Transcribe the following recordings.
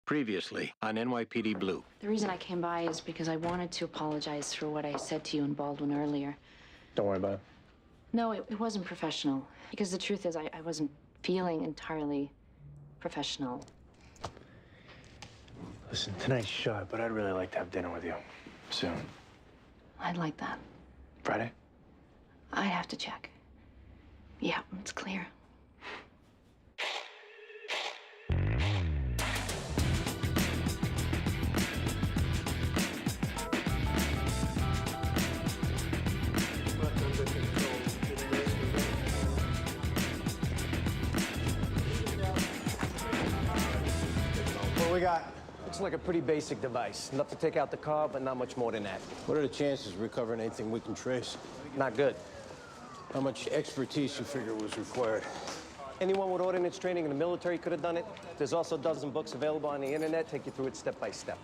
Previously on NYPD Blue. The reason I came by is because I wanted to apologize for what I said to you and Baldwin earlier. Don't worry about it. No, it wasn't professional. Because the truth is, I wasn't feeling entirely professional. Listen, tonight's shot, but I'd really like to have dinner with you soon. I'd like that. Friday? I'd have to check. Yeah, it's clear. What we got? Looks like a pretty basic device. Enough to take out the car, but not much more than that. What are the chances of recovering anything we can trace? Not good. How much expertise you figure was required? Anyone with ordnance training in the military could have done it. There's also a dozen books available on the internet, take you through it step by step.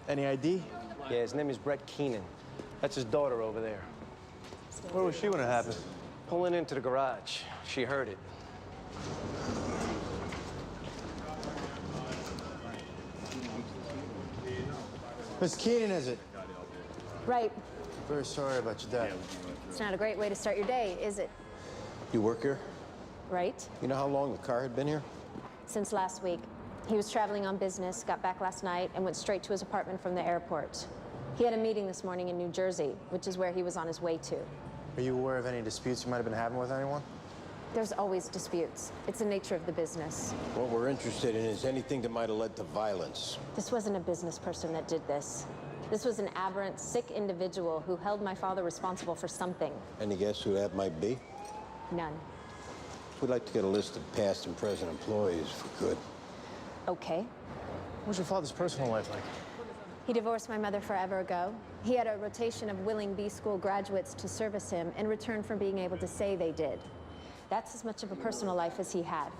Any ID? Yeah, his name is Brett Keenan. That's his daughter over there. Where was she when it happened? Pulling into the garage. She heard it. Miss Keenan, is it? Right. Very sorry about your dad. It's not a great way to start your day, is it? You work here? Right. You know how long the car had been here? Since last week. He was traveling on business, got back last night, and went straight to his apartment from the airport. He had a meeting this morning in New Jersey, which is where he was on his way to. Are you aware of any disputes you might have been having with anyone? There's always disputes. It's the nature of the business. What we're interested in is anything that might have led to violence. This wasn't a business person that did this. This was an aberrant, sick individual who held my father responsible for something. Any guess who that might be? None. We'd like to get a list of past and present employees, if we could. Okay. What was your father's personal life like? He divorced my mother forever ago. He had a rotation of willing B-school graduates to service him in return for being able to say they did. That's as much of a personal life as he had.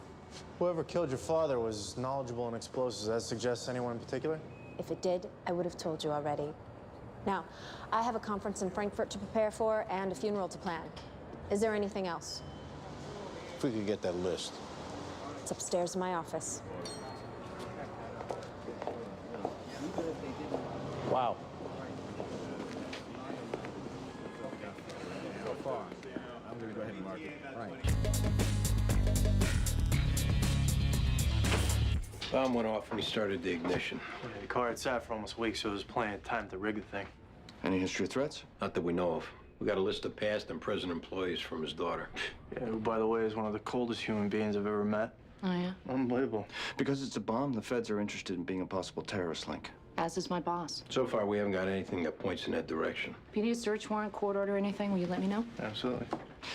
Whoever killed your father was knowledgeable in explosives. Does that suggest anyone in particular? If it did, I would have told you already. Now, I have a conference in Frankfurt to prepare for and a funeral to plan. Is there anything else? If we could get that list. It's upstairs in my office. Wow. So far, I'm going to go ahead and mark it. Right. Bomb went off when he started the ignition. Yeah, the car had sat for almost a week, so it was plenty of time to rig the thing. Any history of threats? Not that we know of. We got a list of past and present employees from his daughter. Yeah, who, by the way, is one of the coldest human beings I've ever met. Oh, yeah? Unbelievable. Because it's a bomb, the feds are interested in being a possible terrorist link. As is my boss. So far, we haven't got anything that points in that direction. If you need a search warrant, court order, anything, will you let me know? Absolutely.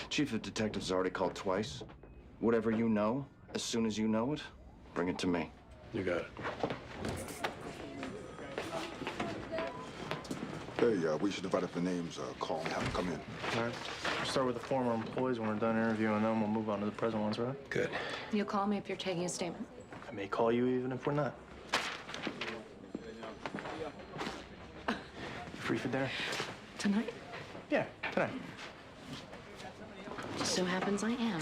Chief of Detectives has already called twice. Whatever you know, as soon as you know it, bring it to me. You got it. Hey, we should divide up the names, call and have them come in. All right. We'll start with the former employees. When we're done interviewing them, we'll move on to the present ones, right? Good. You'll call me if you're taking a statement. I may call you even if we're not. You free for dinner? Tonight? Yeah, tonight. Just so happens I am.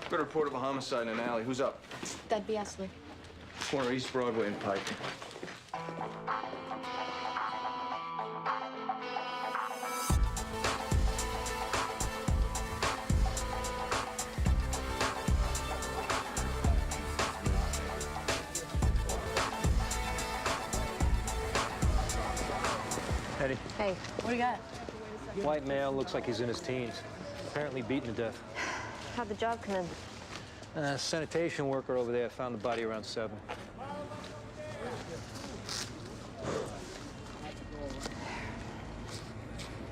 Got a report of a homicide in an alley. Who's up? That'd be Ashley. Corner East Broadway and Pike. Eddie. Hey, what do you got? White male, looks like he's in his teens. Apparently beaten to death. How'd the job come in? Sanitation worker over there found the body around 7.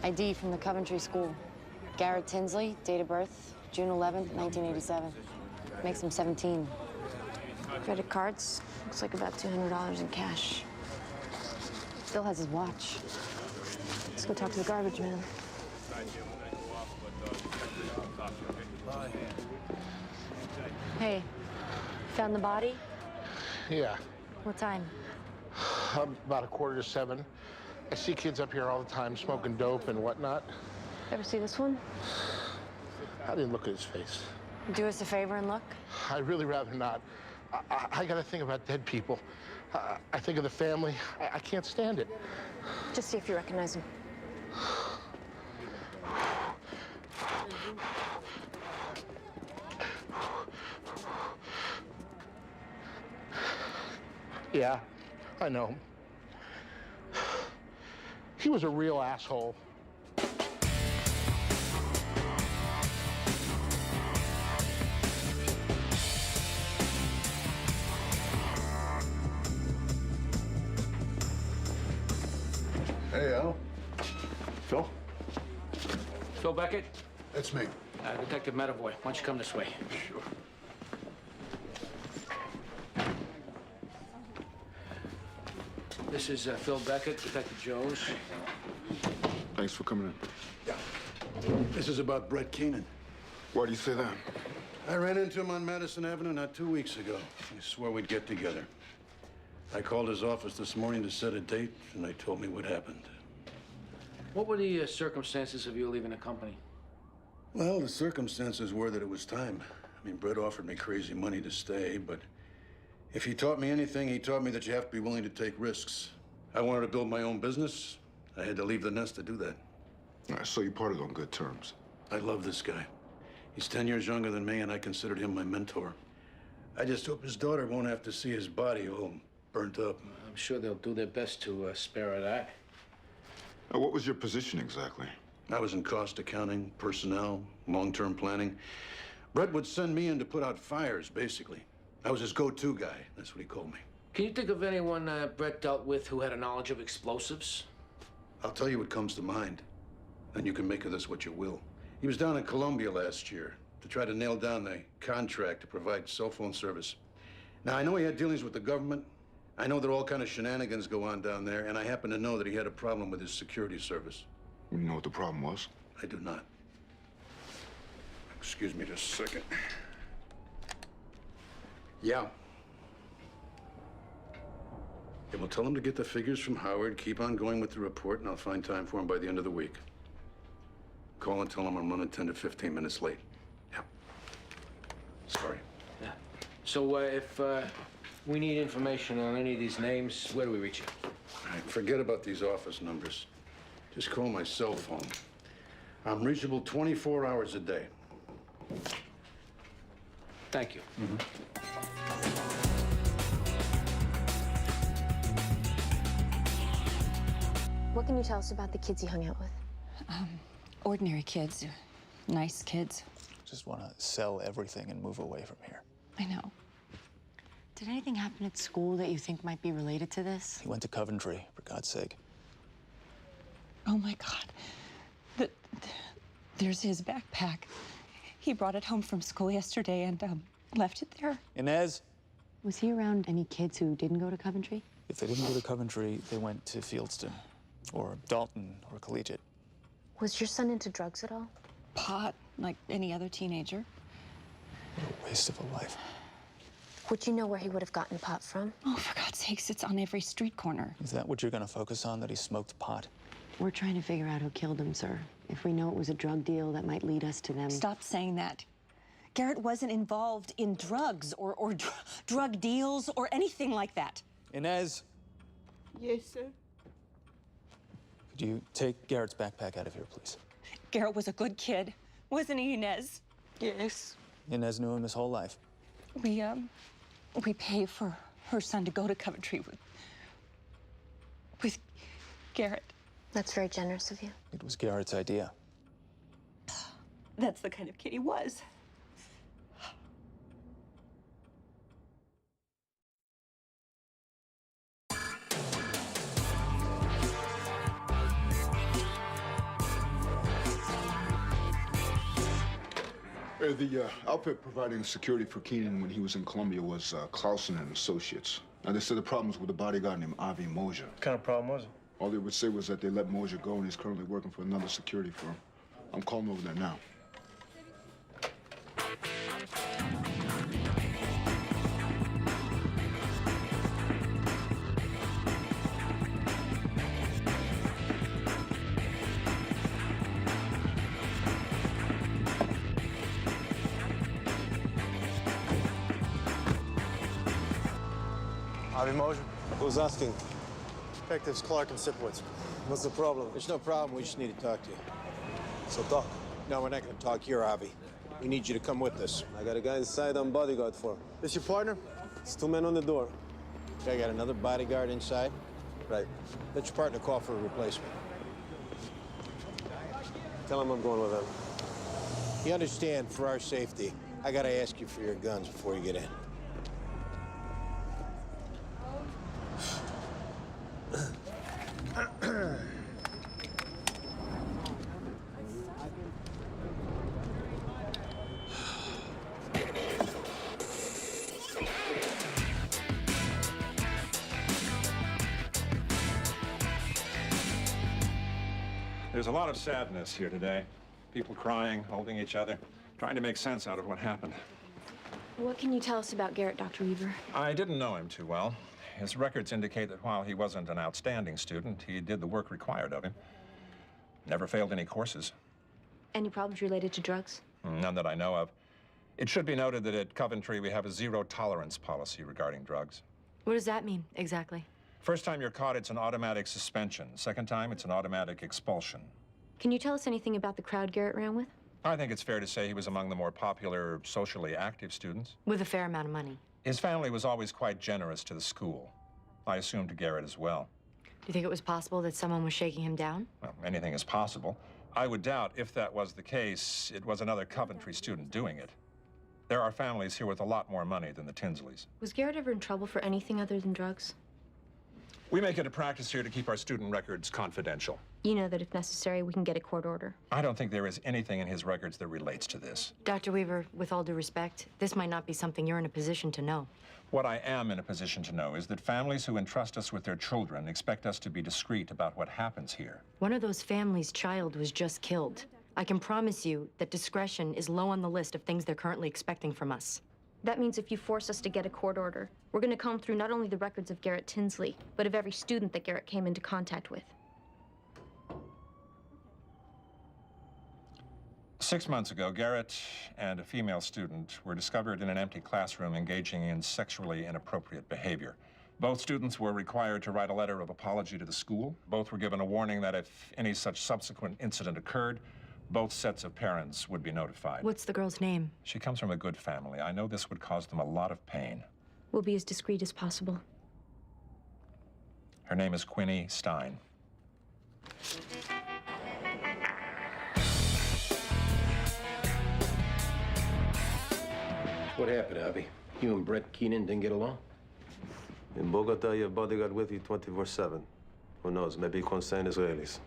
ID from the Coventry School. Garrett Tinsley, date of birth, June 11th, 1987. Makes him 17. Credit cards, looks like about $200 in cash. Still has his watch. Let's go talk to the garbage man. Hey, found the body? Yeah, What time? about 6:45. I see kids up here all the time smoking dope and whatnot. Ever see this one? I didn't look at his face. Do us a favor and look. I'd really rather not. I gotta think about dead people. I think of the family. I can't stand it. Just see if you recognize him. Yeah, I know him. He was a real asshole. Hey, Al. Phil? Phil Beckett? That's me. Detective Medavoy. Why don't you come this way? Sure. This is Phil Beckett, Detective Jones. Thanks for coming in. Yeah. This is about Brett Keenan. Why do you say that? I ran into him on Madison Avenue not 2 weeks ago. He swore we'd get together. I called his office this morning to set a date, and they told me what happened. What were the circumstances of you leaving the company? Well, the circumstances were that it was time. I mean, Brett offered me crazy money to stay, but if he taught me anything, he taught me that you have to be willing to take risks. I wanted to build my own business. I had to leave the nest to do that. So you parted on good terms. I love this guy. He's 10 years younger than me, and I considered him my mentor. I just hope his daughter won't have to see his body all burnt up. I'm sure they'll do their best to spare her that. What was your position exactly? I was in cost accounting, personnel, long-term planning. Brett would send me in to put out fires, basically. I was his go-to guy. That's what he called me. Can you think of anyone Brett dealt with who had a knowledge of explosives? I'll tell you what comes to mind, and you can make of this what you will. He was down in Colombia last year to try to nail down the contract to provide cell phone service. Now, I know he had dealings with the government. I know that all kind of shenanigans go on down there, and I happen to know that he had a problem with his security service. You know what the problem was? I do not. Excuse me just a second. Yeah. Yeah, well, tell him to get the figures from Howard, keep on going with the report, and I'll find time for him by the end of the week. Call and tell him I'm running 10 to 15 minutes late. Yeah. Sorry. Yeah. So if we need information on any of these names, where do we reach you? All right, forget about these office numbers. Just call my cell phone. I'm reachable 24 hours a day. Thank you. What can you tell us about the kids you hung out with? Ordinary kids. Nice kids. Just want to sell everything and move away from here. I know. Did anything happen at school that you think might be related to this? He went to Coventry, for God's sake. Oh, my God. There's his backpack. He brought it home from school yesterday and left it there. Inez? Was he around any kids who didn't go to Coventry? If they didn't go to Coventry, they went to Fieldston, or Dalton, or Collegiate. Was your son into drugs at all? Pot, like any other teenager. What a waste of a life. Would you know where he would have gotten pot from? Oh, for God's sakes, it's on every street corner. Is that what you're going to focus on, that he smoked pot? We're trying to figure out who killed him, sir. If we know it was a drug deal, that might lead us to them. Stop saying that. Garrett wasn't involved in drugs or drug deals or anything like that. Inez? Yes, sir. Could you take Garrett's backpack out of here, please? Garrett was a good kid, wasn't he, Inez? Yes. Inez knew him his whole life. We pay for her son to go to Coventry with Garrett. That's very generous of you. It was Garrett's idea. That's the kind of kid he was. The outfit providing security for Keenan when he was in Colombia was Clausen and Associates. Now, they said the problem was with a bodyguard named Avi Moja. What kind of problem was it? All they would say was that they let Moja go and he's currently working for another security firm. I'm calling over there now. Avi Moser. Who's asking? Detectives Clark and Sipowicz. What's the problem? There's no problem. We just need to talk to you. So talk. No, we're not going to talk here, Avi. We need you to come with us. I got a guy inside on bodyguard for him. This your partner? It's 2 men on the door. Okay, I got another bodyguard inside. Right. Let your partner call for a replacement. Tell him I'm going with him. You understand, for our safety, I got to ask you for your guns before you get in. There's a lot of sadness here today. People crying, holding each other, trying to make sense out of what happened. What can you tell us about Garrett, Dr. Weaver? I didn't know him too well. His records indicate that while he wasn't an outstanding student, he did the work required of him. Never failed any courses. Any problems related to drugs? None that I know of. It should be noted that at Coventry, we have a zero-tolerance policy regarding drugs. What does that mean, exactly? First time you're caught, it's an automatic suspension. Second time, it's an automatic expulsion. Can you tell us anything about the crowd Garrett ran with? I think it's fair to say he was among the more popular, socially active students. With a fair amount of money. His family was always quite generous to the school. I assume to Garrett as well. Do you think it was possible that someone was shaking him down? Well, anything is possible. I would doubt, if that was the case, it was another Coventry student doing it. There are families here with a lot more money than the Tinsleys. Was Garrett ever in trouble for anything other than drugs? We make it a practice here to keep our student records confidential. You know that if necessary, we can get a court order. I don't think there is anything in his records that relates to this. Dr. Weaver, with all due respect, this might not be something you're in a position to know. What I am in a position to know is that families who entrust us with their children expect us to be discreet about what happens here. One of those families' child was just killed. I can promise you that discretion is low on the list of things they're currently expecting from us. That means if you force us to get a court order, we're going to comb through not only the records of Garrett Tinsley, but of every student that Garrett came into contact with. 6 months ago, Garrett and a female student were discovered in an empty classroom engaging in sexually inappropriate behavior. Both students were required to write a letter of apology to the school. Both were given a warning that if any such subsequent incident occurred, both sets of parents would be notified. What's the girl's name? She comes from a good family. I know this would cause them a lot of pain. We'll be as discreet as possible. Her name is Quinny Stein. What happened, Avi? You and Brett Keenan didn't get along? In Bogota, you have bodyguard with you 24/7. Who knows, maybe concerned Israelis.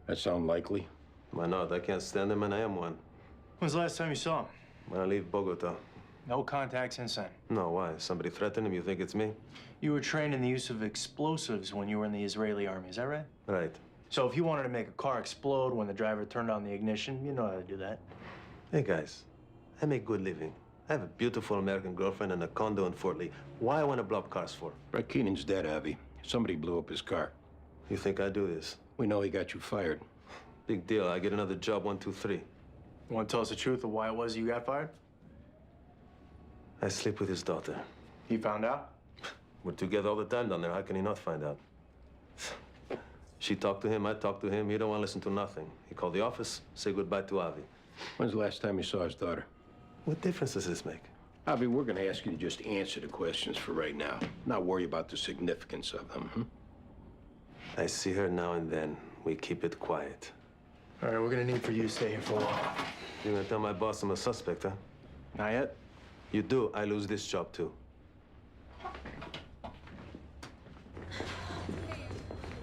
That sound likely? Why not? I can't stand them and I am one. When's the last time you saw him? When I leave Bogota. No contact since then. No, why? Somebody threatened him? You think it's me? You were trained in the use of explosives when you were in the Israeli army, is that right? Right. So if you wanted to make a car explode when the driver turned on the ignition, you know how to do that. Hey, guys, I make good living. I have a beautiful American girlfriend and a condo in Fort Lee. Why I want to blow up cars for? Brett Keenan's dead, Avi. Somebody blew up his car. You think I do this? We know he got you fired. Big deal. I get another job, 1, 2, 3. You want to tell us the truth of why it was you got fired? I sleep with his daughter. He found out? We're together all the time down there. How can he not find out? She talked to him, I talked to him. He don't want to listen to nothing. He called the office, say goodbye to Avi. When's the last time you saw his daughter? What difference does this make? Avi, we're going to ask you to just answer the questions for right now, not worry about the significance of them, I see her now and then. We keep it quiet. All right, we're gonna need for you to stay here for a while. You're gonna tell my boss I'm a suspect, huh? Not yet. You do, I lose this job too.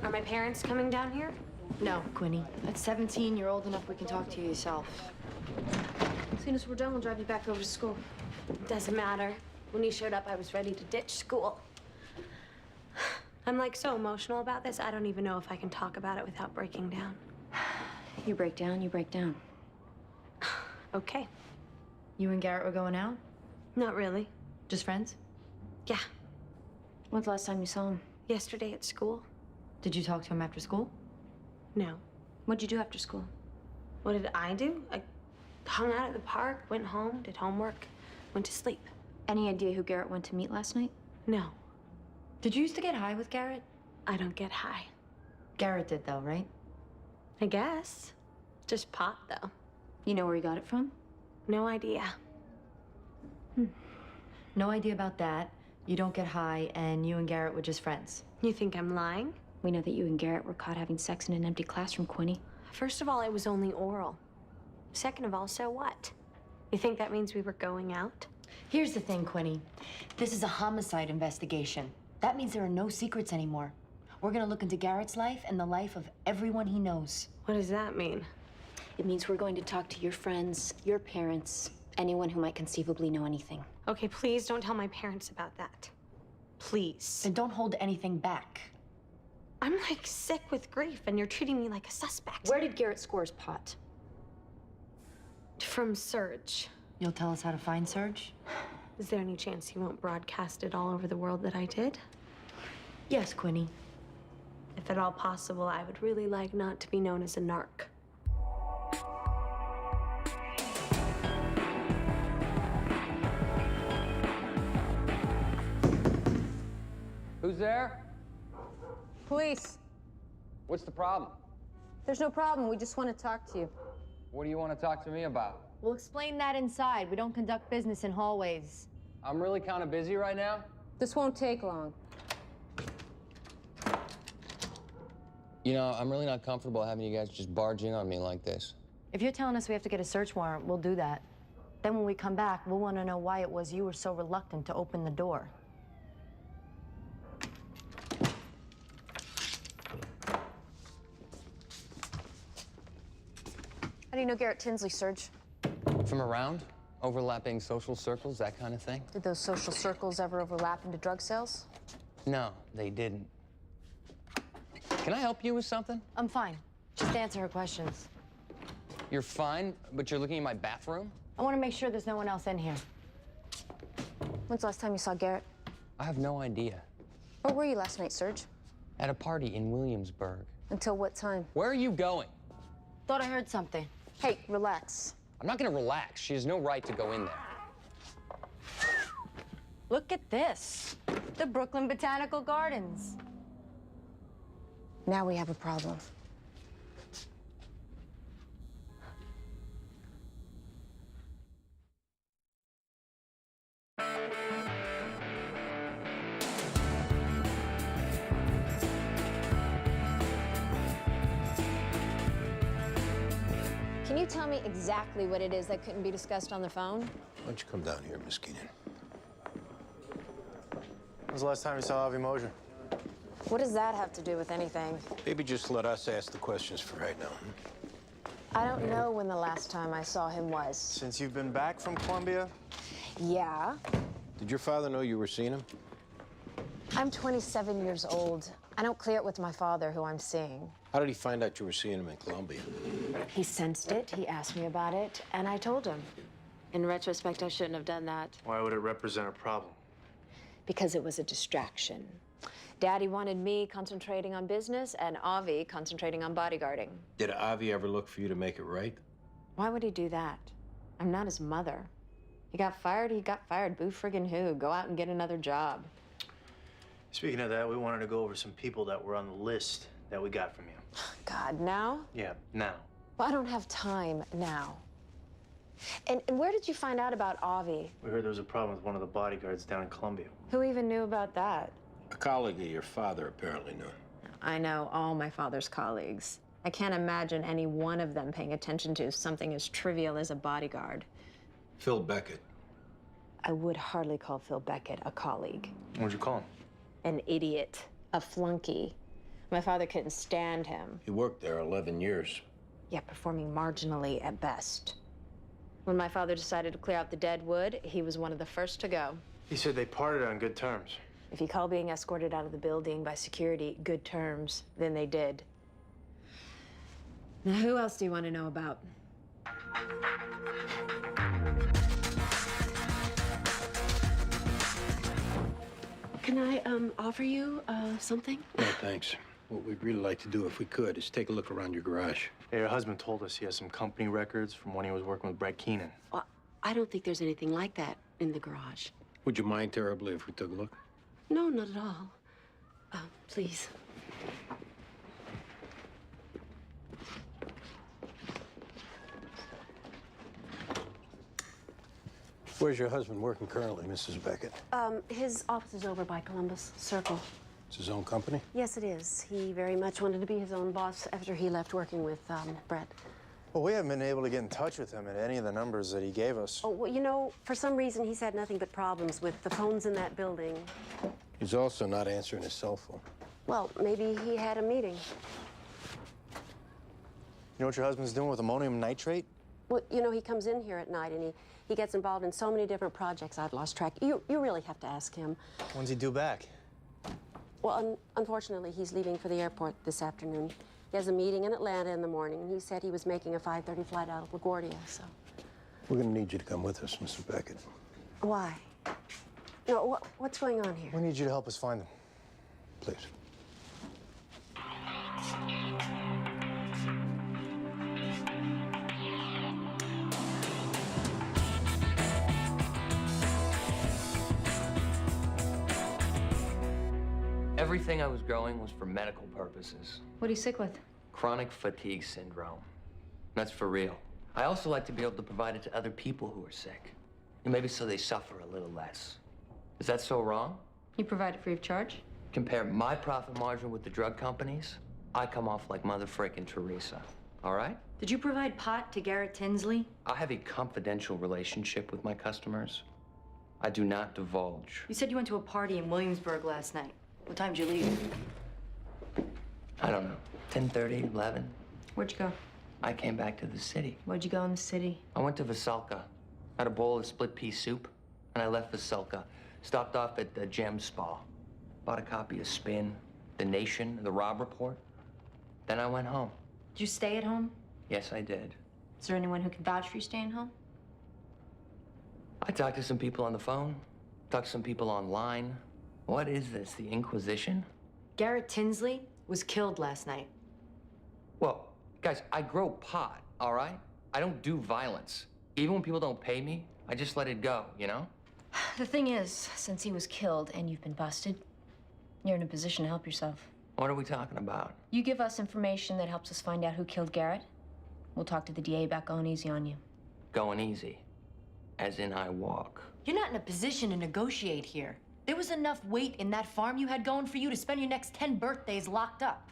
Are my parents coming down here? No, Quinny. At 17, you're old enough we can talk to you yourself. As soon as we're done, we'll drive you back over to school. Doesn't matter. When you showed up, I was ready to ditch school. I'm like so emotional about this, I don't even know if I can talk about it without breaking down. You break down, you break down. Okay. You and Garrett were going out? Not really. Just friends? Yeah. When's the last time you saw him? Yesterday at school. Did you talk to him after school? No. What'd you do after school? What did I do? I hung out at the park, went home, did homework, went to sleep. Any idea who Garrett went to meet last night? No. Did you used to get high with Garrett? I don't get high. Garrett did, though, right? I guess. Just pot, though. You know where he got it from? No idea. No idea about that. You don't get high, and you and Garrett were just friends. You think I'm lying? We know that you and Garrett were caught having sex in an empty classroom, Quinny. First of all, it was only oral. Second of all, so what? You think that means we were going out? Here's the thing, Quinny. This is a homicide investigation. That means there are no secrets anymore. We're gonna look into Garrett's life and the life of everyone he knows. What does that mean? It means we're going to talk to your friends, your parents, anyone who might conceivably know anything. Okay, please don't tell my parents about that. Please. And don't hold anything back. I'm like sick with grief and you're treating me like a suspect. Where did Garrett score his pot? From Serge. You'll tell us how to find Serge? Is there any chance he won't broadcast it all over the world that I did? Yes, Quinny. If at all possible, I would really like not to be known as a narc. Who's there? Police. What's the problem? There's no problem. We just want to talk to you. What do you want to talk to me about? We'll explain that inside. We don't conduct business in hallways. I'm really kind of busy right now. This won't take long. You know, I'm really not comfortable having you guys just barging on me like this. If you're telling us we have to get a search warrant, we'll do that. Then when we come back, we'll want to know why it was you were so reluctant to open the door. How do you know Garrett Tinsley, Serge? From around? Overlapping social circles, that kind of thing? Did those social circles ever overlap into drug sales? No, they didn't. Can I help you with something? I'm fine. Just answer her questions. You're fine, but you're looking at my bathroom? I want to make sure there's no one else in here. When's the last time you saw Garrett? I have no idea. Where were you last night, Serge? At a party in Williamsburg. Until what time? Where are you going? Thought I heard something. Hey, relax. I'm not gonna relax. She has no right to go in there. Look at this. The Brooklyn Botanical Gardens. Now we have a problem. Can you tell me exactly what it is that couldn't be discussed on the phone? Why don't you come down here, Miss Keenan? When was the last time you saw Avi Mosier? What does that have to do with anything? Maybe just let us ask the questions for right now. I don't know when the last time I saw him was. Since you've been back from Columbia? Yeah. Did your father know you were seeing him? I'm 27 years old. I don't clear it with my father, who I'm seeing. How did he find out you were seeing him in Columbia? He sensed it, he asked me about it, and I told him. In retrospect, I shouldn't have done that. Why would it represent a problem? Because it was a distraction. Daddy wanted me concentrating on business and Avi concentrating on bodyguarding. Did Avi ever look for you to make it right? Why would he do that? I'm not his mother. He got fired, Boo friggin' who? Go out and get another job. Speaking of that, we wanted to go over some people that were on the list that we got from you. God, now? Yeah, now. Well, I don't have time now. And where did you find out about Avi? We heard there was a problem with one of the bodyguards down in Columbia. Who even knew about that? A colleague of your father apparently knew. I know all my father's colleagues. I can't imagine any one of them paying attention to something as trivial as a bodyguard. Phil Beckett. I would hardly call Phil Beckett a colleague. What'd you call him? An idiot, a flunky. My father couldn't stand him. He worked there 11 years. Yet performing marginally at best. When my father decided to clear out the dead wood, he was one of the first to go. He said they parted on good terms. If you call being escorted out of the building by security good terms, then they did. Now, who else do you want to know about? Can I, offer you, something? No, thanks. What we'd really like to do, if we could, is take a look around your garage. Hey, your husband told us he has some company records from when he was working with Brett Keenan. Well, I don't think there's anything like that in the garage. Would you mind terribly if we took a look? No, not at all. Oh, please. Where's your husband working currently, Mrs. Beckett? His office is over by Columbus Circle. It's his own company? Yes, it is. He very much wanted to be his own boss after he left working with, Brett. Well, we haven't been able to get in touch with him at any of the numbers that he gave us. Oh, well, you know, for some reason, he's had nothing but problems with the phones in that building. He's also not answering his cell phone. Well, maybe he had a meeting. You know what your husband's doing with ammonium nitrate? Well, you know, he comes in here at night and he gets involved in so many different projects, I've lost track. You really have to ask him. When's he due back? Well, unfortunately, he's leaving for the airport this afternoon. He has a meeting in Atlanta in the morning, and he said he was making a 5:30 flight out of LaGuardia, so. We're gonna need you to come with us, Mrs. Beckett. Why? No, what's going on here? We need you to help us find him. Please. Everything I was growing was for medical purposes. What are you sick with? Chronic fatigue syndrome. That's for real. I also like to be able to provide it to other people who are sick. And maybe so they suffer a little less. Is that so wrong? You provide it free of charge? Compare my profit margin with the drug companies, I come off like Mother frickin' Teresa. All right? Did you provide pot to Garrett Tinsley? I have a confidential relationship with my customers. I do not divulge. You said you went to a party in Williamsburg last night. What time did you leave? I don't know, 10:30, 11. Where'd you go? I came back to the city. Where'd you go in the city? I went to Veselka, had a bowl of split pea soup, and I left Veselka. Stopped off at the Gem Spa. Bought a copy of Spin, The Nation, The Rob Report. Then I went home. Did you stay at home? Yes, I did. Is there anyone who can vouch for you staying home? I talked to some people on the phone, talked to some people online. What is this, the Inquisition? Garrett Tinsley was killed last night. Well, guys, I grow pot, all right? I don't do violence. Even when people don't pay me, I just let it go, you know? The thing is, since he was killed and you've been busted, you're in a position to help yourself. What are we talking about? You give us information that helps us find out who killed Garrett. We'll talk to the DA about going easy on you. Going easy. As in I walk. You're not in a position to negotiate here. There was enough weight in that farm you had going for you to spend your next 10 birthdays locked up.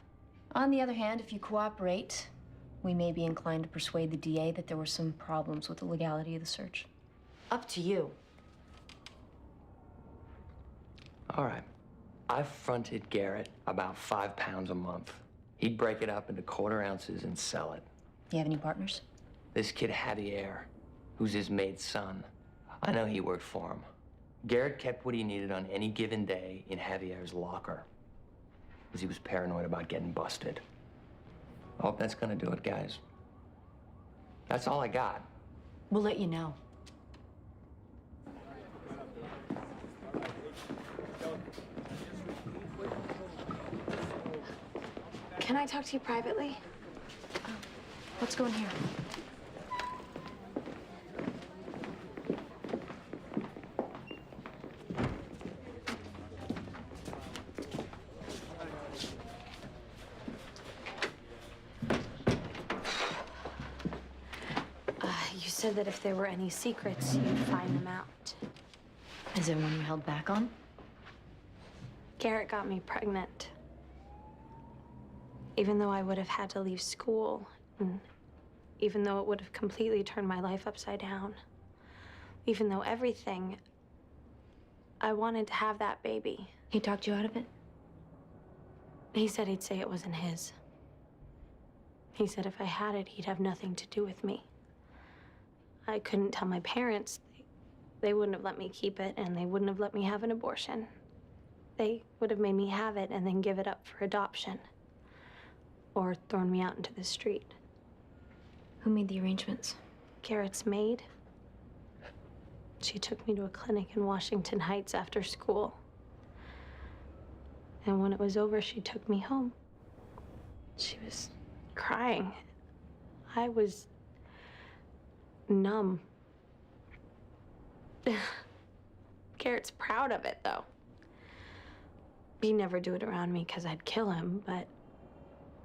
On the other hand, if you cooperate, we may be inclined to persuade the DA that there were some problems with the legality of the search. Up to you. All right. I fronted Garrett about 5 pounds a month. He'd break it up into quarter ounces and sell it. You have any partners? This kid Javier, who's his maid's son. I know he worked for him. Garrett kept what he needed on any given day in Javier's locker, because he was paranoid about getting busted. I hope that's gonna do it, guys. That's all I got. We'll let you know. Can I talk to you privately? Let's go in here. You said that if there were any secrets, you'd find them out. Is there one you held back on? Garrett got me pregnant. Even though I would have had to leave school, and even though it would have completely turned my life upside down, even though everything, I wanted to have that baby. He talked you out of it? He said he'd say it wasn't his. He said if I had it, he'd have nothing to do with me. I couldn't tell my parents. They wouldn't have let me keep it, and they wouldn't have let me have an abortion. They would have made me have it and then give it up for adoption. Or thrown me out into the street. Who made the arrangements? Garrett's maid. She took me to a clinic in Washington Heights after school. And when it was over, she took me home. She was crying. I was numb. Garrett's proud of it, though. He'd never do it around me because I'd kill him, but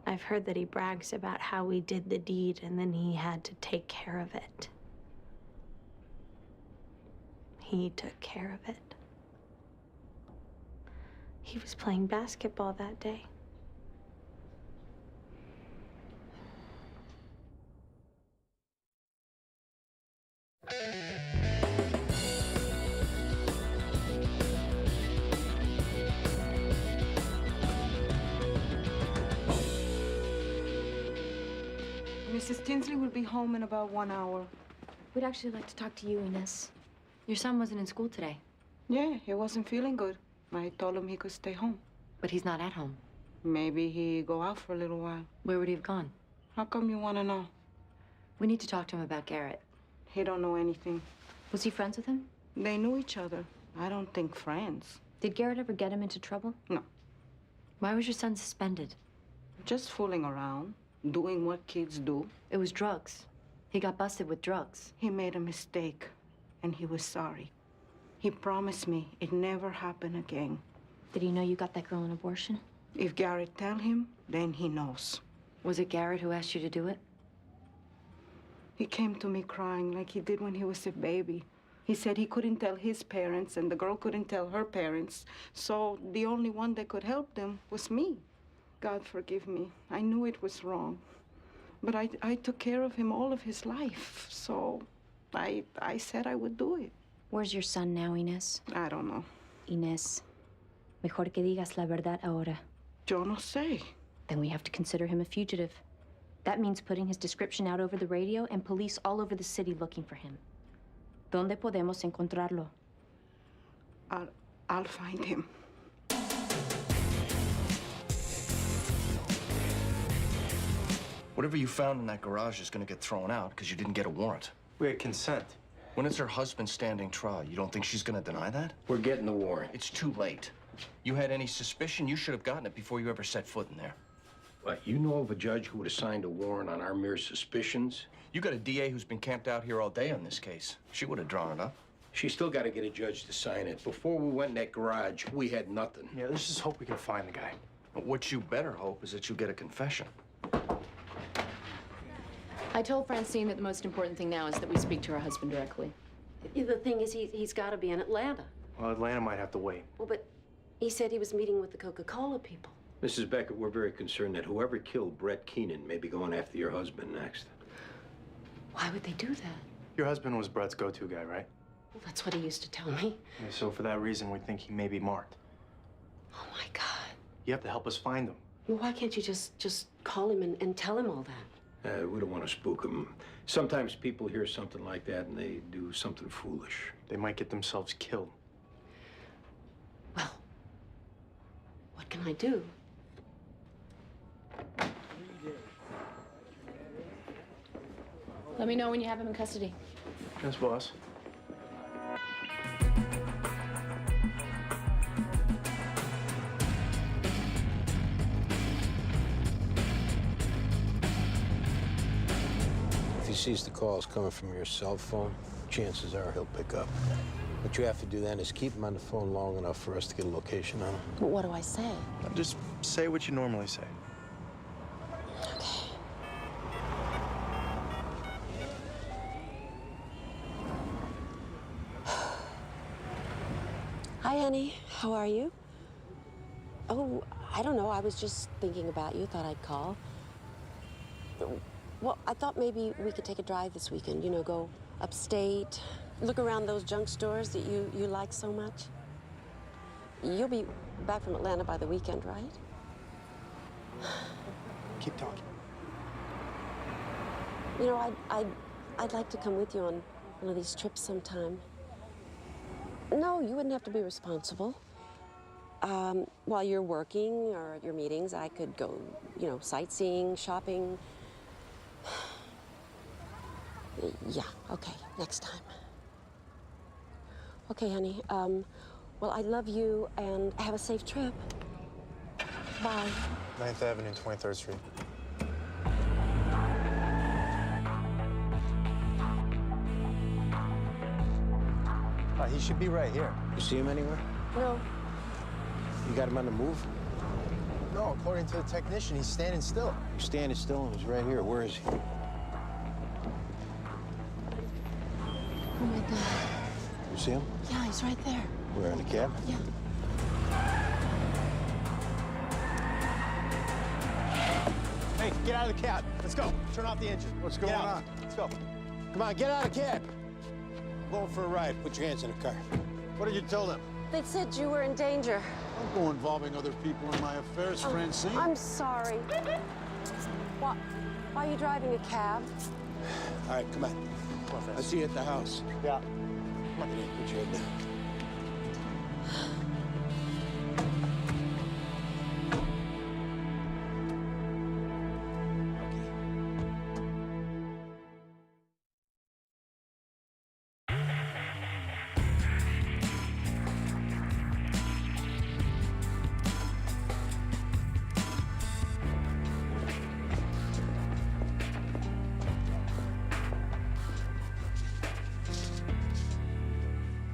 I've heard that he brags about how we did the deed and then he had to take care of it. He took care of it. He was playing basketball that day. Mrs. Tinsley will be home in about 1 hour. We'd actually like to talk to you, Inez. Your son wasn't in school today. Yeah, he wasn't feeling good. I told him he could stay home. But he's not at home. Maybe he go out for a little while. Where would he have gone? How come you want to know? We need to talk to him about Garrett. He don't know anything. Was he friends with him? They knew each other. I don't think friends. Did Garrett ever get him into trouble? No. Why was your son suspended? Just fooling around, doing what kids do. It was drugs. He got busted with drugs. He made a mistake, and he was sorry. He promised me it never happened again. Did he know you got that girl an abortion? If Garrett tell him, then he knows. Was it Garrett who asked you to do it? He came to me crying like he did when he was a baby. He said he couldn't tell his parents, and the girl couldn't tell her parents. So the only one that could help them was me. God forgive me. I knew it was wrong. But I took care of him all of his life. So I said I would do it. Where's your son now, Inez? I don't know. Inez, mejor que digas la verdad ahora. Yo no sé. Then we have to consider him a fugitive. That means putting his description out over the radio and police all over the city looking for him. ¿Dónde podemos encontrarlo? I'll find him. Whatever you found in that garage is gonna get thrown out because you didn't get a warrant. We had consent. When it's her husband standing trial, you don't think she's gonna deny that? We're getting the warrant. It's too late. You had any suspicion, you should have gotten it before you ever set foot in there. What, you know of a judge who would have signed a warrant on our mere suspicions? You got a DA who's been camped out here all day on this case. She would have drawn it up. She still got to get a judge to sign it. Before we went in that garage, we had nothing. Yeah, let's just hope we can find the guy. But what you better hope is that you get a confession. I told Francine that the most important thing now is that we speak to her husband directly. The thing is, he's got to be in Atlanta. Well, Atlanta might have to wait. Well, but he said he was meeting with the Coca-Cola people. Mrs. Beckett, we're very concerned that whoever killed Brett Keenan may be going after your husband next. Why would they do that? Your husband was Brett's go-to guy, right? Well, that's what he used to tell me. Yeah, so for that reason, we think he may be marked. Oh, my God. You have to help us find him. Well, why can't you just call him and tell him all that? We don't want to spook him. Sometimes people hear something like that and they do something foolish. They might get themselves killed. Well, what can I do? Let me know when you have him in custody. Yes, boss. If he sees the calls coming from your cell phone, chances are he'll pick up. What you have to do then is keep him on the phone long enough for us to get a location on him. But what do I say? Just say what you normally say. Hi, Annie. How are you? Oh, I don't know. I was just thinking about you. Thought I'd call. Well, I thought maybe we could take a drive this weekend. You know, go upstate, look around those junk stores that you like so much. You'll be back from Atlanta by the weekend, right? Keep talking. You know, I'd like to come with you on one of these trips sometime. No, you wouldn't have to be responsible. While you're working or at your meetings, I could go, you know, sightseeing, shopping. Yeah, okay, next time. Okay, honey. Well, I love you, and have a safe trip. Bye. 9th Avenue, 23rd Street. He should be right here. You see him anywhere? No. You got him on the move? No, according to the technician, he's standing still. He's standing still and he's right here. Where is he? Oh my God. You see him? Yeah, he's right there. We're in the cab? Yeah. Hey, get out of the cab. Let's go. Turn off the engine. What's going on? Let's go. Come on, get out of the cab. Going for a ride. Put your hands in the car. What did you tell them? They said you were in danger. Don't go involving other people in my affairs, Francine. I'm sorry. Why are you driving a cab? All right, come on. Come on, Francis. I'll see you at the house. Yeah. Come on, put your head down.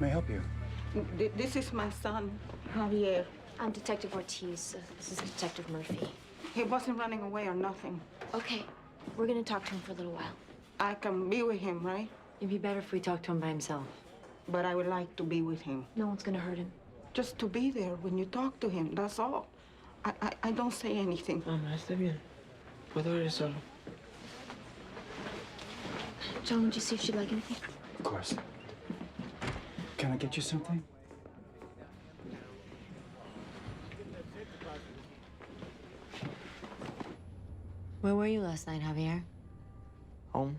May I help you? This is my son, Javier. I'm Detective Ortiz. This is Detective Murphy. He wasn't running away or nothing. Okay, we're gonna talk to him for a little while. I can be with him, right? It'd be better if we talked to him by himself. But I would like to be with him. No one's gonna hurt him. Just to be there when you talk to him, that's all. I don't say anything. Mamá, está bien. Puedo ir solo. John, would you see if she'd like anything? Of course. Can I get you something? Where were you last night, Javier? Home.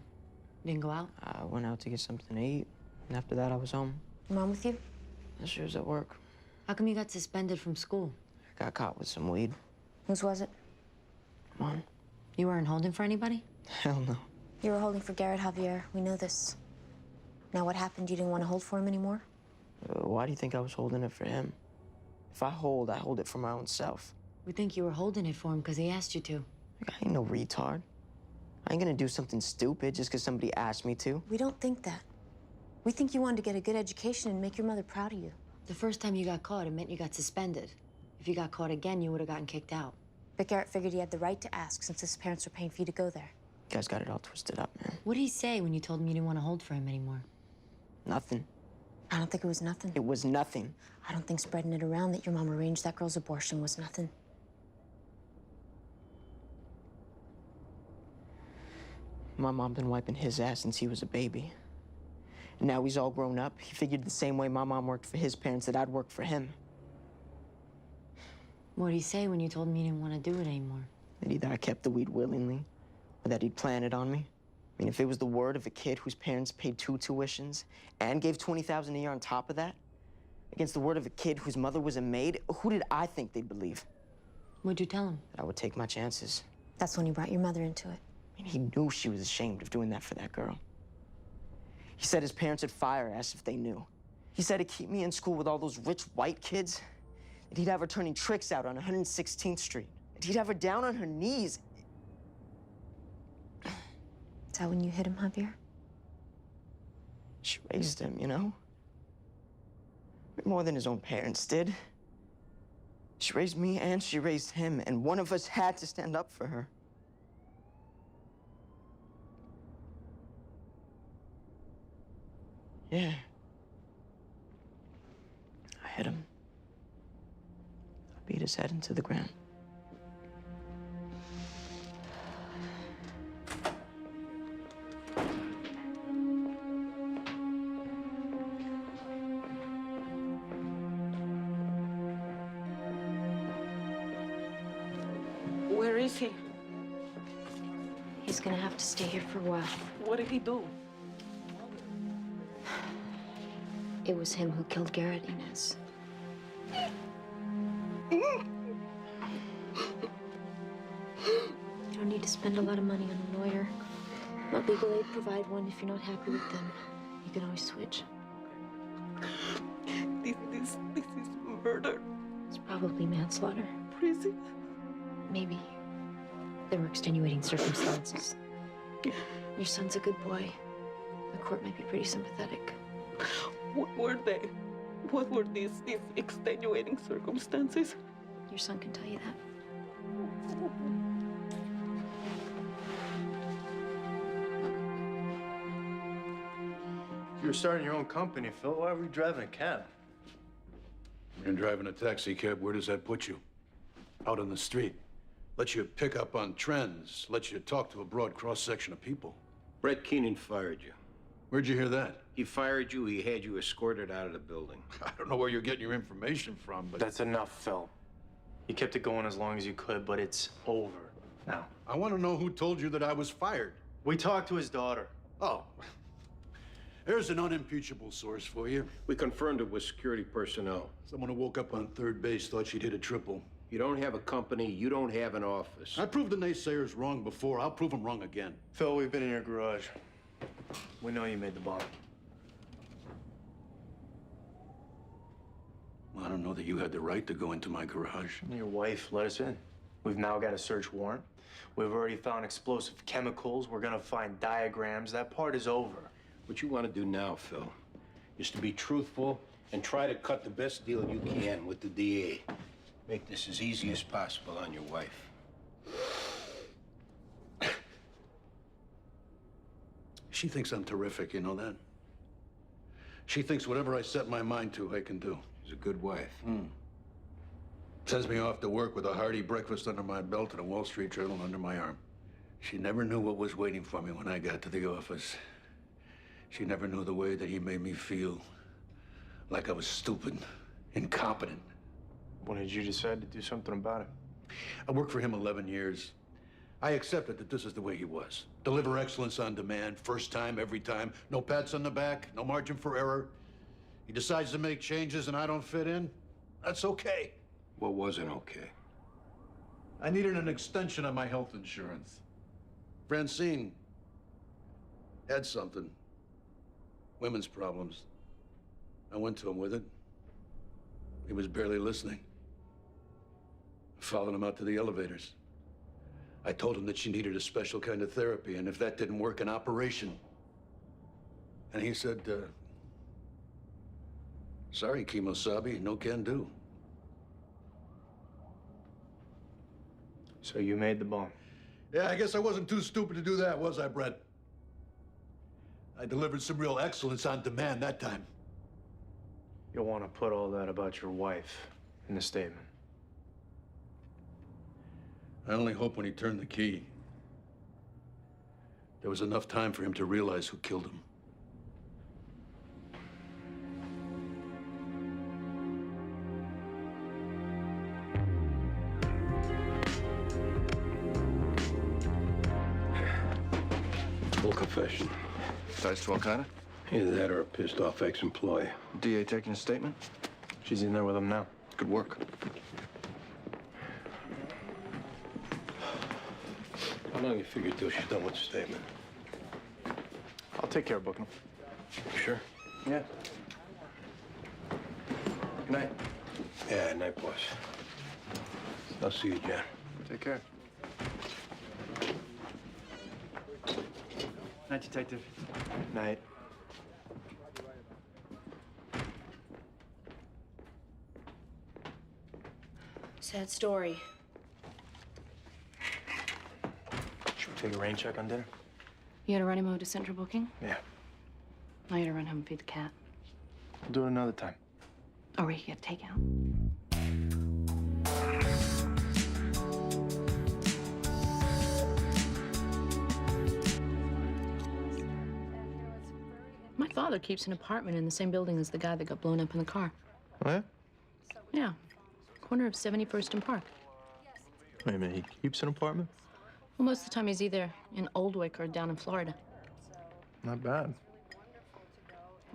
Didn't go out? I went out to get something to eat, and after that, I was home. Mom with you? She was at work. How come you got suspended from school? I got caught with some weed. Whose was it? Mom? You weren't holding for anybody? Hell no. You were holding for Garrett, Javier. We know this. Now what happened? You didn't want to hold for him anymore? Why do you think I was holding it for him? If I hold it for my own self. We think you were holding it for him because he asked you to. I ain't no retard. I ain't gonna do something stupid just because somebody asked me to. We don't think that. We think you wanted to get a good education and make your mother proud of you. The first time you got caught, it meant you got suspended. If you got caught again, you would have gotten kicked out. But Garrett figured he had the right to ask since his parents were paying for you to go there. You guys got it all twisted up, man. What did he say when you told him you didn't want to hold for him anymore? Nothing. I don't think it was nothing. It was nothing. I don't think spreading it around that your mom arranged that girl's abortion was nothing. My mom been wiping his ass since he was a baby. And now he's all grown up. He figured the same way my mom worked for his parents that I'd work for him. What did he say when you told him you didn't want to do it anymore? That either I kept the weed willingly or that he'd plan it on me. I mean, if it was the word of a kid whose parents paid 2 tuitions and gave $20,000 a year on top of that, against the word of a kid whose mother was a maid, who did I think they'd believe? What'd you tell him? That I would take my chances. That's when you brought your mother into it. I mean, he knew she was ashamed of doing that for that girl. He said his parents would fire her ass if they knew. He said to keep me in school with all those rich white kids, that he'd have her turning tricks out on 116th Street. That he'd have her down on her knees. Is that when you hit him, Javier? She raised him, you know? More than his own parents did. She raised me and she raised him, and one of us had to stand up for her. Yeah. I hit him. I beat his head into the ground. Where is he? He's gonna have to stay here for a while. What did he do? It was him who killed Garrett, Inez. You don't need to spend a lot of money on a lawyer. Let legal aid provide one. If you're not happy with them, you can always switch. This is murder. It's probably manslaughter. Prison. Maybe. There were extenuating circumstances. Your son's a good boy. The court might be pretty sympathetic. What were they? What were these extenuating circumstances? Your son can tell you that. If you were starting your own company, Phil, why were you driving a cab? You're driving a taxi cab, where does that put you? Out on the street. Lets you pick up on trends, lets you talk to a broad cross-section of people. Brett Keenan fired you. Where'd you hear that? He fired you, he had you escorted out of the building. I don't know where you're getting your information from, but... That's enough, Phil. You kept it going as long as you could, but it's over now. I want to know who told you that I was fired. We talked to his daughter. Oh. There's an unimpeachable source for you. We confirmed it with security personnel. Someone who woke up on third base thought she'd hit a triple. You don't have a company, you don't have an office. I proved the naysayers wrong before. I'll prove them wrong again. Phil, we've been in your garage. We know you made the bomb. I don't know that you had the right to go into my garage. Your wife let us in. We've now got a search warrant. We've already found explosive chemicals. We're gonna find diagrams. That part is over. What you want to do now, Phil, is to be truthful and try to cut the best deal you can with the DA. Make this as easy as possible on your wife. She thinks I'm terrific, you know that? She thinks whatever I set my mind to, I can do. She's a good wife. Sends me off to work with a hearty breakfast under my belt and a Wall Street Journal under my arm. She never knew what was waiting for me when I got to the office. She never knew the way that he made me feel. Like I was stupid, incompetent. When did you decide to do something about it? I worked for him 11 years. I accepted that this is the way he was. Deliver excellence on demand, first time, every time. No pats on the back, no margin for error. He decides to make changes and I don't fit in. That's okay. What wasn't okay? I needed an extension on my health insurance. Francine had something. Women's problems. I went to him with it. He was barely listening. I followed him out to the elevators. I told him that she needed a special kind of therapy, and if that didn't work, an operation. And he said, sorry, Kimosabe, no can do. So you made the bomb? Yeah, I guess I wasn't too stupid to do that, was I, Brett? I delivered some real excellence on demand that time. You'll want to put all that about your wife in the statement. I only hope when he turned the key, there was enough time for him to realize who killed him. Full confession. Ties to Al-Qaeda? Either that or a pissed off ex-employee. DA taking a statement? She's in there with him now. Good work. How long you figure till she's done with the statement? I'll take care of booking him. You sure? Yeah. Good night. Yeah, night, boss. I'll see you, Jan. Take care. Night, Detective. Night. Sad story. Should we take a rain check on dinner? You had to run him over to central booking? Yeah. I had to run home and feed the cat. We'll do it another time. Or we could get takeout. My father keeps an apartment in the same building as the guy that got blown up in the car. Oh, yeah? Yeah. Corner of 71st and Park. Wait a minute, he keeps an apartment? Well, most of the time he's either in Oldwick or down in Florida. Not bad.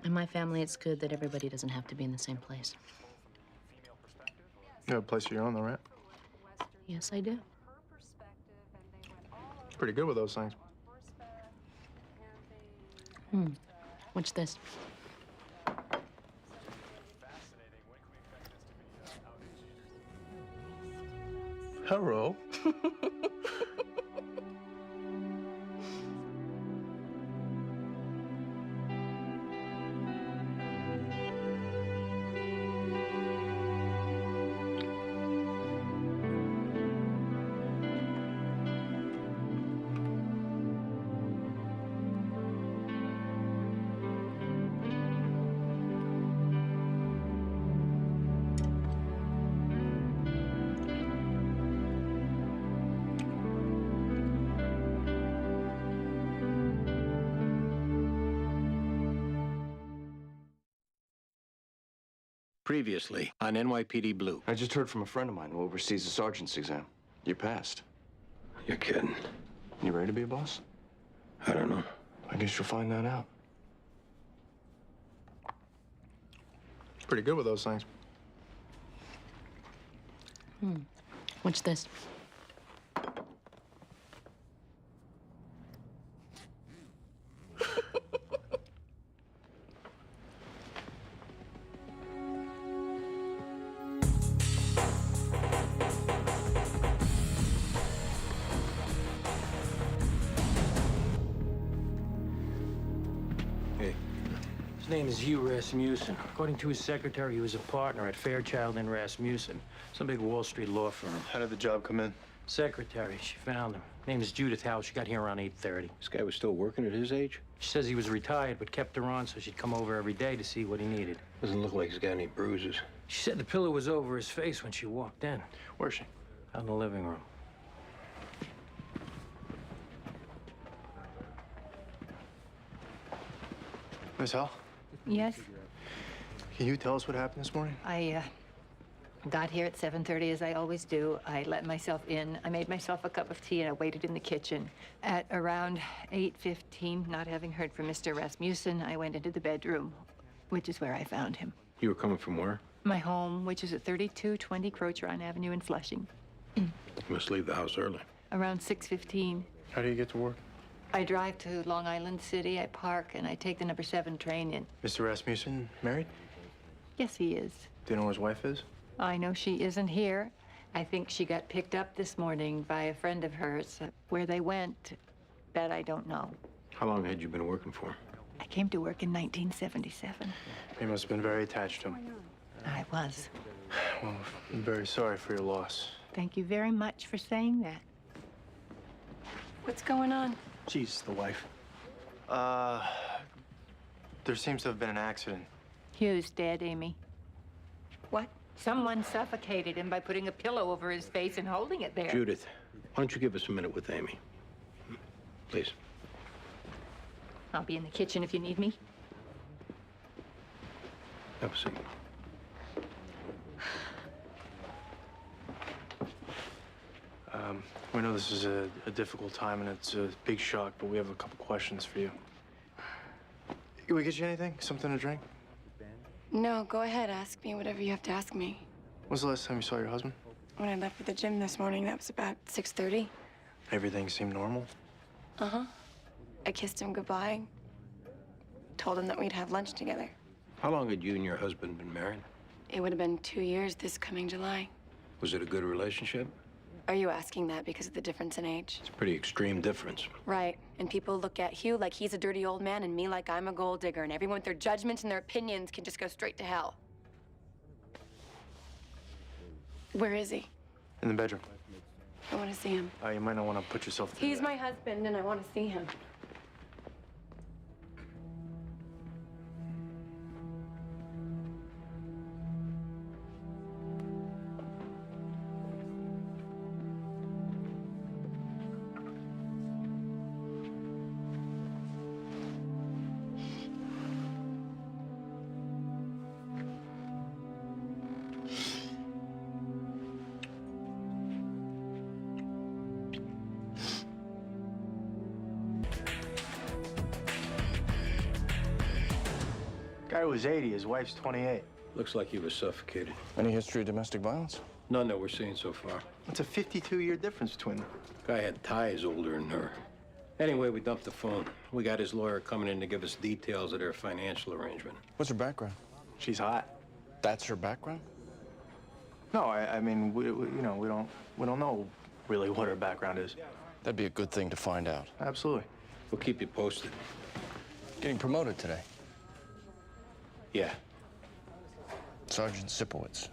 In my family, it's good that everybody doesn't have to be in the same place. You have a place of your own, though, right? Yes, I do. Pretty good with those things. What's this? Hello. Previously on NYPD Blue. I just heard from a friend of mine who oversees the sergeant's exam. You passed. You're kidding. You ready to be a boss? I don't know. I guess you'll find that out. Pretty good with those things. What's this? His name is Hugh Rasmussen. According to his secretary, he was a partner at Fairchild and Rasmussen, some big Wall Street law firm. How did the job come in? Secretary, she found him. Name is Judith Howe. She got here around 8:30. This guy was still working at his age? She says he was retired, but kept her on so she'd come over every day to see what he needed. Doesn't look like he's got any bruises. She said the pillow was over his face when she walked in. Where's she? Out in the living room. Miss Hall, Yes, can you tell us what happened this morning? I got here at 7:30 as I always do. I let myself in. I made myself a cup of tea and I waited in the kitchen. At around 8:15, not having heard from Mr. Rasmussen, I went into the bedroom, which is where I found him. You were coming from where? My home, which is at 3220 Crocheron Avenue in Flushing. You must leave the house early. Around 6:15. How do you get to work? I drive to Long Island City, I park, and I take the number 7 train in. Mr. Rasmussen married? Yes, he is. Do you know where his wife is? I know she isn't here. I think she got picked up this morning by a friend of hers. Where they went, that I don't know. How long had you been working for him? I came to work in 1977. He must have been very attached to him. I was. Well, I'm very sorry for your loss. Thank you very much for saying that. What's going on? She's the wife. There seems to have been an accident. Hugh's dead, Amy. What? Someone suffocated him by putting a pillow over his face and holding it there. Judith, why don't you give us a minute with Amy? Please. I'll be in the kitchen if you need me. Have a seat. We know this is a difficult time and it's a big shock, but we have a couple questions for you. Can we get you anything? Something to drink? No, go ahead. Ask me whatever you have to ask me. When's the last time you saw your husband? When I left for the gym this morning, that was about 6:30. Everything seemed normal. Uh-huh. I kissed him goodbye. Told him that we'd have lunch together. How long had you and your husband been married? It would have been 2 years this coming July. Was it a good relationship? Are you asking that because of the difference in age? It's a pretty extreme difference. Right. And people look at Hugh like he's a dirty old man and me like I'm a gold digger, and everyone with their judgments and their opinions can just go straight to hell. Where is he? In the bedroom. I want to see him. You might not want to put yourself through He's that. my husband, and I want to see him. Guy was 80, his wife's 28. Looks like he was suffocated. Any history of domestic violence? None that we're seeing so far. It's a 52-year difference between them. Guy had ties older than her. Anyway, we dumped the phone. We got his lawyer coming in to give us details of their financial arrangement. What's her background? She's hot. That's her background? No, I mean, we don't know really what her background is. That'd be a good thing to find out. Absolutely. We'll keep you posted. Getting promoted today. Yeah. Sergeant Sipowicz.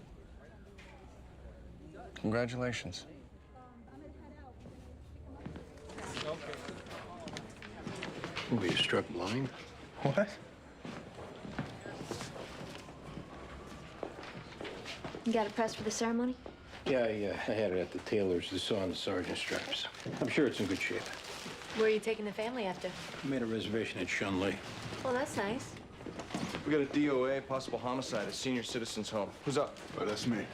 Congratulations. Were you struck blind? What? You got a press for the ceremony? Yeah, I had it at the tailor's. They saw on the sergeant's straps. I'm sure it's in good shape. Where are you taking the family after? I made a reservation at Shunley. Well, that's nice. We got a DOA, possible homicide at senior citizens home. Who's up? Oh, that's me.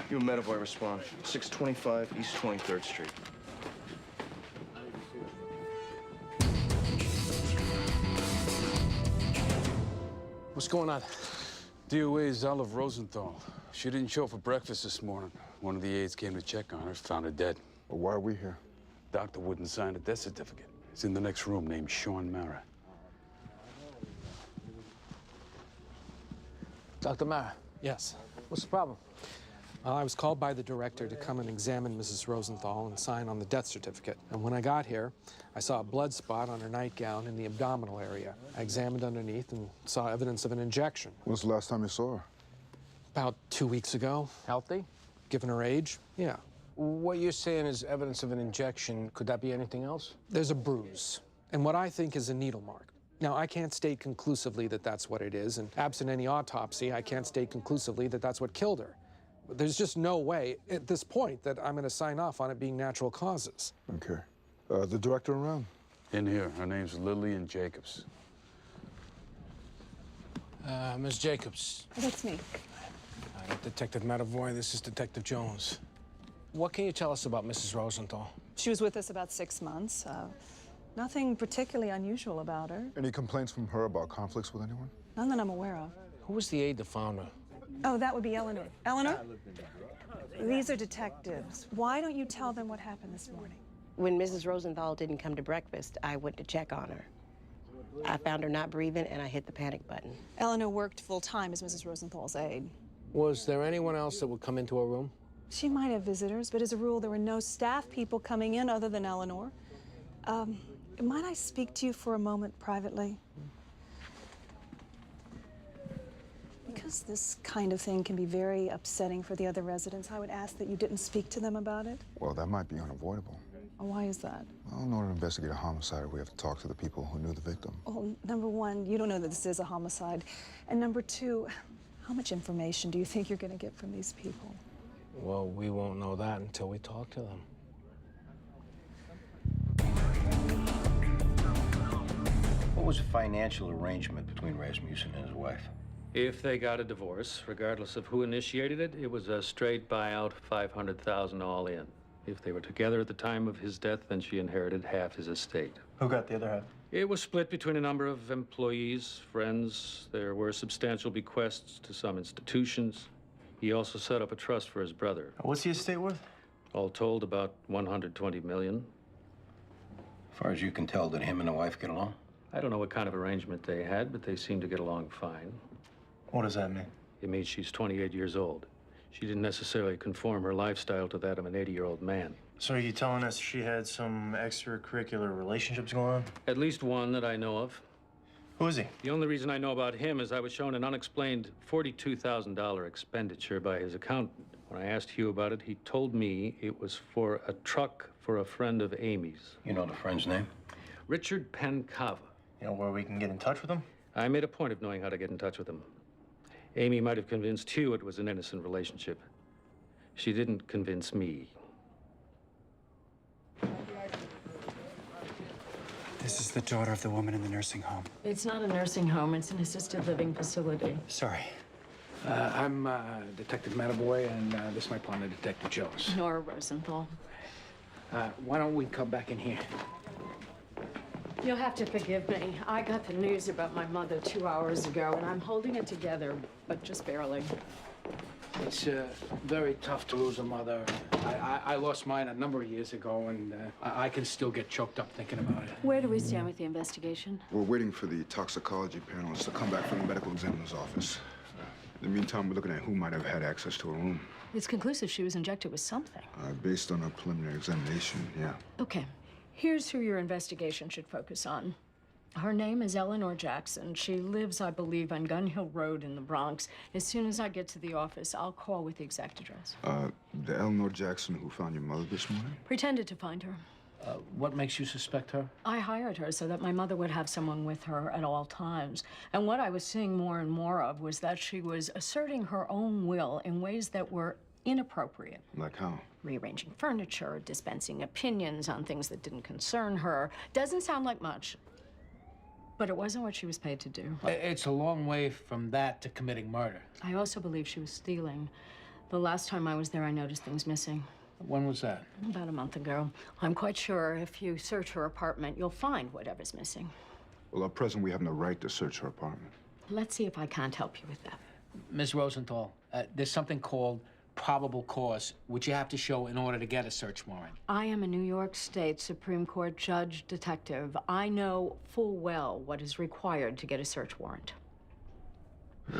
You and Metaboy respond. 625 East 23rd Street. What's going on? DOA's Olive Rosenthal. She didn't show up for breakfast this morning. One of the aides came to check on her, found her dead. Well, why are we here? Doctor wouldn't sign a death certificate. He's in the next room, named Sean Mara. Dr. Mara. Yes. What's the problem? I was called by the director to come and examine Mrs. Rosenthal and sign on the death certificate. And when I got here, I saw a blood spot on her nightgown in the abdominal area. I examined underneath and saw evidence of an injection. When's the last time you saw her? About 2 weeks ago. Healthy? Given her age, yeah. What you're saying is evidence of an injection. Could that be anything else? There's a bruise, and what I think is a needle mark. Now, I can't state conclusively that that's what it is, and absent any autopsy, I can't state conclusively that that's what killed her. But there's just no way at this point that I'm going to sign off on it being natural causes. Okay. The director around? In here. Her name's Lillian Jacobs. Ms. Jacobs. That's me. Detective Metaboy, this is Detective Jones. What can you tell us about Mrs. Rosenthal? She was with us about 6 months. Nothing particularly unusual about her. Any complaints from her about conflicts with anyone? None that I'm aware of. Who was the aide that found her? Oh, that would be Eleanor. Eleanor? These are detectives. Why don't you tell them what happened this morning? When Mrs. Rosenthal didn't come to breakfast, I went to check on her. I found her not breathing, and I hit the panic button. Eleanor worked full-time as Mrs. Rosenthal's aide. Was there anyone else that would come into her room? She might have visitors, but as a rule, there were no staff people coming in other than Eleanor. Might I speak to you for a moment privately? Because this kind of thing can be very upsetting for the other residents, I would ask that you didn't speak to them about it. Well, that might be unavoidable. Why is that? Well, in order to investigate a homicide, we have to talk to the people who knew the victim. Well, number one, you don't know that this is a homicide. And number two, how much information do you think you're going to get from these people? Well, we won't know that until we talk to them. What was the financial arrangement between Rasmussen and his wife? If they got a divorce, regardless of who initiated it, it was a straight buyout, $500,000 all in. If they were together at the time of his death, then she inherited half his estate. Who got the other half? It was split between a number of employees, friends. There were substantial bequests to some institutions. He also set up a trust for his brother. What's the estate worth? All told, about $120 million. As far as you can tell, did him and the wife get along? I don't know what kind of arrangement they had, but they seemed to get along fine. What does that mean? It means she's 28 years old. She didn't necessarily conform her lifestyle to that of an 80-year-old man. So are you telling us she had some extracurricular relationships going on? At least one that I know of. Who is he? The only reason I know about him is I was shown an unexplained $42,000 expenditure by his accountant. When I asked Hugh about it, he told me it was for a truck for a friend of Amy's. You know the friend's name? Richard Pancava. You know where we can get in touch with him? I made a point of knowing how to get in touch with him. Amy might have convinced Hugh it was an innocent relationship. She didn't convince me. This is the daughter of the woman in the nursing home. It's not a nursing home, it's an assisted living facility. Sorry. I'm Detective Metaboy, and this is my partner, Detective Jones. Nora Rosenthal. Why don't we come back in here? You'll have to forgive me. I got the news about my mother 2 hours ago, and I'm holding it together, but just barely. It's very tough to lose a mother. I lost mine a number of years ago, and I can still get choked up thinking about it. Where do we stand with the investigation? We're waiting for the toxicology panelists to come back from the medical examiner's office. In the meantime, we're looking at who might have had access to her room. It's conclusive she was injected with something. Based on a preliminary examination, yeah. Okay. Here's who your investigation should focus on. Her name is Eleanor Jackson. She lives, I believe, on Gun Hill Road in the Bronx. As soon as I get to the office, I'll call with the exact address. The Eleanor Jackson who found your mother this morning? Pretended to find her. What makes you suspect her? I hired her so that my mother would have someone with her at all times. And what I was seeing more and more of was that she was asserting her own will in ways that were inappropriate. Like how? Rearranging furniture, dispensing opinions on things that didn't concern her. Doesn't sound like much. But it wasn't what she was paid to do. It's a long way from that to committing murder. I also believe she was stealing. The last time I was there, I noticed things missing. When was that? About a month ago. I'm quite sure if you search her apartment, you'll find whatever's missing. Well, at present, we have no right to search her apartment. Let's see if I can't help you with that. Ms. Rosenthal, there's something called probable cause, which you have to show in order to get a search warrant. I am a New York State Supreme Court judge detective. I know full well what is required to get a search warrant.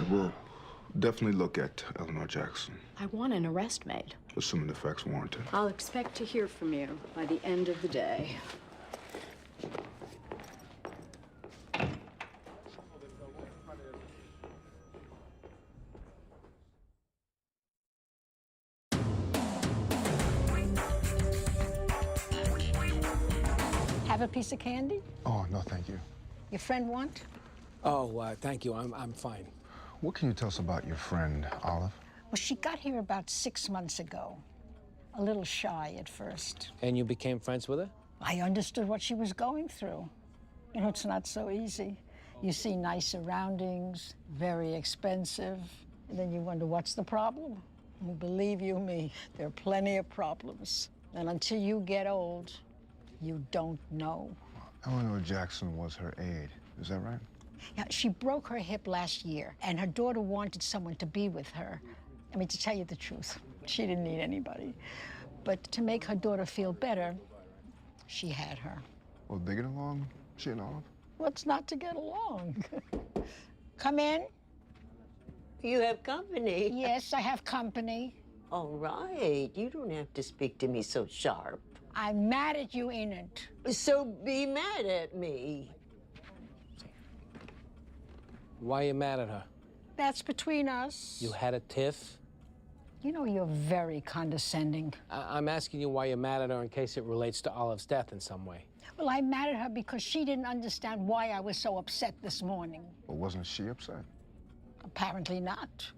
We'll definitely look at Eleanor Jackson, I want an arrest made. assuming the facts warrant it. I'll expect to hear from you by the end of the day. Have a piece of candy? Oh, no, thank you. Your friend want? Oh, thank you. I'm fine. What can you tell us about your friend, Olive? Well, she got here about 6 months ago. A little shy at first. And you became friends with her? I understood what she was going through. You know, it's not so easy. You see nice surroundings, very expensive, and then you wonder, what's the problem? Well, believe you me, there are plenty of problems. And until you get old, you don't know. Eleanor Jackson was her aide. Is that right? Yeah, she broke her hip last year, and her daughter wanted someone to be with her. I mean, to tell you the truth, she didn't need anybody. But to make her daughter feel better, she had her. Well, they get along, she and Olive? What's not to get along? Come in. You have company. Yes, I have company. All right. You don't have to speak to me so sharp. I'm mad at you, Enid. So be mad at me. Why are you mad at her? That's between us. You had a tiff? You know, you're very condescending. I'm asking you why you're mad at her in case it relates to Olive's death in some way. Well, I'm mad at her because she didn't understand why I was so upset this morning. Well, wasn't she upset? Apparently not.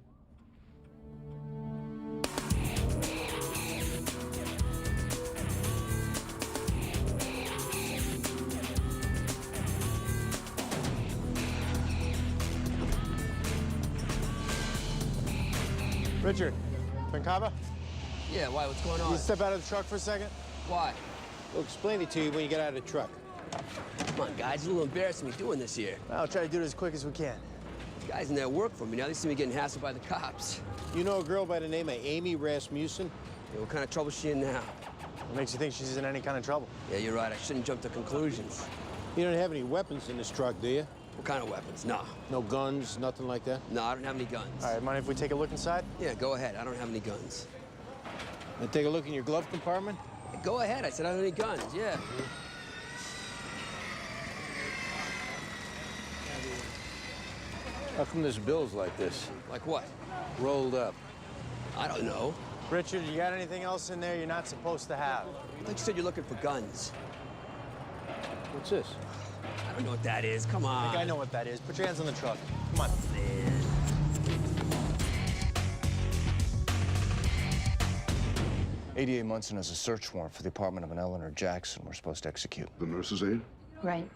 Richard, Pancava? Yeah, why? What's going Can on? you step out of the truck for a second? Why? We'll explain it to you when you get out of the truck. Come on, guys. It's a little embarrassing me doing this here. I'll try to do it as quick as we can. These guys in there work for me. Now they see me getting hassled by the cops. You know a girl by the name of Amy Rasmussen? Yeah, what kind of trouble is she in now? What makes you think she's in any kind of trouble? Yeah, you're right. I shouldn't jump to conclusions. You don't have any weapons in this truck, do you? What kind of weapons? No. No guns, nothing like that? No, I don't have any guns. All right, mind if we take a look inside? Yeah, go ahead. I don't have any guns. And take a look in your glove compartment? Go ahead. I said I don't have any guns. Yeah. How come this bill's like this? Like what? Rolled up. I don't know. Richard, you got anything else in there you're not supposed to have? I thought you said you're looking for guns. What's this? I don't know what that is. Come on. I think I know what that is. Put your hands on the truck. Come on. Man. 88 Munson has a search warrant for the apartment of an Eleanor Jackson we're supposed to execute. The nurse's aide? Right.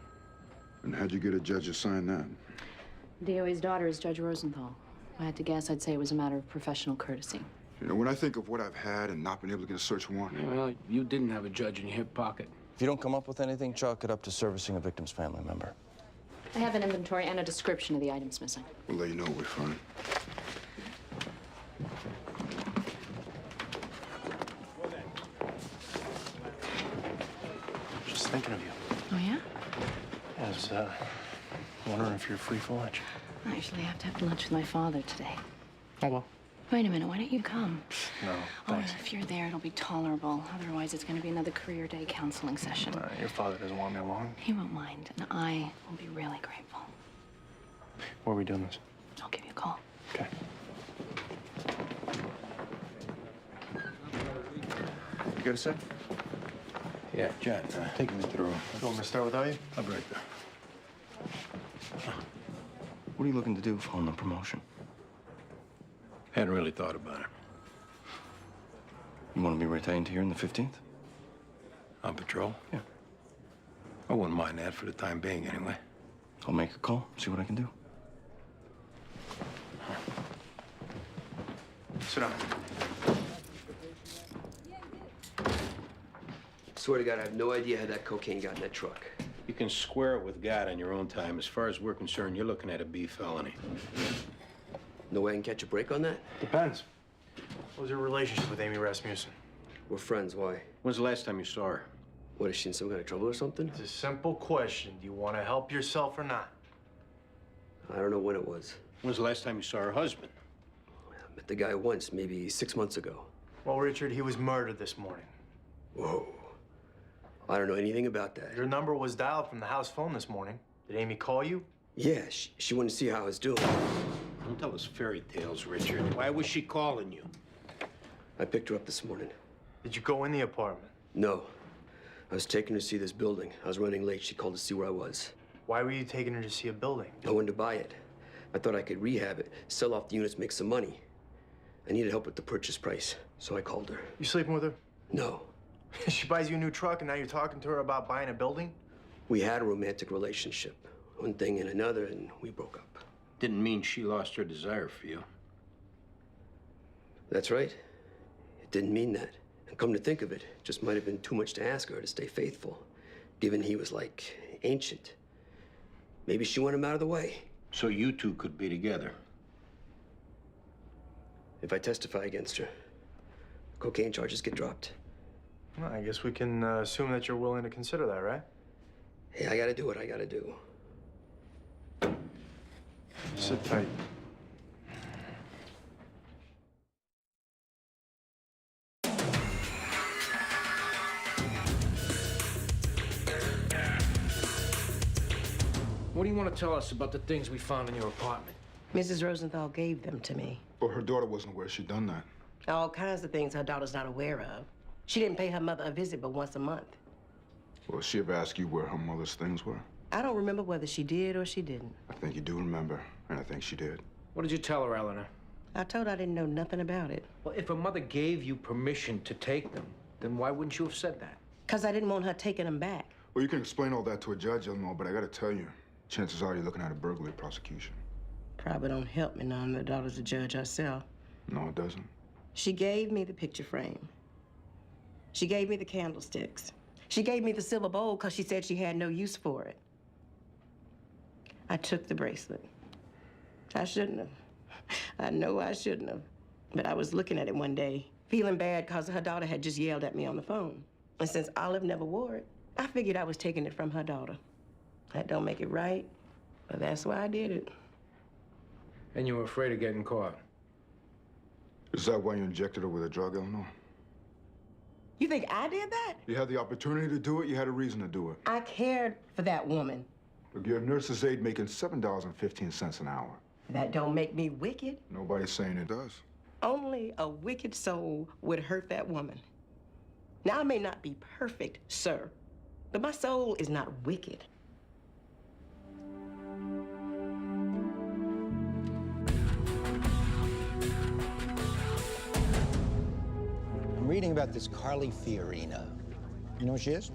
And how'd you get a judge to sign that? DOA's daughter is Judge Rosenthal. If I had to guess, I'd say it was a matter of professional courtesy. You know, when I think of what I've had and not been able to get a search warrant. Well, you didn't have a judge in your hip pocket. If you don't come up with anything, chalk it up to servicing a victim's family member. I have an inventory and a description of the items missing. We'll let you know we're fine. Just thinking of you. Oh, yeah? I was wondering if you're free for lunch. I actually have to have lunch with my father today. Oh, well. Wait a minute, why don't you come? No, Oh, thanks. if you're there, it'll be tolerable. Otherwise, it's going to be another career day counseling session. Your father doesn't want me along. He won't mind, and I will be really grateful. Where are we doing this? I'll give you a call. Okay. You got a sec? Yeah, John, take me through. You want me to start without you? I'll be right there. What are you looking to do following the promotion? Hadn't really thought about it. You want to be retained here in the 15th? On patrol? Yeah. I wouldn't mind that for the time being, anyway. I'll make a call, see what I can do. Sit down. Swear to God, I have no idea how that cocaine got in that truck. You can square it with God on your own time. As far as we're concerned, you're looking at a B felony. No way I can catch a break on that? Depends. What was your relationship with Amy Rasmussen? We're friends, why? When's the last time you saw her? What, is she in some kind of trouble or something? It's a simple question. Do you want to help yourself or not? I don't know when it was. When's the last time you saw her husband? I met the guy once, maybe 6 months ago. Well, Richard, he was murdered this morning. Whoa. I don't know anything about that. Your number was dialed from the house phone this morning. Did Amy call you? Yeah, she wanted to see how I was doing. Don't tell us fairy tales, Richard. Why was she calling you? I picked her up this morning. Did you go in the apartment? No. I was taking her to see this building. I was running late. She called to see where I was. Why were you taking her to see a building? I wanted to buy it. I thought I could rehab it, sell off the units, make some money. I needed help with the purchase price, so I called her. You sleeping with her? No. She buys you a new truck and now you're talking to her about buying a building? We had a romantic relationship. One thing and another, and we broke up. Didn't mean she lost her desire for you. That's right. It didn't mean that. And come to think of it, it just might have been too much to ask her to stay faithful, given he was like ancient. Maybe she wanted him out of the way. So you two could be together. If I testify against her, cocaine charges get dropped. Well, I guess we can assume that you're willing to consider that, right? Hey, I gotta do what I gotta do. Sit tight. What do you want to tell us about the things we found in your apartment? Mrs. Rosenthal gave them to me. Well, her daughter wasn't aware she'd done that. All kinds of things her daughter's not aware of. She didn't pay her mother a visit but once a month. Well, she ever asked you where her mother's things were? I don't remember whether she did or she didn't. I think you do remember, and I think she did. What did you tell her, Eleanor? I told her I didn't know nothing about it. Well, if her mother gave you permission to take them, then why wouldn't you have said that? Because I didn't want her taking them back. Well, you can explain all that to a judge, Eleanor, but I gotta tell you, chances are you're looking at a burglary prosecution. Probably don't help me knowing the daughter's a judge herself. No, it doesn't. She gave me the picture frame. She gave me the candlesticks. She gave me the silver bowl because she said she had no use for it. I took the bracelet. I shouldn't have. I know I shouldn't have. But I was looking at it one day, feeling bad because her daughter had just yelled at me on the phone. And since Olive never wore it, I figured I was taking it from her daughter. That don't make it right, but that's why I did it. And you were afraid of getting caught. Is that why you injected her with a drug, Eleanor? You think I did that? You had the opportunity to do it, you had a reason to do it. I cared for that woman. Look, you're a nurse's aide making $7.15 an hour. That don't make me wicked. Nobody's saying it does. Only a wicked soul would hurt that woman. Now, I may not be perfect, sir, but my soul is not wicked. I'm reading about this Carly Fiorina. You know who she is?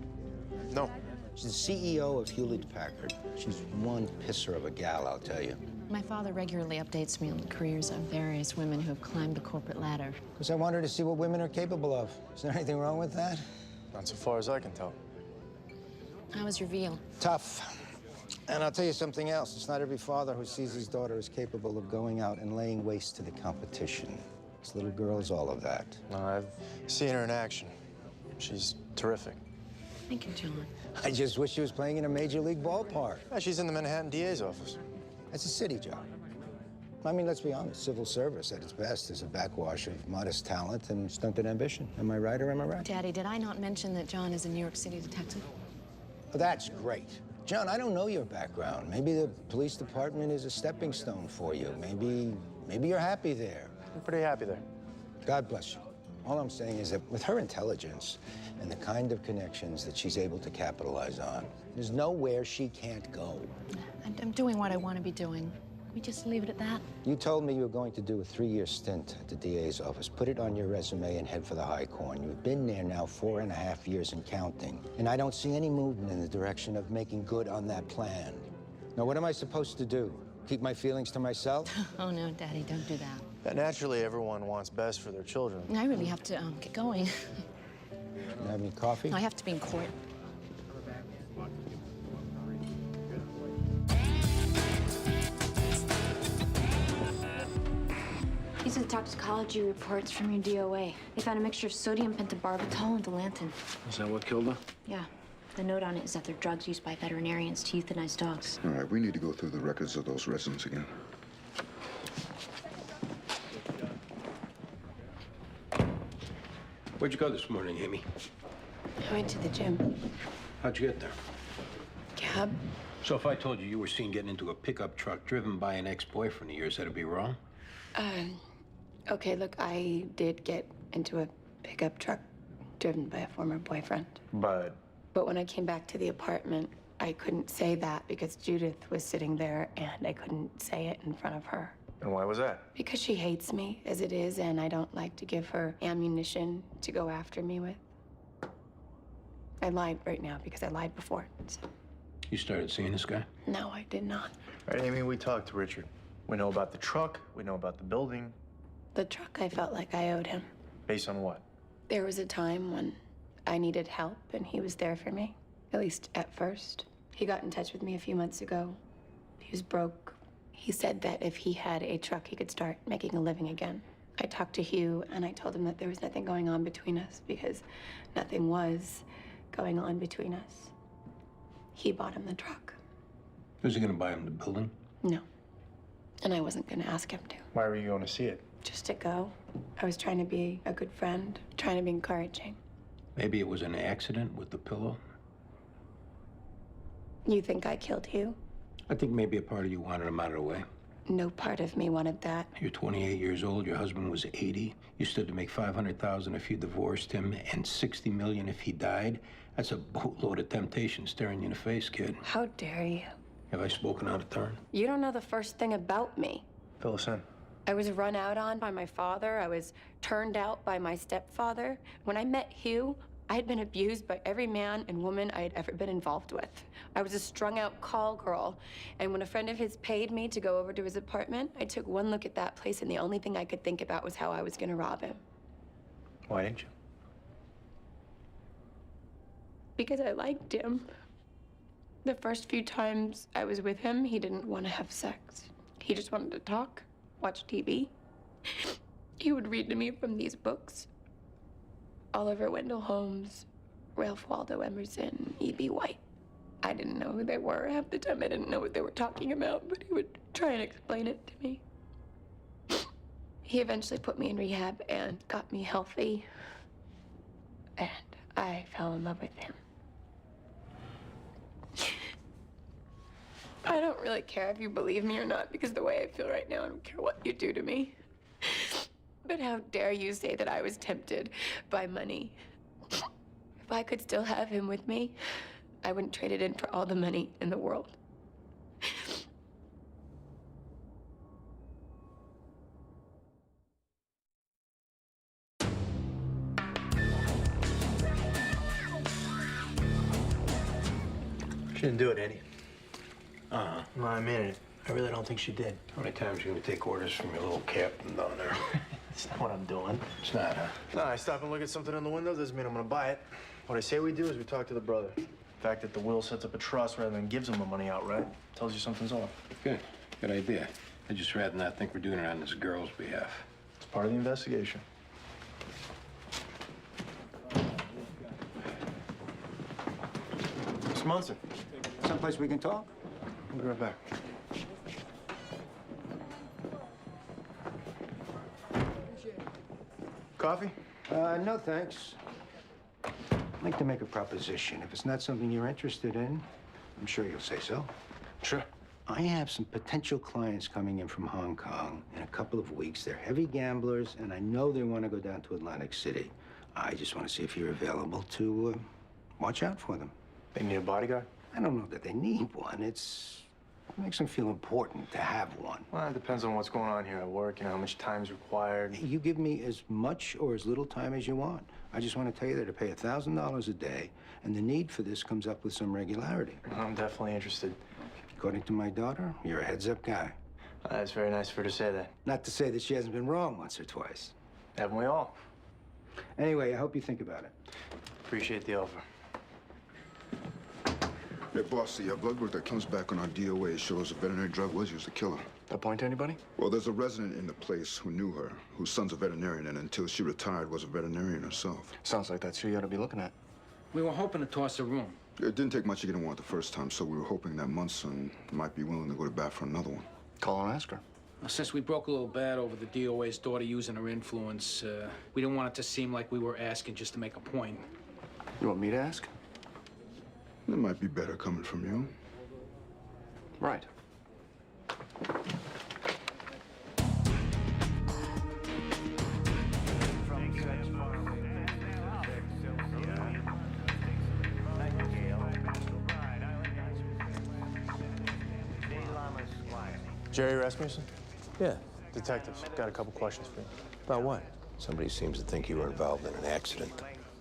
No. She's the CEO of Hewlett-Packard. She's one pisser of a gal, I'll tell you. My father regularly updates me on the careers of various women who have climbed the corporate ladder. Because I want her to see what women are capable of. Is there anything wrong with that? Not so far as I can tell. How was your veal? Tough. And I'll tell you something else. It's not every father who sees his daughter as capable of going out and laying waste to the competition. This little girl is all of that. No, I've seen her in action. She's terrific. Thank you, John. I just wish she was playing in a major league ballpark. Yeah, she's in the Manhattan DA's office. It's a city job. I mean, let's be honest, civil service at its best is a backwash of modest talent and stunted ambition. Am I right or am I right? Daddy, did I not mention that John is a New York City detective? Oh, that's great. John, I don't know your background. Maybe the police department is a stepping stone for you. Maybe you're happy there. I'm pretty happy there. God bless you. All I'm saying is that with her intelligence and the kind of connections that she's able to capitalize on, there's nowhere she can't go. I'm doing what I want to be doing. Can we just leave it at that? You told me you were going to do a 3-year stint at the DA's office. Put it on your resume and head for the high corn. You've been there now 4.5 years and counting. And I don't see any movement in the direction of making good on that plan. Now, what am I supposed to do? Keep my feelings to myself? Oh, no, Daddy, don't do that. Yeah, naturally, everyone wants best for their children. I really have to get going. You have any coffee? I have to be in court. These are the toxicology reports from your DOA. They found a mixture of sodium pentobarbital and Delanton. Is that what killed her? Yeah. The note on it is that they're drugs used by veterinarians to euthanize dogs. All right, we need to go through the records of those residents again. Where'd you go this morning, Amy? I went to the gym. How'd you get there? Cab? So if I told you were seen getting into a pickup truck driven by an ex-boyfriend of yours, that'd be wrong? Okay, look, I did get into a pickup truck driven by a former boyfriend. But when I came back to the apartment, I couldn't say that because Judith was sitting there and I couldn't say it in front of her. And why was that? Because she hates me as it is, and I don't like to give her ammunition to go after me with. I lied right now because I lied before. So. You started seeing this guy? No, I did not. All right, Amy, we talked to Richard. We know about the truck. We know about the building. The truck, I felt like I owed him. Based on what? There was a time when I needed help, and he was there for me. At least at first. He got in touch with me a few months ago. He was broke. He said that if he had a truck, he could start making a living again. I talked to Hugh, and I told him that there was nothing going on between us because nothing was going on between us. He bought him the truck. Was he gonna buy him the building? No. And I wasn't gonna ask him to. Why were you going to see it? Just to go. I was trying to be a good friend, trying to be encouraging. Maybe it was an accident with the pillow? You think I killed Hugh? I think maybe a part of you wanted him out of the way. No part of me wanted that. You're 28 years old, your husband was 80. You stood to make $500,000 if you divorced him and $60 million if he died. That's a boatload of temptation staring you in the face, kid. How dare you? Have I spoken out of turn? You don't know the first thing about me. Fill us in. I was run out on by my father. I was turned out by my stepfather. When I met Hugh, I had been abused by every man and woman I had ever been involved with. I was a strung-out call girl, and when a friend of his paid me to go over to his apartment, I took one look at that place, and the only thing I could think about was how I was gonna rob him. Why didn't you? Because I liked him. The first few times I was with him, he didn't want to have sex. He just wanted to talk, watch TV. He would read to me from these books. Oliver Wendell Holmes, Ralph Waldo Emerson, E.B. White. I didn't know who they were. Half the time I didn't know what they were talking about, but he would try and explain it to me. He eventually put me in rehab and got me healthy. And I fell in love with him. I don't really care if you believe me or not, because the way I feel right now, I don't care what you do to me. But how dare you say that I was tempted by money? If I could still have him with me, I wouldn't trade it in for all the money in the world. She didn't do it, Eddie. Uh-huh. No, I mean it. I really don't think she did. How many times are you gonna take orders from your little captain down there? That's not what I'm doing. It's not, huh? No, I stop and look at something in the window doesn't mean I'm gonna buy it. What I say we do is we talk to the brother. The fact that the will sets up a trust rather than gives him the money outright tells you something's off. Good. Good idea. I'd just rather not think we're doing it on this girl's behalf. It's part of the investigation. Mr. Munson. Someplace we can talk? I'll be right back. Coffee? No, thanks. I'd like to make a proposition. If it's not something you're interested in, I'm sure you'll say so. Sure. I have some potential clients coming in from Hong Kong in a couple of weeks. They're heavy gamblers, and I know they want to go down to Atlantic City. I just want to see if you're available to watch out for them. They need a bodyguard? I don't know that they need one. It makes them feel important to have one. Well, it depends on what's going on here at work, you know, how much time's required. You give me as much or as little time as you want. I just want to tell you that I pay $1,000 a day, and the need for this comes up with some regularity. I'm definitely interested. According to my daughter, you're a heads-up guy. That's very nice of her to say that. Not to say that she hasn't been wrong once or twice. Haven't we all? Anyway, I hope you think about it. Appreciate the offer. Hey, boss, the blood work that comes back on our DOA shows a veterinary drug was used to kill her. That point to anybody? Well, there's a resident in the place who knew her, whose son's a veterinarian, and until she retired was a veterinarian herself. Sounds like that's who you ought to be looking at. We were hoping to toss a room. It didn't take much to get him one the first time, so we were hoping that Munson might be willing to go to bat for another one. Call and ask her. Well, since we broke a little bad over the DOA's daughter using her influence, we didn't want it to seem like we were asking just to make a point. You want me to ask? It might be better coming from you. Right. Jerry Rasmussen? Yeah. Detectives, got a couple questions for you. About what? Somebody seems to think you were involved in an accident.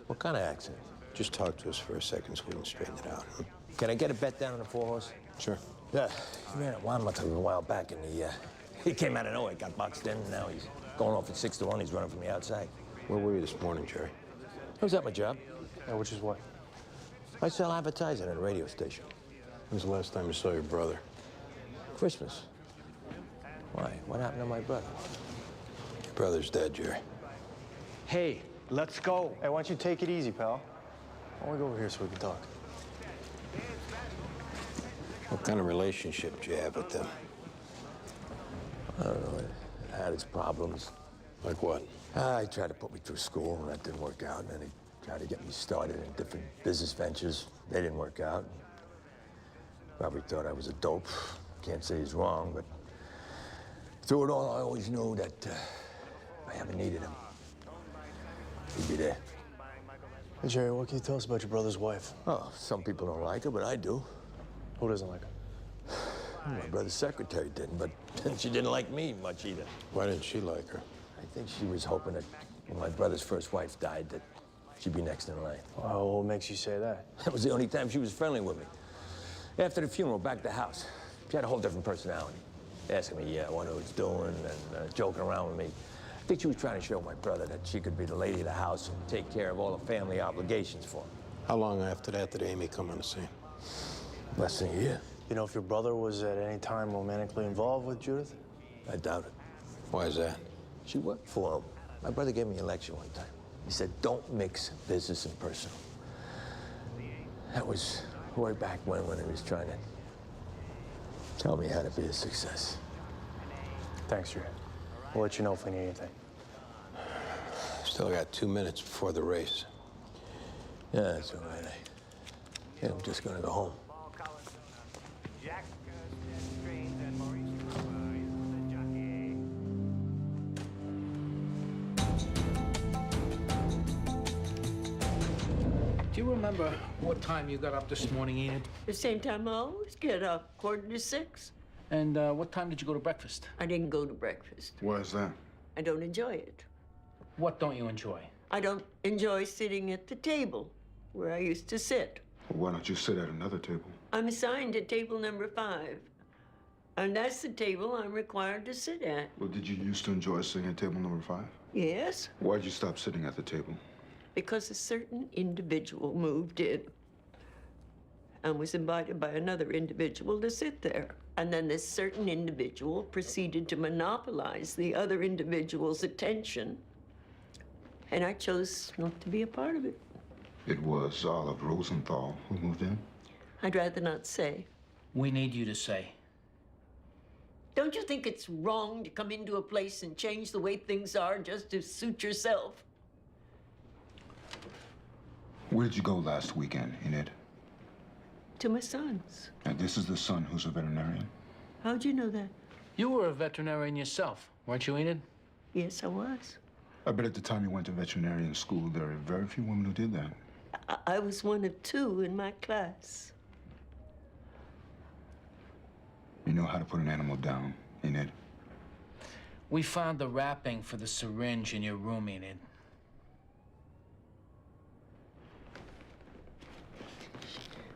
What kind of accident? Just talk to us for a second so we can straighten it out. Huh? Can I get a bet down on the 4-horse? Sure. Yeah, he ran at Wildmouth a while back, and he came out of nowhere, got boxed in, and now he's going off at 6-1. He's running from the outside. Where were you this morning, Jerry? I was at my job. Which is what? I sell advertising at a radio station. When's the last time you saw your brother? Christmas. Why? What happened to my brother? Your brother's dead, Jerry. Hey, let's go. Hey, why don't you take it easy, pal? Why don't we go over here so we can talk? What kind of relationship do you have with them? I don't know. It had its problems. Like what? He tried to put me through school, and that didn't work out. And then he tried to get me started in different business ventures. They didn't work out. Probably thought I was a dope. Can't say he's wrong, but through it all, I always knew that if I ever needed him, he'd be there. Hey, Jerry, what can you tell us about your brother's wife? Oh, some people don't like her, but I do. Who doesn't like her? My brother's secretary didn't, but she didn't like me much either. Why didn't she like her? I think she was hoping that when my brother's first wife died, that she'd be next in line. Oh, what makes you say that? That was the only time she was friendly with me. After the funeral, back at the house, she had a whole different personality. Asking me what I was doing and joking around with me. I think she was trying to show my brother that she could be the lady of the house and take care of all the family obligations for him. How long after that did Amy come on the scene? Less than a year. You know if your brother was at any time romantically involved with Judith? I doubt it. Why is that? She worked for him. My brother gave me a lecture one time. He said, don't mix business and personal. That was way back when he was trying to tell me how to be a success. Thanks, Jerry. We'll let you know if we need anything. Still got 2 minutes before the race. Yeah, that's all right. I'm just gonna go home. Do you remember what time you got up this morning, Enid? The same time I always get up, 5:45. And what time did you go to breakfast? I didn't go to breakfast. Why is that? I don't enjoy it. What don't you enjoy? I don't enjoy sitting at the table where I used to sit. Well, why don't you sit at another table? I'm assigned to table number 5. And that's the table I'm required to sit at. Well, did you used to enjoy sitting at table number 5? Yes, Why'd you stop sitting at the table? because a certain individual moved in and was invited by another individual to sit there. And then this certain individual proceeded to monopolize the other individual's attention. And I chose not to be a part of it. It was Olive Rosenthal who moved in? I'd rather not say. We need you to say. Don't you think it's wrong to come into a place and change the way things are just to suit yourself? Where did you go last weekend, Enid? To my son's. And this is the son who's a veterinarian? How'd you know that? You were a veterinarian yourself, weren't you, Enid? Yes, I was. I bet at the time you went to veterinarian school, there are very few women who did that. I was one of 2 in my class. You know how to put an animal down, Enid? We found the wrapping for the syringe in your room, Enid.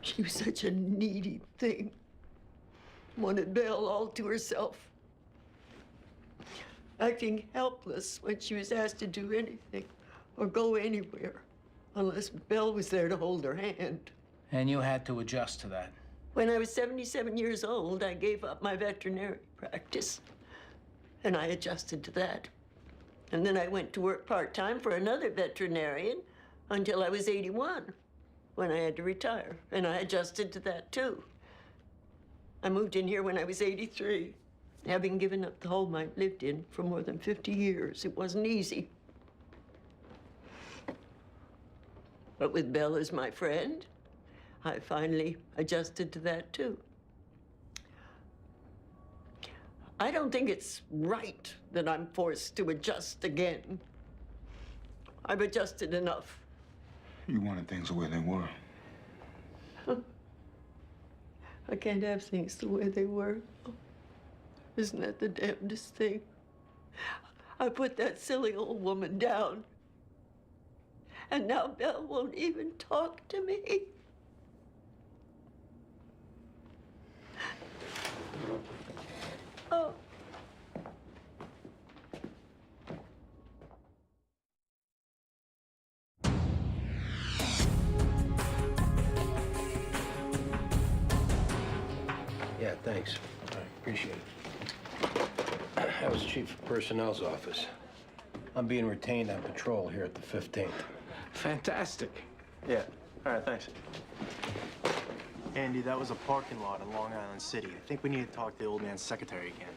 She was such a needy thing. wanted Belle all to herself, acting helpless when she was asked to do anything or go anywhere, unless Belle was there to hold her hand. And you had to adjust to that. When I was 77 years old, I gave up my veterinary practice, and I adjusted to that. And then I went to work part-time for another veterinarian until I was 81, when I had to retire, and I adjusted to that too. I moved in here when I was 83, having given up the home I'd lived in for more than 50 years. It wasn't easy. But with Belle as my friend, I finally adjusted to that too. I don't think it's right that I'm forced to adjust again. I've adjusted enough. You wanted things the way they were. I can't have things the way they were. Isn't that the damnedest thing? I put that silly old woman down. And now Belle won't even talk to me. Oh. Yeah, thanks. I appreciate it. That was Chief of Personnel's office. I'm being retained on patrol here at the 15th. Fantastic. Yeah. All right, thanks. Andy, that was a parking lot in Long Island City. I think we need to talk to the old man's secretary again.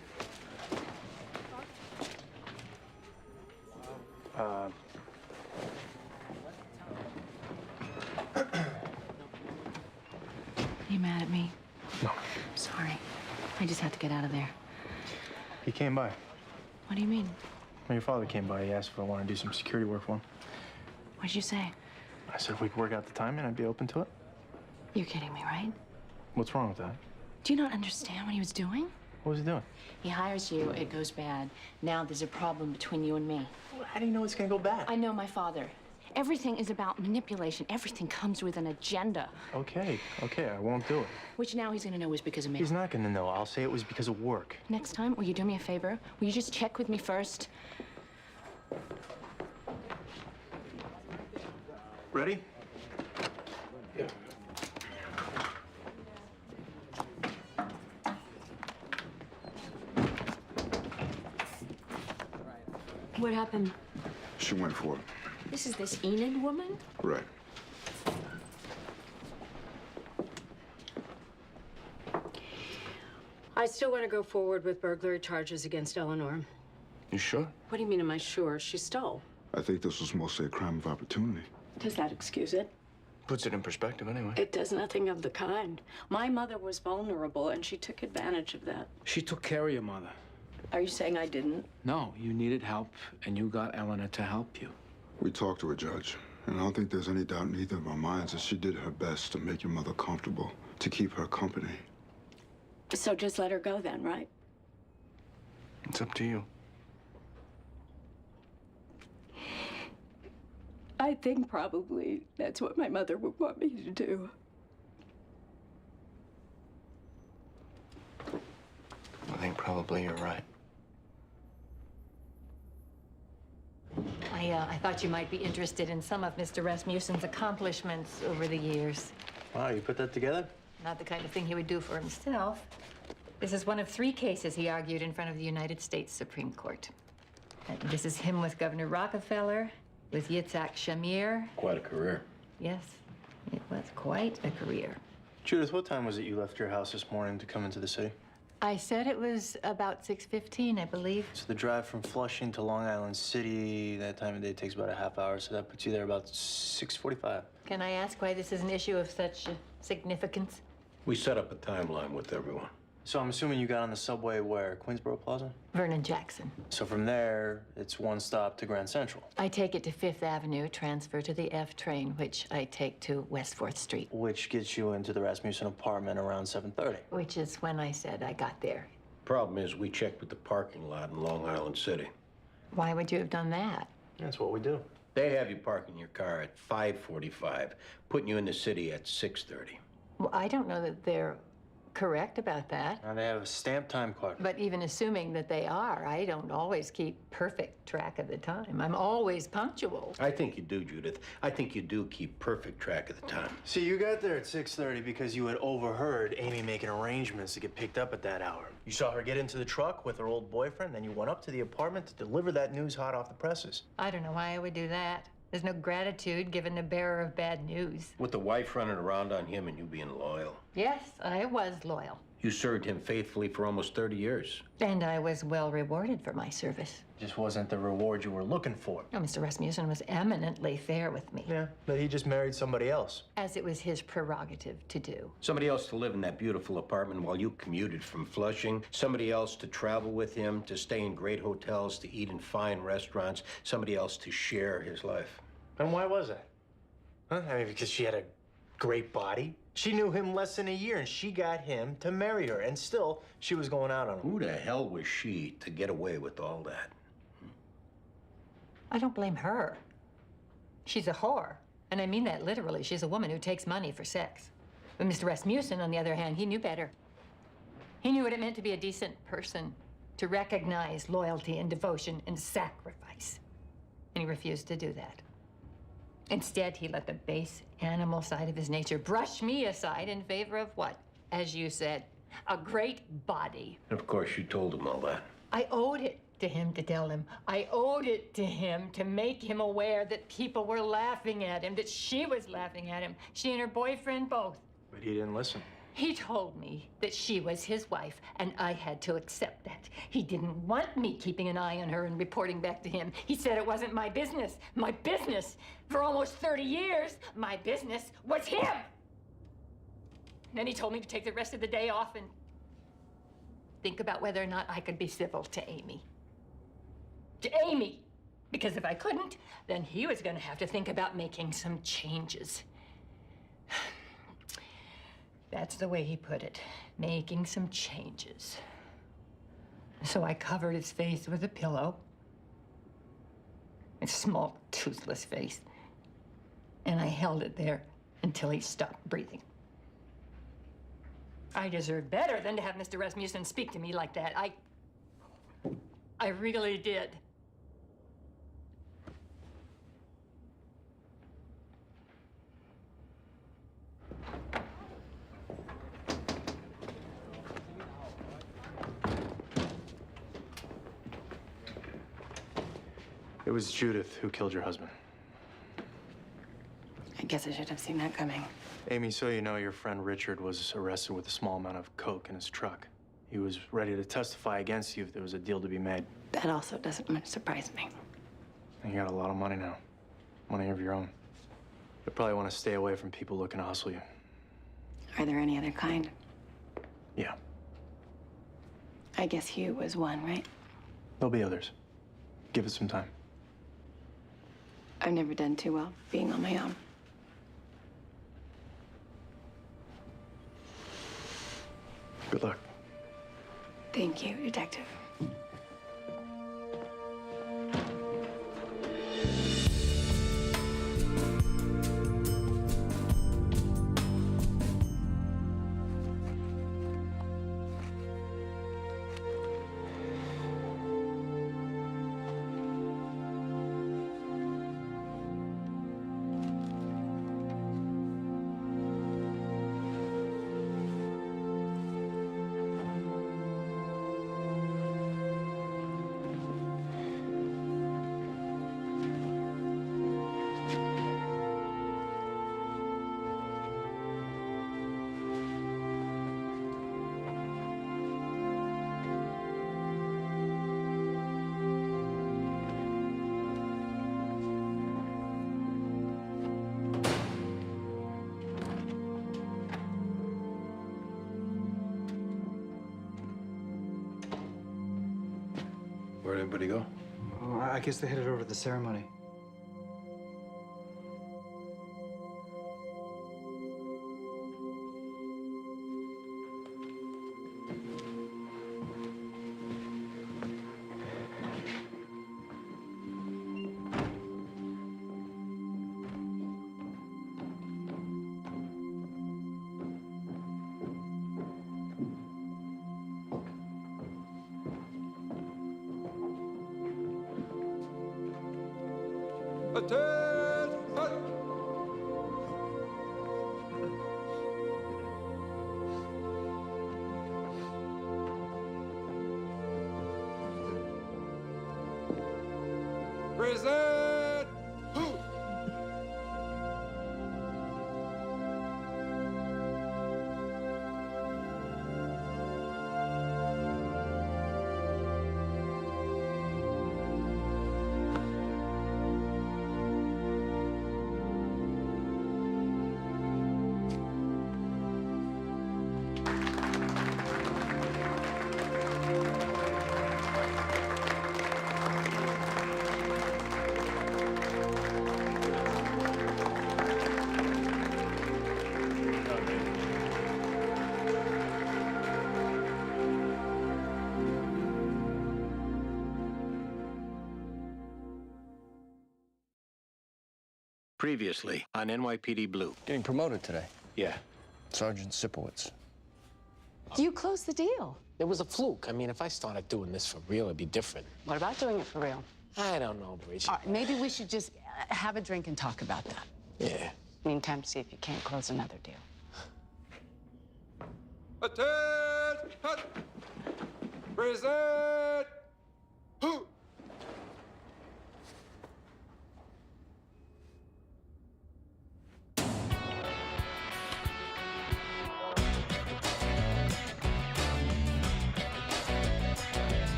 You mad at me? No. I'm sorry. I just had to get out of there. He came by. What do you mean? When your father came by, he asked if I wanted to do some security work for him. What'd you say? I said if we could work out the timing, I'd be open to it. You're kidding me, right? What's wrong with that? Do you not understand what he was doing? What was he doing? He hires you, it goes bad. Now there's a problem between you and me. How do you know it's gonna go bad? I know my father. Everything is about manipulation. Everything comes with an agenda. Okay, I won't do it. Which now he's gonna know is because of me. He's not gonna know. I'll say it was because of work. Next time, will you do me a favor? Will you just check with me first? Ready? Yeah. What happened? She went for it. This is this Enid woman? Right. I still want to go forward with burglary charges against Eleanor. You sure? What do you mean, am I sure? She stole. I think this was mostly a crime of opportunity. Does that excuse it? Puts it in perspective anyway. It does nothing of the kind. My mother was vulnerable, and she took advantage of that. She took care of your mother. Are you saying I didn't? No, you needed help, and you got Eleanor to help you. We talked to her, Judge, and I don't think there's any doubt in either of our minds that she did her best to make your mother comfortable, to keep her company. So just let her go then, right? It's up to you. I think probably that's what my mother would want me to do. I think probably you're right. I thought you might be interested in some of Mr. Rasmussen's accomplishments over the years. Wow, you put that together? Not the kind of thing he would do for himself. This is one of 3 cases he argued in front of the United States Supreme Court. And this is him with Governor Rockefeller, with Yitzhak Shamir. Quite a career. Yes, it was quite a career. Judith, what time was it you left your house this morning to come into the city? I said it was about 6:15, I believe. So the drive from Flushing to Long Island City, that time of day takes about a half hour, so that puts you there about 6:45. Can I ask why this is an issue of such significance? We set up a timeline with everyone. So I'm assuming you got on the subway where? Queensboro Plaza? Vernon Jackson. So from there, it's one stop to Grand Central. I take it to 5th Avenue, transfer to the F train, which I take to West 4th Street. Which gets you into the Rasmussen apartment around 7:30. Which is when I said I got there. Problem is, we checked with the parking lot in Long Island City. Why would you have done that? That's what we do. They have you parking your car at 5:45, putting you in the city at 6:30. Well, I don't know that they're correct about that. Now they have a stamp time clock. But even assuming that they are, I don't always keep perfect track of the time. I'm always punctual. I think you do, Judith. I think you do keep perfect track of the time. See, you got there at 6:30 because you had overheard Amy making arrangements to get picked up at that hour. You saw her get into the truck with her old boyfriend, then you went up to the apartment to deliver that news hot off the presses. I don't know why I would do that. There's no gratitude given the bearer of bad news. With the wife running around on him and you being loyal. Yes, I was loyal. You served him faithfully for almost 30 years. And I was well rewarded for my service. Just wasn't the reward you were looking for. No, Mr. Rasmussen was eminently fair with me. Yeah, but he just married somebody else. As it was his prerogative to do. Somebody else to live in that beautiful apartment while you commuted from Flushing. Somebody else to travel with him, to stay in great hotels, to eat in fine restaurants. Somebody else to share his life. And why was that? Huh? I mean, because she had a great body? She knew him less than a year, and she got him to marry her, and still, she was going out on him. Who the hell was she to get away with all that? I don't blame her. She's a whore. And I mean that literally. She's a woman who takes money for sex. But Mr. Rasmussen, on the other hand, he knew better. He knew what it meant to be a decent person, to recognize loyalty and devotion and sacrifice. And he refused to do that. Instead, he let the base animal side of his nature brush me aside in favor of what? As you said, a great body. Of course, you told him all that. I owed it to him to tell him. I owed it to him to make him aware that people were laughing at him, that she was laughing at him. She and her boyfriend both. But he didn't listen. He told me that she was his wife, and I had to accept that. He didn't want me keeping an eye on her and reporting back to him. He said it wasn't my business. My business. For almost 30 years, my business was him. And then he told me to take the rest of the day off and think about whether or not I could be civil to Amy. To Amy! Because if I couldn't, then he was going to have to think about making some changes. That's the way he put it, making some changes. So I covered his face with a pillow, a small, toothless face, and I held it there until he stopped breathing. I deserved better than to have Mr. Rasmussen speak to me like that. I really did. It was Judith who killed your husband. I guess I should have seen that coming. Amy, so you know, your friend Richard was arrested with a small amount of coke in his truck. He was ready to testify against you if there was a deal to be made. That also doesn't much surprise me. And you got a lot of money now. Money of your own. You'll probably want to stay away from people looking to hustle you. Are there any other kind? Yeah, I guess Hugh was one, right? there'll be others. Give it some time. I've never done too well being on my own. Good luck. Thank you, Detective. Where'd everybody go? Oh, I guess they headed over to the ceremony. Present! Previously on NYPD Blue. Getting promoted today. Yeah. Sergeant Sipowicz. You closed the deal. It was a fluke. I mean, if I started doing this for real, it'd be different. What about doing it for real? I don't know, Bridget. All right, maybe we should just have a drink and talk about that. Yeah. Meantime, see if you can't close another deal. Attention! Present! Who?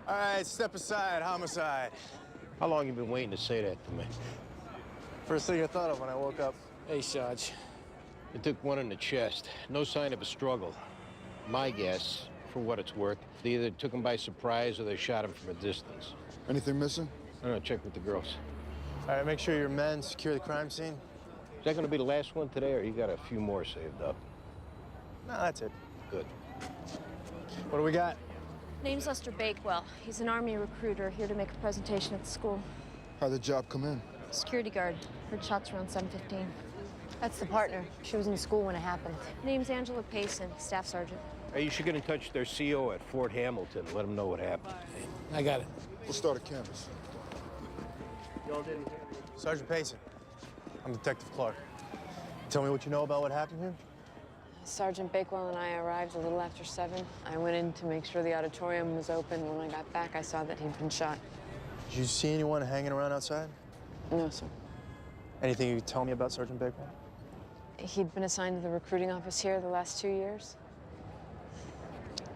All right, step aside, homicide. How long you been waiting to say that to me? First thing I thought of when I woke up. Hey, Sarge. They took one in the chest. No sign of a struggle. My guess, for what it's worth, they either took him by surprise or they shot him from a distance. Anything missing? I don't know, check with the girls. All right, make sure your men secure the crime scene. Is that gonna be the last one today, or you got a few more saved up? No, that's it. Good. What do we got? Name's Lester Bakewell. He's an Army recruiter here to make a presentation at the school. How'd the job come in? Security guard. Heard shots around 7:15. That's the partner. She was in school when it happened. Name's Angela Payson, staff sergeant. Hey, you should get in touch with their CO at Fort Hamilton. Let them know what happened. I got it. We'll start a canvas. Sergeant Payson. I'm Detective Clark. Tell me what you know about what happened here. Sergeant Bakewell and I arrived a little after 7. I went in to make sure the auditorium was open. When I got back, I saw that he'd been shot. Did you see anyone hanging around outside? No, sir. Anything you could tell me about Sergeant Bakewell? He'd been assigned to the recruiting office here the last 2 years.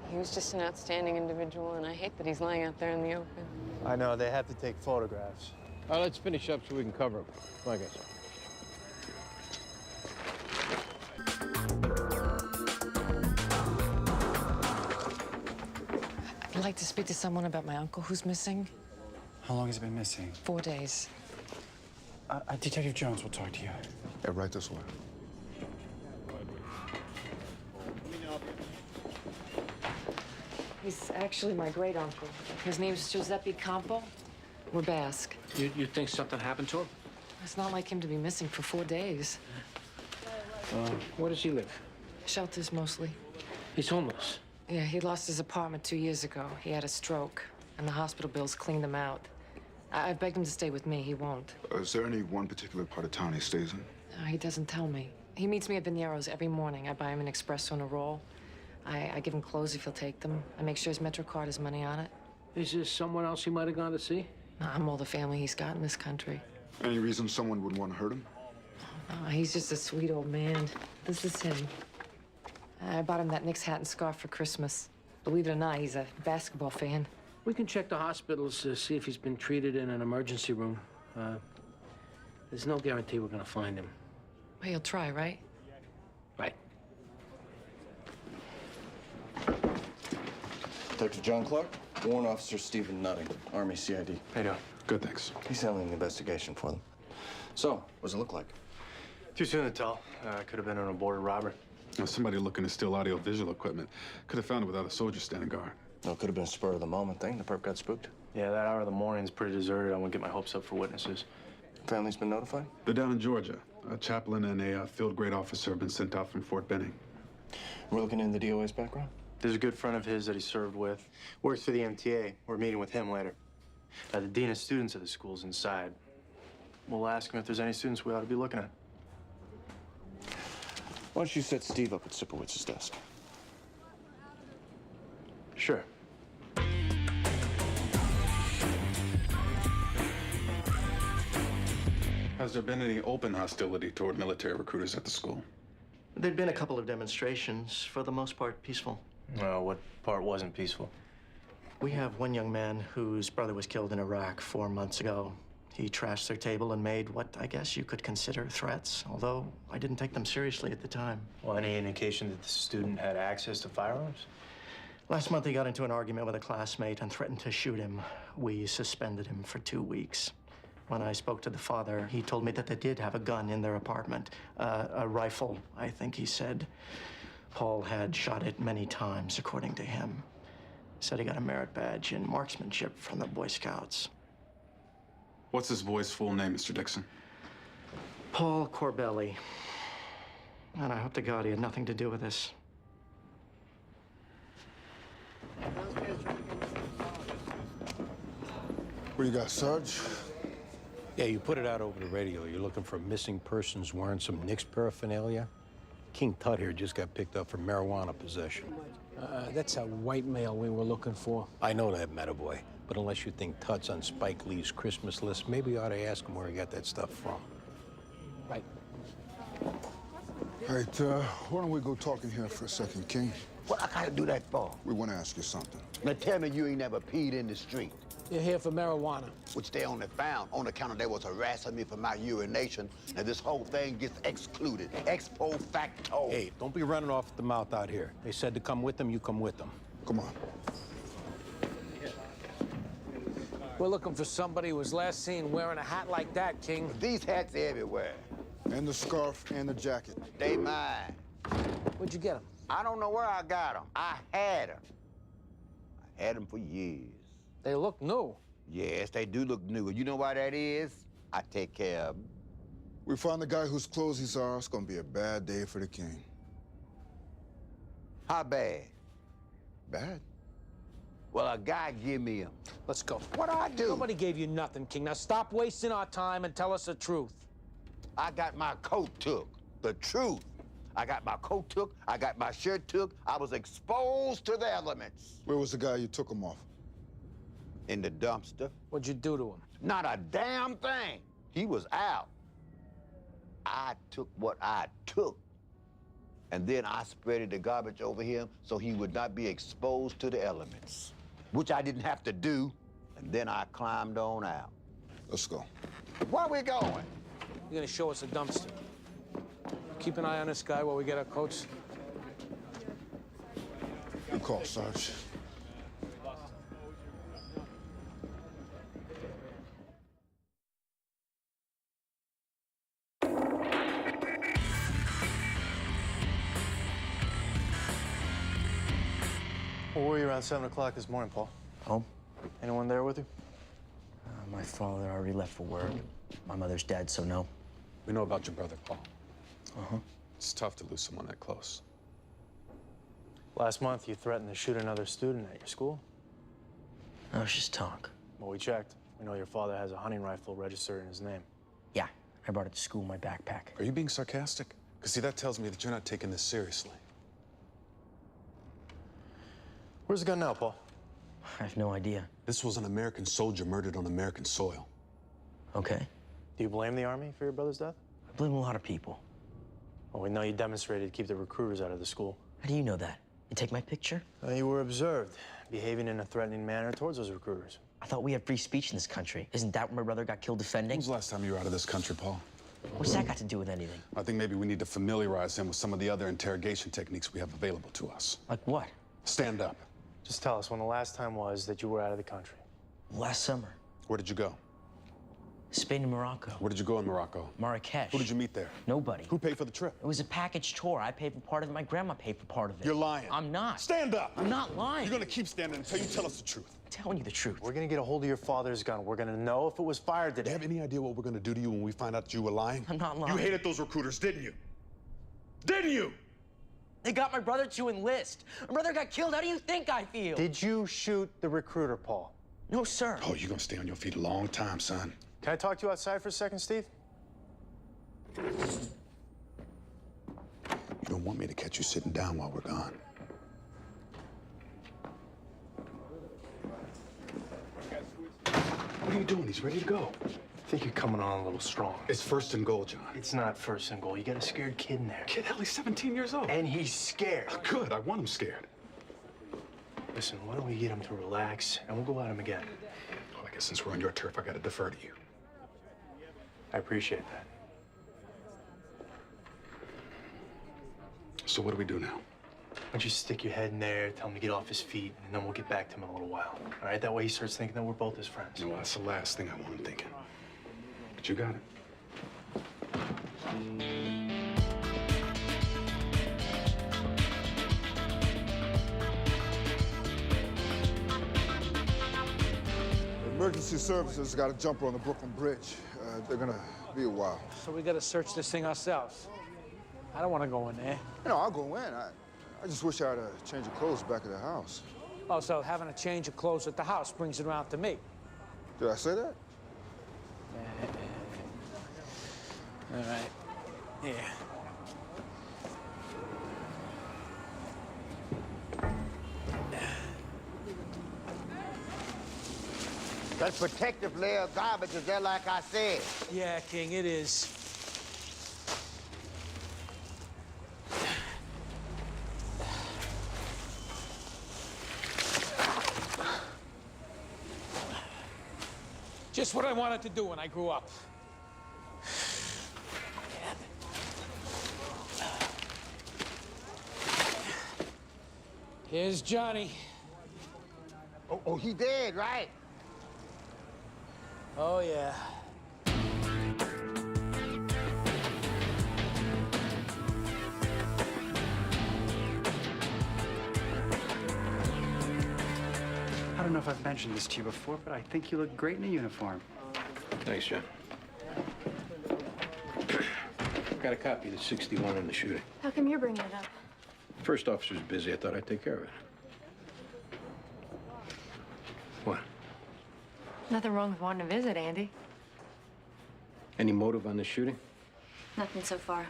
He was just an outstanding individual, and I hate that he's lying out there in the open. I know, they have to take photographs. All right, let's finish up so we can cover them. Come on, guys. I'd like to speak to someone about my uncle who's missing. How long has he been missing? 4 days. Detective Jones will talk to you. Yeah, right this way. He's actually my great uncle. His name's Giuseppe Campo. We're Basque. You think something happened to him? It's not like him to be missing for 4 days. Where does he live? Shelters mostly. He's homeless. Yeah, he lost his apartment 2 years ago. He had a stroke, and the hospital bills cleaned him out. I begged him to stay with me. He won't. Is there any one particular part of town he stays in? No, he doesn't tell me. He meets me at Veniero's every morning. I buy him an espresso and a roll. I give him clothes if he'll take them. I make sure his Metro card has money on it. Is there someone else he might have gone to see? No, I'm all the family he's got in this country. Any reason someone would want to hurt him? Oh, he's just a sweet old man. This is him. I bought him that Knicks hat and scarf for Christmas. Believe it or not, he's a basketball fan. We can check the hospitals to see if he's been treated in an emergency room. There's no guarantee we're gonna find him. Well, you'll try, right? Right. Detective John Clark, Warrant Officer Stephen Nutting, Army CID. How you doing? Good, thanks. He's handling the investigation for them. So, what does it look like? Too soon to tell. Could have been an aborted robbery. Somebody looking to steal audio-visual equipment. Could have found it without a soldier standing guard. No, it could have been a spur-of-the-moment thing. The perp got spooked. Yeah, that hour of the morning is pretty deserted. I wouldn't get my hopes up for witnesses. Family's been notified? They're down in Georgia. A chaplain and a field grade officer have been sent out from Fort Benning. We're looking into the DOA's background? There's a good friend of his that he served with. Works for the MTA. We're meeting with him later. The dean of students of the school's inside. We'll ask him if there's any students we ought to be looking at. Why don't you set Steve up at Sipowicz's desk? Sure. Has there been any open hostility toward military recruiters at the school? There'd been a couple of demonstrations, for the most part peaceful. What part wasn't peaceful? We have one young man whose brother was killed in Iraq 4 months ago. He trashed their table and made what I guess you could consider threats, although I didn't take them seriously at the time. Well, any indication that the student had access to firearms? Last month, he got into an argument with a classmate and threatened to shoot him. We suspended him for 2 weeks. When I spoke to the father, he told me that they did have a gun in their apartment. A rifle, I think he said. Paul had shot it many times, according to him. Said he got a merit badge in marksmanship from the Boy Scouts. What's this boy's full name, Mr. Dixon? Paul Corbelli. And I hope to God he had nothing to do with this. What do you got, Sarge? Yeah, you put it out over the radio. You're looking for missing persons wearing some Knicks paraphernalia? King Tut here just got picked up for marijuana possession. That's a white male we were looking for. I know that, Metaboy. But unless you think Tut's on Spike Lee's Christmas list, maybe you ought to ask him where he got that stuff from. Right. All right, why don't we go talk in here for a second, King? What I gotta do that for? We want to ask you something. Now tell me you ain't never peed in the street. You're here for marijuana. Which they only found on account of they was harassing me for my urination. Now this whole thing gets excluded. Ex post facto. Hey, don't be running off at the mouth out here. They said to come with them, you come with them. Come on. We're looking for somebody who was last seen wearing a hat like that, King. These hats everywhere. And the scarf and the jacket. They mine. Where'd you get them? I don't know where I got them. I had them. I had them for years. They look new. Yes, they do look new. You know why that is? I take care of them. We found the guy whose clothes these are. It's gonna be a bad day for the king. How bad? Bad? Well, a guy give me them. Let's go. What'd I do? Nobody gave you nothing, King. Now stop wasting our time and tell us the truth. I got my coat took. The truth. I got my coat took. I got my shirt took. I was exposed to the elements. Where was the guy you took him off? In the dumpster. What'd you do to him? Not a damn thing. He was out. I took what I took. And then I spreaded the garbage over him so he would not be exposed to the elements. Which I didn't have to do. And then I climbed on out. Let's go. Where we going? You're gonna show us a dumpster. Keep an eye on this guy while we get our coats. Good call, Sarge. Where were you around 7 o'clock this morning, Paul? Home. Anyone there with you? My father already left for work. My mother's dead, so no. We know about your brother, Paul. Uh-huh. It's tough to lose someone that close. Last month, you threatened to shoot another student at your school. No, it's just talk. Well, we checked. We know your father has a hunting rifle registered in his name. Yeah, I brought it to school in my backpack. Are you being sarcastic? Because, see, that tells me that you're not taking this seriously. Where's the gun now, Paul? I have no idea. This was an American soldier murdered on American soil. Okay. Do you blame the Army for your brother's death? I blame a lot of people. Well, we know you demonstrated to keep the recruiters out of the school. How do you know that? You take my picture? You were observed, behaving in a threatening manner towards those recruiters. I thought we had free speech in this country. Isn't that what my brother got killed defending? When was the last time you were out of this country, Paul? What's that got to do with anything? I think maybe we need to familiarize him with some of the other interrogation techniques we have available to us. Like what? Stand up. Just tell us when the last time was that you were out of the country. Last summer. Where did you go? Spain and Morocco. Where did you go in Morocco? Marrakesh. Who did you meet there? Nobody. Who paid for the trip? It was a package tour. I paid for part of it. My grandma paid for part of it. You're lying. I'm not. Stand up. I'm not lying. You're gonna keep standing until you tell us the truth. I'm telling you the truth. We're gonna get a hold of your father's gun. We're gonna know if it was fired today. Do you have any idea what we're gonna do to you when we find out that you were lying? I'm not lying. You hated those recruiters, didn't you? Didn't you? They got my brother to enlist. My brother got killed. How do you think I feel? Did you shoot the recruiter, Paul? No, sir. Oh, you're gonna stay on your feet a long time, son. Can I talk to you outside for a second, Steve? You don't want me to catch you sitting down while we're gone. What are you doing? He's ready to go. I think you're coming on a little strong. It's first and goal, John. It's not first and goal. You got a scared kid in there. Kid, hell, he's 17 years old. And he's scared. Good, I want him scared. Listen, why don't we get him to relax, and we'll go at him again. Well, I guess since we're on your turf, I gotta defer to you. I appreciate that. So what do we do now? Why don't you stick your head in there, tell him to get off his feet, and then we'll get back to him in a little while. All right? That way he starts thinking that we're both his friends. No, that's the last thing I want him thinking. But you got it. Emergency services got a jumper on the Brooklyn Bridge. They're gonna be a while. So we gotta search this thing ourselves. I don't want to go in there. You know, I'll go in. I just wish I had a change of clothes back at the house. Oh, so having a change of clothes at the house brings it around to me. Did I say that? All right. Yeah. That protective layer of garbage is there like I said. Yeah, King, it is. Just what I wanted to do when I grew up. Here's Johnny. Oh, he dead, right? Oh, yeah. I don't know if I've mentioned this to you before, but I think you look great in a uniform. Thanks, John. Got a copy of the 61 in the shooting. How come you're bringing it up? First officer's busy. I thought I'd take care of it. What? Nothing wrong with wanting to visit, Andy. Any motive on this shooting? Nothing so far.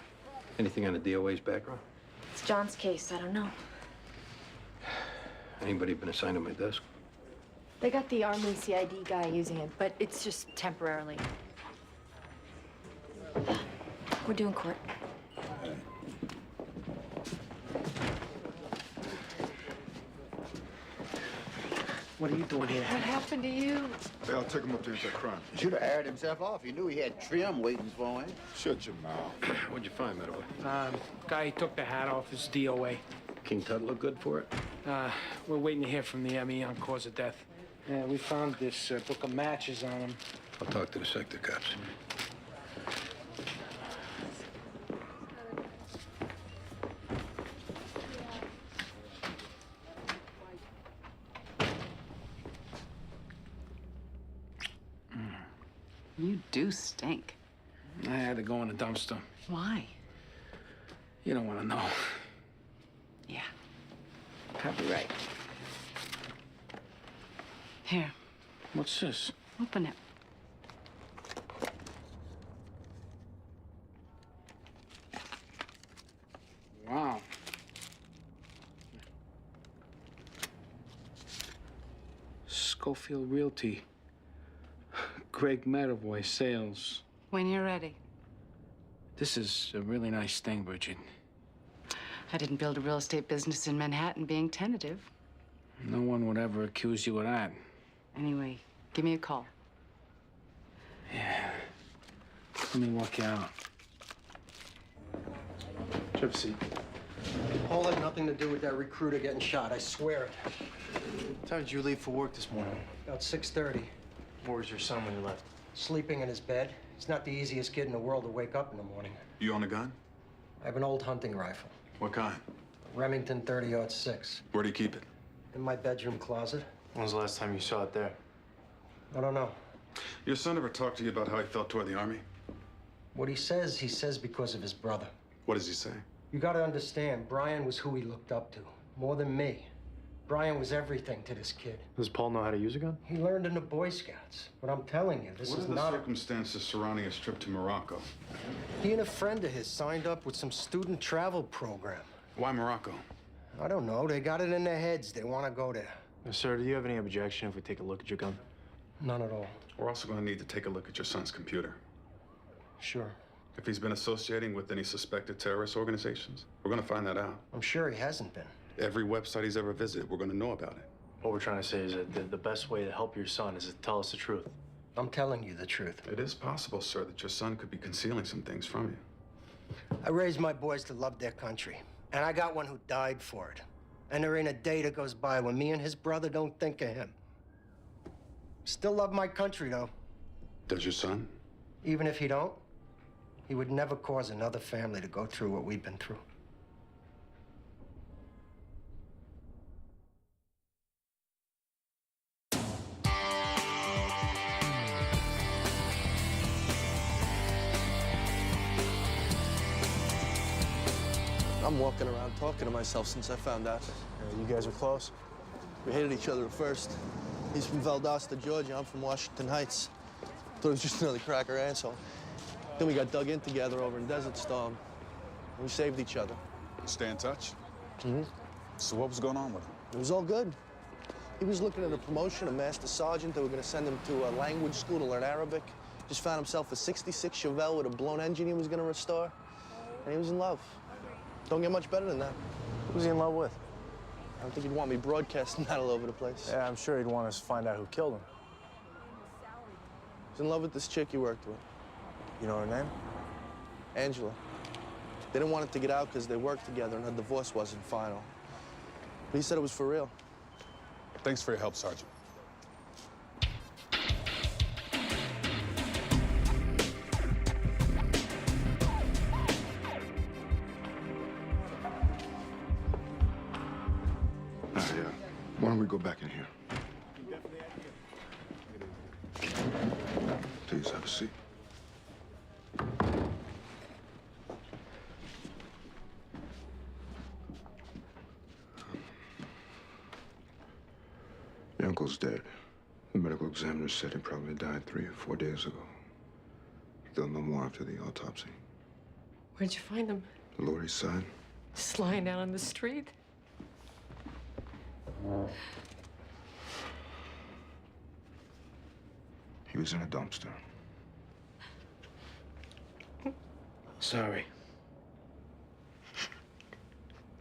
Anything on the DOA's background? It's John's case. I don't know. Anybody been assigned to my desk? They got the Army CID guy using it, but it's just temporarily. We're doing court. What are you doing here? What happened to you? Hey, I'll take him up to anti-crime. Should have aired himself off. He knew he had trim waiting for him. Shut your mouth. What'd you find, Meadoway? Guy took the hat off his DOA. King Tut look good for it? We're waiting to hear from the ME on cause of death. Yeah, we found this book of matches on him. I'll talk to the sector cops. You do stink. I had to go in the dumpster. Why? You don't want to know. Yeah. Probably right. Here, What's this? open it. Wow. Schofield Realty. Greg Meadowboy Sales. When you're ready. This is a really nice thing, Bridget. I didn't build a real estate business in Manhattan being tentative. No one would ever accuse you of that. Anyway, give me a call. Yeah. Let me walk you out. Have a seat. Paul had nothing to do with that recruiter getting shot, I swear it. What time did you leave for work this morning? About 6:30. Where was your son when you left? Sleeping in his bed. He's not the easiest kid in the world to wake up in the morning. You own a gun? I have an old hunting rifle. What kind? Remington 30-06. Where do you keep it? In my bedroom closet. When was the last time you saw it there? I don't know. Your son ever talked to you about how he felt toward the Army? What he says because of his brother. What does he say? You gotta understand, Brian was who he looked up to, more than me. Brian was everything to this kid. Does Paul know how to use a gun? He learned in the Boy Scouts. But I'm telling you, this is not... What are the circumstances surrounding his trip to Morocco? He and a friend of his signed up with some student travel program. Why Morocco? I don't know. They got it in their heads. They want to go there. Sir, do you have any objection if we take a look at your gun? None at all. We're also going to need to take a look at your son's computer. Sure. If he's been associating with any suspected terrorist organizations, we're going to find that out. I'm sure he hasn't been. Every website he's ever visited, we're going to know about it. What we're trying to say is that the best way to help your son is to tell us the truth. I'm telling you the truth. It is possible, sir, that your son could be concealing some things from you. I raised my boys to love their country, and I got one who died for it. And there ain't a day that goes by when me and his brother don't think of him. Still love my country, though. Does your son? Even if he don't, he would never cause another family to go through what we've been through. I'm walking around talking to myself since I found out. You guys are close? We hated each other at first. He's from Valdosta, Georgia. I'm from Washington Heights. Thought he was just another cracker asshole. Then we got dug in together over in Desert Storm. We saved each other. Stay in touch? Mm-hmm. So what was going on with him? It was all good. He was looking at a promotion, a master sergeant. They were going to send him to a language school to learn Arabic. Just found himself a '66 Chevelle with a blown engine he was going to restore. And he was in love. Don't get much better than that. Who was he in love with? I don't think he'd want me broadcasting that all over the place. Yeah, I'm sure he'd want us to find out who killed him. He's in love with this chick he worked with. You know her name? Angela. They didn't want it to get out because they worked together and her divorce wasn't final. But he said it was for real. Thanks for your help, Sergeant. Why don't we go back in here? Please have a seat. Your uncle's dead. The medical examiner said he probably died 3 or 4 days ago. They'll know more after the autopsy. Where'd you find him? The Lower East Side? Just lying down on the street? He was in a dumpster. Sorry.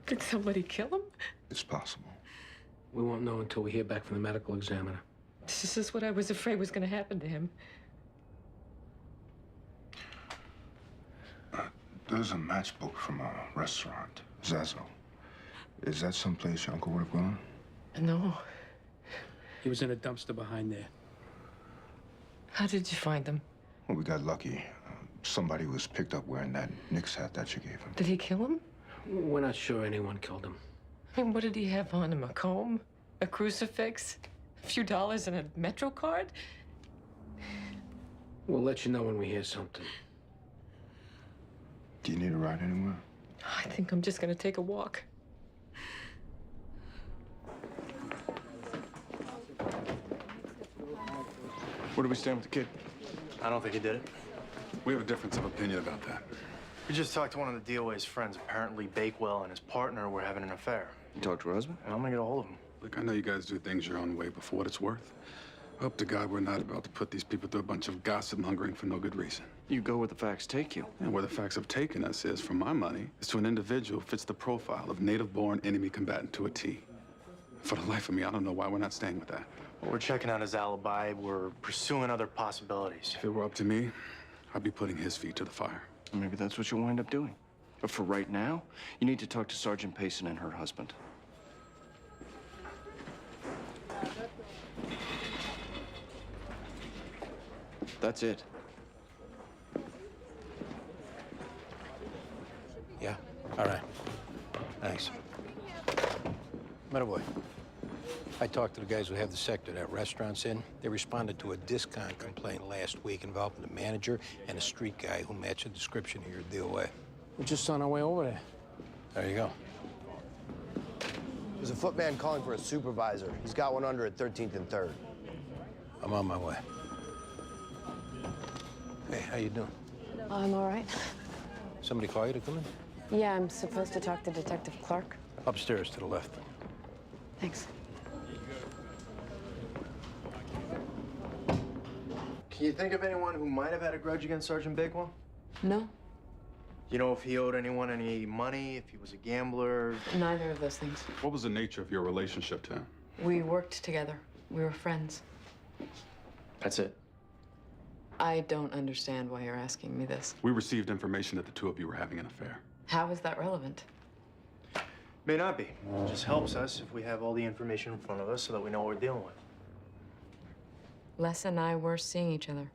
Did somebody kill him? It's possible. We won't know until we hear back from the medical examiner. This is what I was afraid was going to happen to him. There's a matchbook from a restaurant, Zazo. Is that someplace your uncle would have gone? No. He was in a dumpster behind there. How did you find him? Well, we got lucky. Somebody was picked up wearing that Knicks hat that you gave him. Did he kill him? We're not sure anyone killed him. I mean, what did he have on him? A comb? A crucifix? A few dollars and a Metro card? We'll let you know when we hear something. Do you need a ride anywhere? I think I'm just going to take a walk. Where do we stand with the kid? I don't think he did it. We have a difference of opinion about that. We just talked to one of the DOA's friends. Apparently, Bakewell and his partner were having an affair. You talked to her husband? And I'm gonna get a hold of him. Look, I know you guys do things your own way, but for what it's worth, I hope to God we're not about to put these people through a bunch of gossip mongering for no good reason. You go where the facts take you. And where the facts have taken us is, for my money, is to an individual who fits the profile of native-born enemy combatant to a T. For the life of me, I don't know why we're not staying with that. Well, we're checking out his alibi. We're pursuing other possibilities. If it were up to me, I'd be putting his feet to the fire. Maybe that's what you'll wind up doing. But for right now, you need to talk to Sergeant Payson and her husband. That's it. Yeah? All right. Thanks. Boy, I talked to the guys who have the sector that restaurant's in. They responded to a discount complaint last week involving the manager and a street guy who matched the description of your DOA. We're just on our way over there. There you go. There's a footman calling for a supervisor. He's got one under at 13th and 3rd. I'm on my way. Hey, how you doing? I'm all right. Somebody call you to come in? Yeah, I'm supposed to talk to Detective Clark. Upstairs to the left. Thanks. Can you think of anyone who might have had a grudge against Sergeant Bakewell? No, You know if he owed anyone any money, if he was a gambler? Neither of those things. What was the nature of your relationship to him? We worked together. We were friends. That's it. I don't understand why you're asking me this. We received information that the two of you were having an affair. How is that relevant? May not be. It just helps us if we have all the information in front of us so that we know what we're dealing with. Les and I were seeing each other.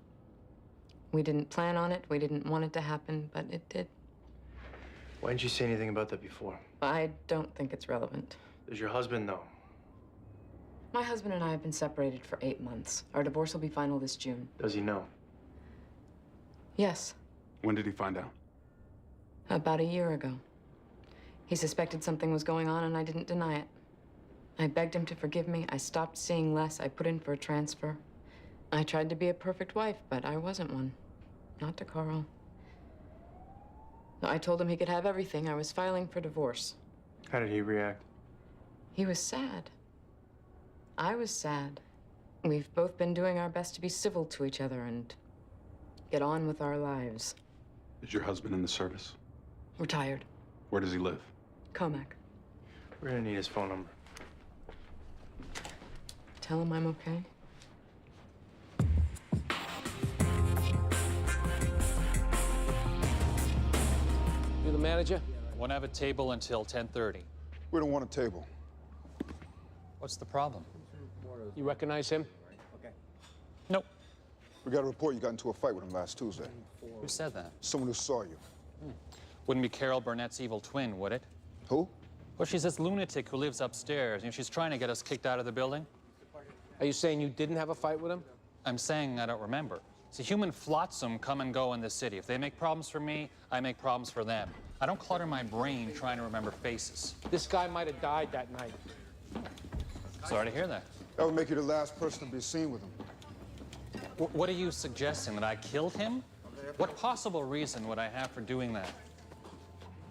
We didn't plan on it. We didn't want it to happen, but it did. Why didn't you say anything about that before? I don't think it's relevant. Does your husband know? My husband and I have been separated for 8 months. Our divorce will be final this June. Does he know? Yes, When did he find out? about a year ago. He suspected something was going on, and I didn't deny it. I begged him to forgive me. I stopped seeing Les. I put in for a transfer. I tried to be a perfect wife, but I wasn't one. Not to Carl. I told him he could have everything. I was filing for divorce. How did he react? He was sad. I was sad. We've both been doing our best to be civil to each other and get on with our lives. Is your husband in the service? Retired. Where does he live? Comac. We're gonna need his phone number. Tell him I'm okay. You the manager? Won't have a table until 10:30. We don't want a table. What's the problem? You recognize him? Nope. We got a report you got into a fight with him last Tuesday. Who said that? Someone who saw you. Wouldn't be Carol Burnett's evil twin, would it? Who? Well, she's this lunatic who lives upstairs. You know, she's trying to get us kicked out of the building. Are you saying you didn't have a fight with him? I'm saying I don't remember. It's a human flotsam come and go in this city. If they make problems for me, I make problems for them. I don't clutter my brain trying to remember faces. This guy might have died that night. Sorry to hear that. That would make you the last person to be seen with him. What are you suggesting, that I killed him? What possible reason would I have for doing that?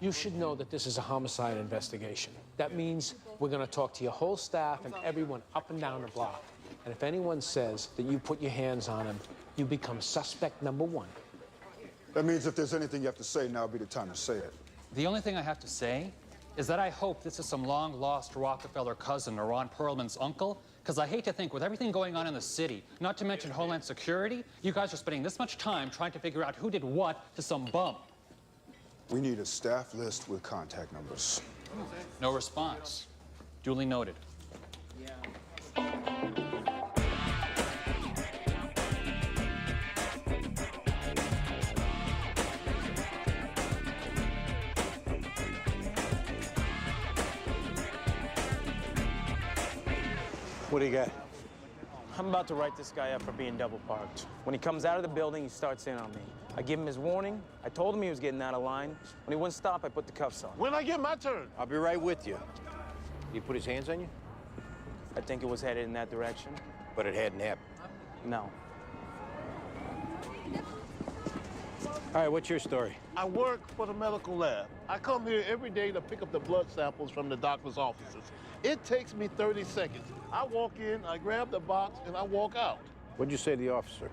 You should know that this is a homicide investigation. That means we're going to talk to your whole staff and everyone up and down the block. And if anyone says that you put your hands on him, you become suspect number 1. That means if there's anything you have to say, now would be the time to say it. The only thing I have to say is that I hope this is some long-lost Rockefeller cousin or Ron Perlman's uncle, because I hate to think with everything going on in the city, not to mention Homeland Security, you guys are spending this much time trying to figure out who did what to some bum. We need a staff list with contact numbers. No response. Duly noted. What do you got? I'm about to write this guy up for being double parked. When he comes out of the building, he starts in on me. I give him his warning. I told him he was getting out of line. When he wouldn't stop, I put the cuffs on. When I get my turn? I'll be right with you. He put his hands on you? I think it was headed in that direction. But it hadn't happened. No. All right, what's your story? I work for the medical lab. I come here every day to pick up the blood samples from the doctor's offices. It takes me 30 seconds. I walk in, I grab the box, and I walk out. What'd you say to the officer?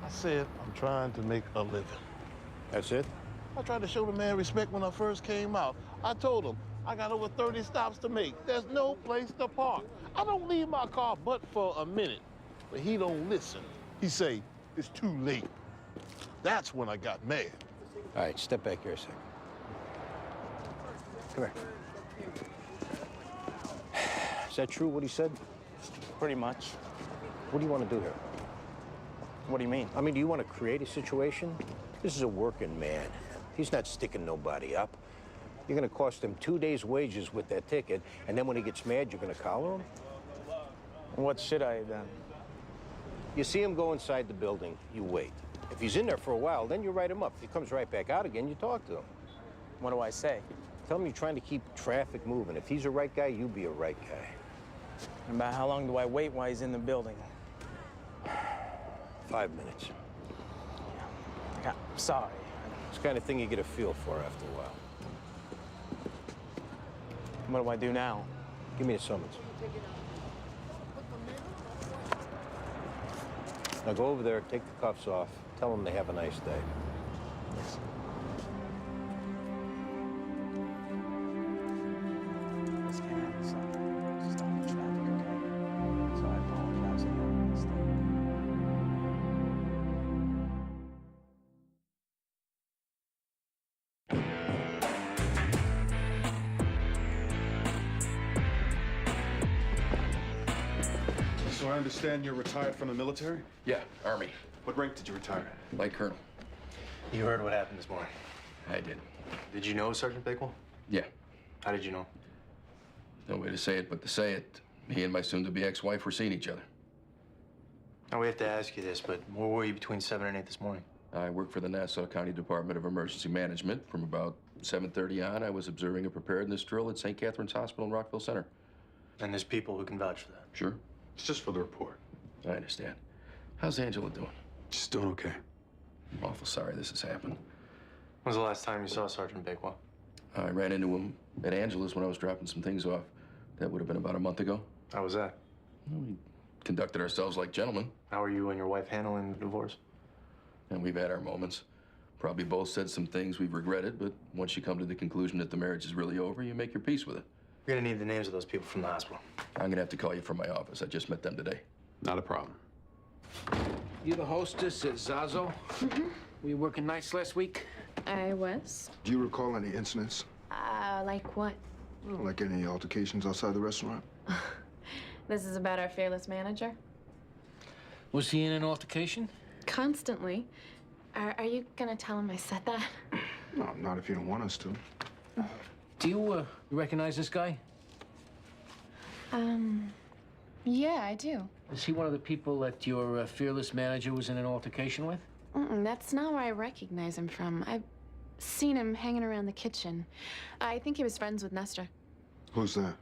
I said, I'm trying to make a living. That's it? I tried to show the man respect when I first came out. I told him, I got over 30 stops to make. There's no place to park. I don't leave my car but for a minute. But he don't listen. He say, it's too late. That's when I got mad. All right, step back here a second. Come here. Is that true, what he said? Pretty much. What do you want to do here? What do you mean? I mean, do you want to create a situation? This is a working man. He's not sticking nobody up. You're going to cost him 2 days' wages with that ticket, and then when he gets mad, you're going to collar him? What should I have done? You see him go inside the building, you wait. If he's in there for a while, then you write him up. If he comes right back out again, you talk to him. What do I say? Tell him you're trying to keep traffic moving. If he's a right guy, you be a right guy. And about how long do I wait while he's in the building? 5 minutes. Yeah, sorry. It's the kind of thing you get a feel for after a while. What do I do now? Give me a summons. Now go over there, take the cuffs off, tell them they have a nice day. Yes. This can't happen, son. Just stop the traffic, okay? So I apologize and have a mistake. So I understand you're retired from the military? Yeah, Army. What rank did you retire? Light Colonel. You heard what happened this morning. I did. Did you know Sergeant Bakewell? Yeah. How did you know? No way to say it but to say it. He and my soon-to-be ex-wife were seeing each other. Now, we have to ask you this, but where were you between 7 and 8 this morning? I worked for the Nassau County Department of Emergency Management. From about 7:30 on, I was observing a preparedness drill at St. Catherine's Hospital in Rockville Center. And there's people who can vouch for that. Sure. It's just for the report. I understand. How's Angela doing? She's doing okay. I'm awful sorry this has happened. When was the last time you saw Sergeant Bakewell? I ran into him at Angela's when I was dropping some things off. That would have been about a month ago. How was that? Well, we conducted ourselves like gentlemen. How are you and your wife handling the divorce? And we've had our moments. Probably both said some things we've regretted, but once you come to the conclusion that the marriage is really over, you make your peace with it. You're gonna need the names of those people from the hospital. I'm gonna have to call you from my office. I just met them today. Not a problem. You the hostess at Zazo? Mm-hmm. Were you working nights last week? I was. Do you recall any incidents? Like what? Like any altercations outside the restaurant? This is about our fearless manager? Was he in an altercation? Constantly. Are you gonna tell him I said that? No, not if you don't want us to. Do you recognize this guy? Yeah, I do. Is he one of the people that your fearless manager was in an altercation with? That's not where I recognize him from. I've seen him hanging around the kitchen. I think he was friends with Nestor. Who's that?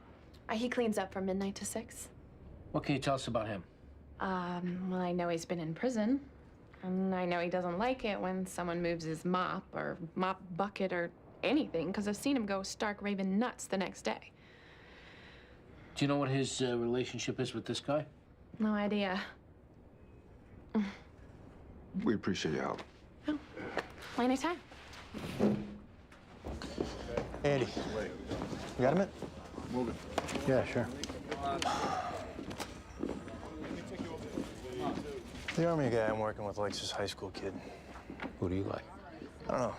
He cleans up from midnight to 6. What can you tell us about him? Well, I know he's been in prison. And I know he doesn't like it when someone moves his mop or mop bucket or anything, because I've seen him go stark raving nuts the next day. Do you know what his relationship is with this guy? No idea. We appreciate your help. Oh, anytime. Andy, you got a minute? Move it. Yeah, sure. The Army guy I'm working with likes his high school kid. Who do you like? I don't know.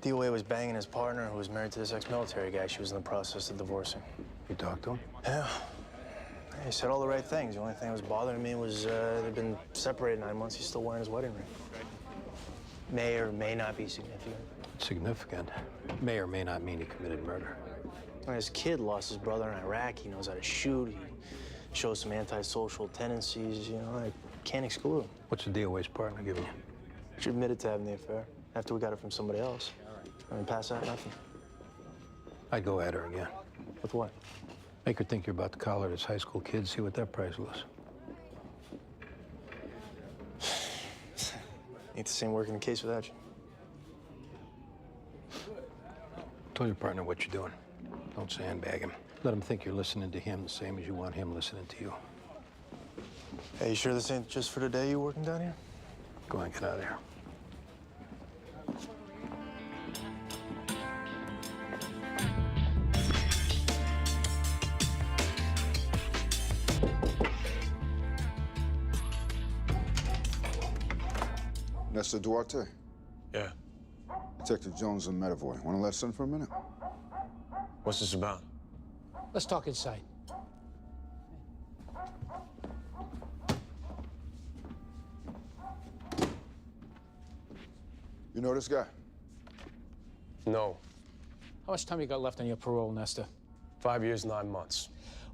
DOA was banging his partner, who was married to this ex-military guy she was in the process of divorcing. You talked to him? Yeah. He said all the right things. The only thing that was bothering me was they've been separated 9 months. He's still wearing his wedding ring. May or may not be significant. Significant. May or may not mean he committed murder. When his kid lost his brother in Iraq, he knows how to shoot. He shows some antisocial tendencies. You know, I can't exclude him. What's the DOA's partner giving you? She admitted to having the affair after we got it from somebody else. I mean, past that, nothing. I'd go at her again. With what? Make her think you're about to collar this high school kid, see what that price was. Ain't the same working the case without you. Tell your partner what you're doing. Don't sandbag him. Let him think you're listening to him the same as you want him listening to you. Hey, you sure this ain't just for today you working down here? Go on, get out of here. Nestor Duarte. Yeah. Detective Jones and Medavoy. Want to listen for a minute? What's this about? Let's talk inside. You know this guy? No. How much time you got left on your parole, Nestor? 5 years, 9 months.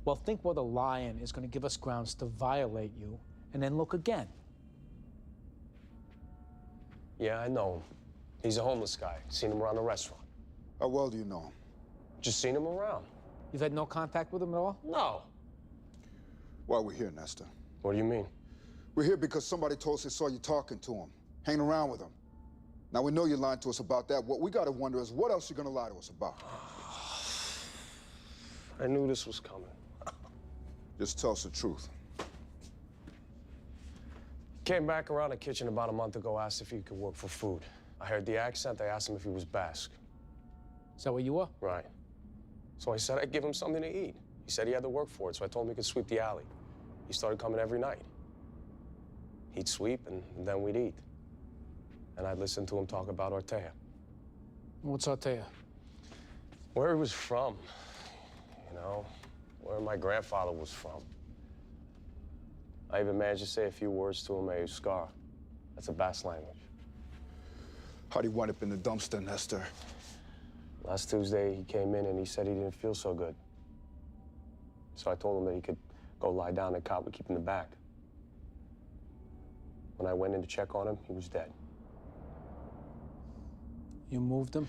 Well, think what a lion is going to give us grounds to violate you, and then look again. Yeah, I know him. He's a homeless guy. Seen him around the restaurant. How well do you know him? Just seen him around. You've had no contact with him at all? No. Why we're here, Nestor? What do you mean? We're here because somebody told us they saw you talking to him, hanging around with him. Now, we know you're lying to us about that. What we gotta wonder is what else you're gonna lie to us about? I knew this was coming. Just tell us the truth. Came back around the kitchen about a month ago, asked if he could work for food. I heard the accent, I asked him if he was Basque. Is that where you were? Right. So I said I'd give him something to eat. He said he had to work for it, so I told him he could sweep the alley. He started coming every night. He'd sweep, and then we'd eat. And I'd listen to him talk about Ortega. What's Ortega? Where he was from, you know, where my grandfather was from. I even managed to say a few words to him, Euskara. That's a Basque language. How'd he wind up in the dumpster, Nestor? Last Tuesday, he came in and he said he didn't feel so good. So I told him that he could go lie down and cop would keep him in the back. When I went in to check on him, he was dead. You moved him?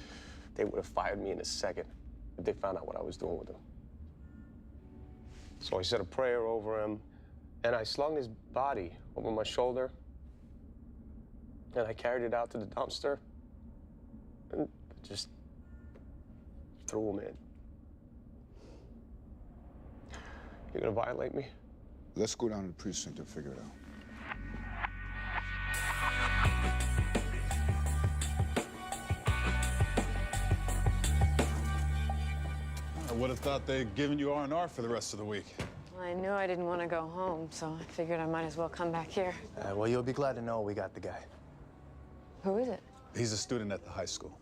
They would have fired me in a second if they found out what I was doing with him. So I said a prayer over him, and I slung his body over my shoulder, and I carried it out to the dumpster, and just threw him in. You gonna violate me? Let's go down to the precinct and figure it out. I would have thought they'd given you R&R for the rest of the week. I knew I didn't want to go home, so I figured I might as well come back here. Well, you'll be glad to know we got the guy. Who is it? He's a student at the high school.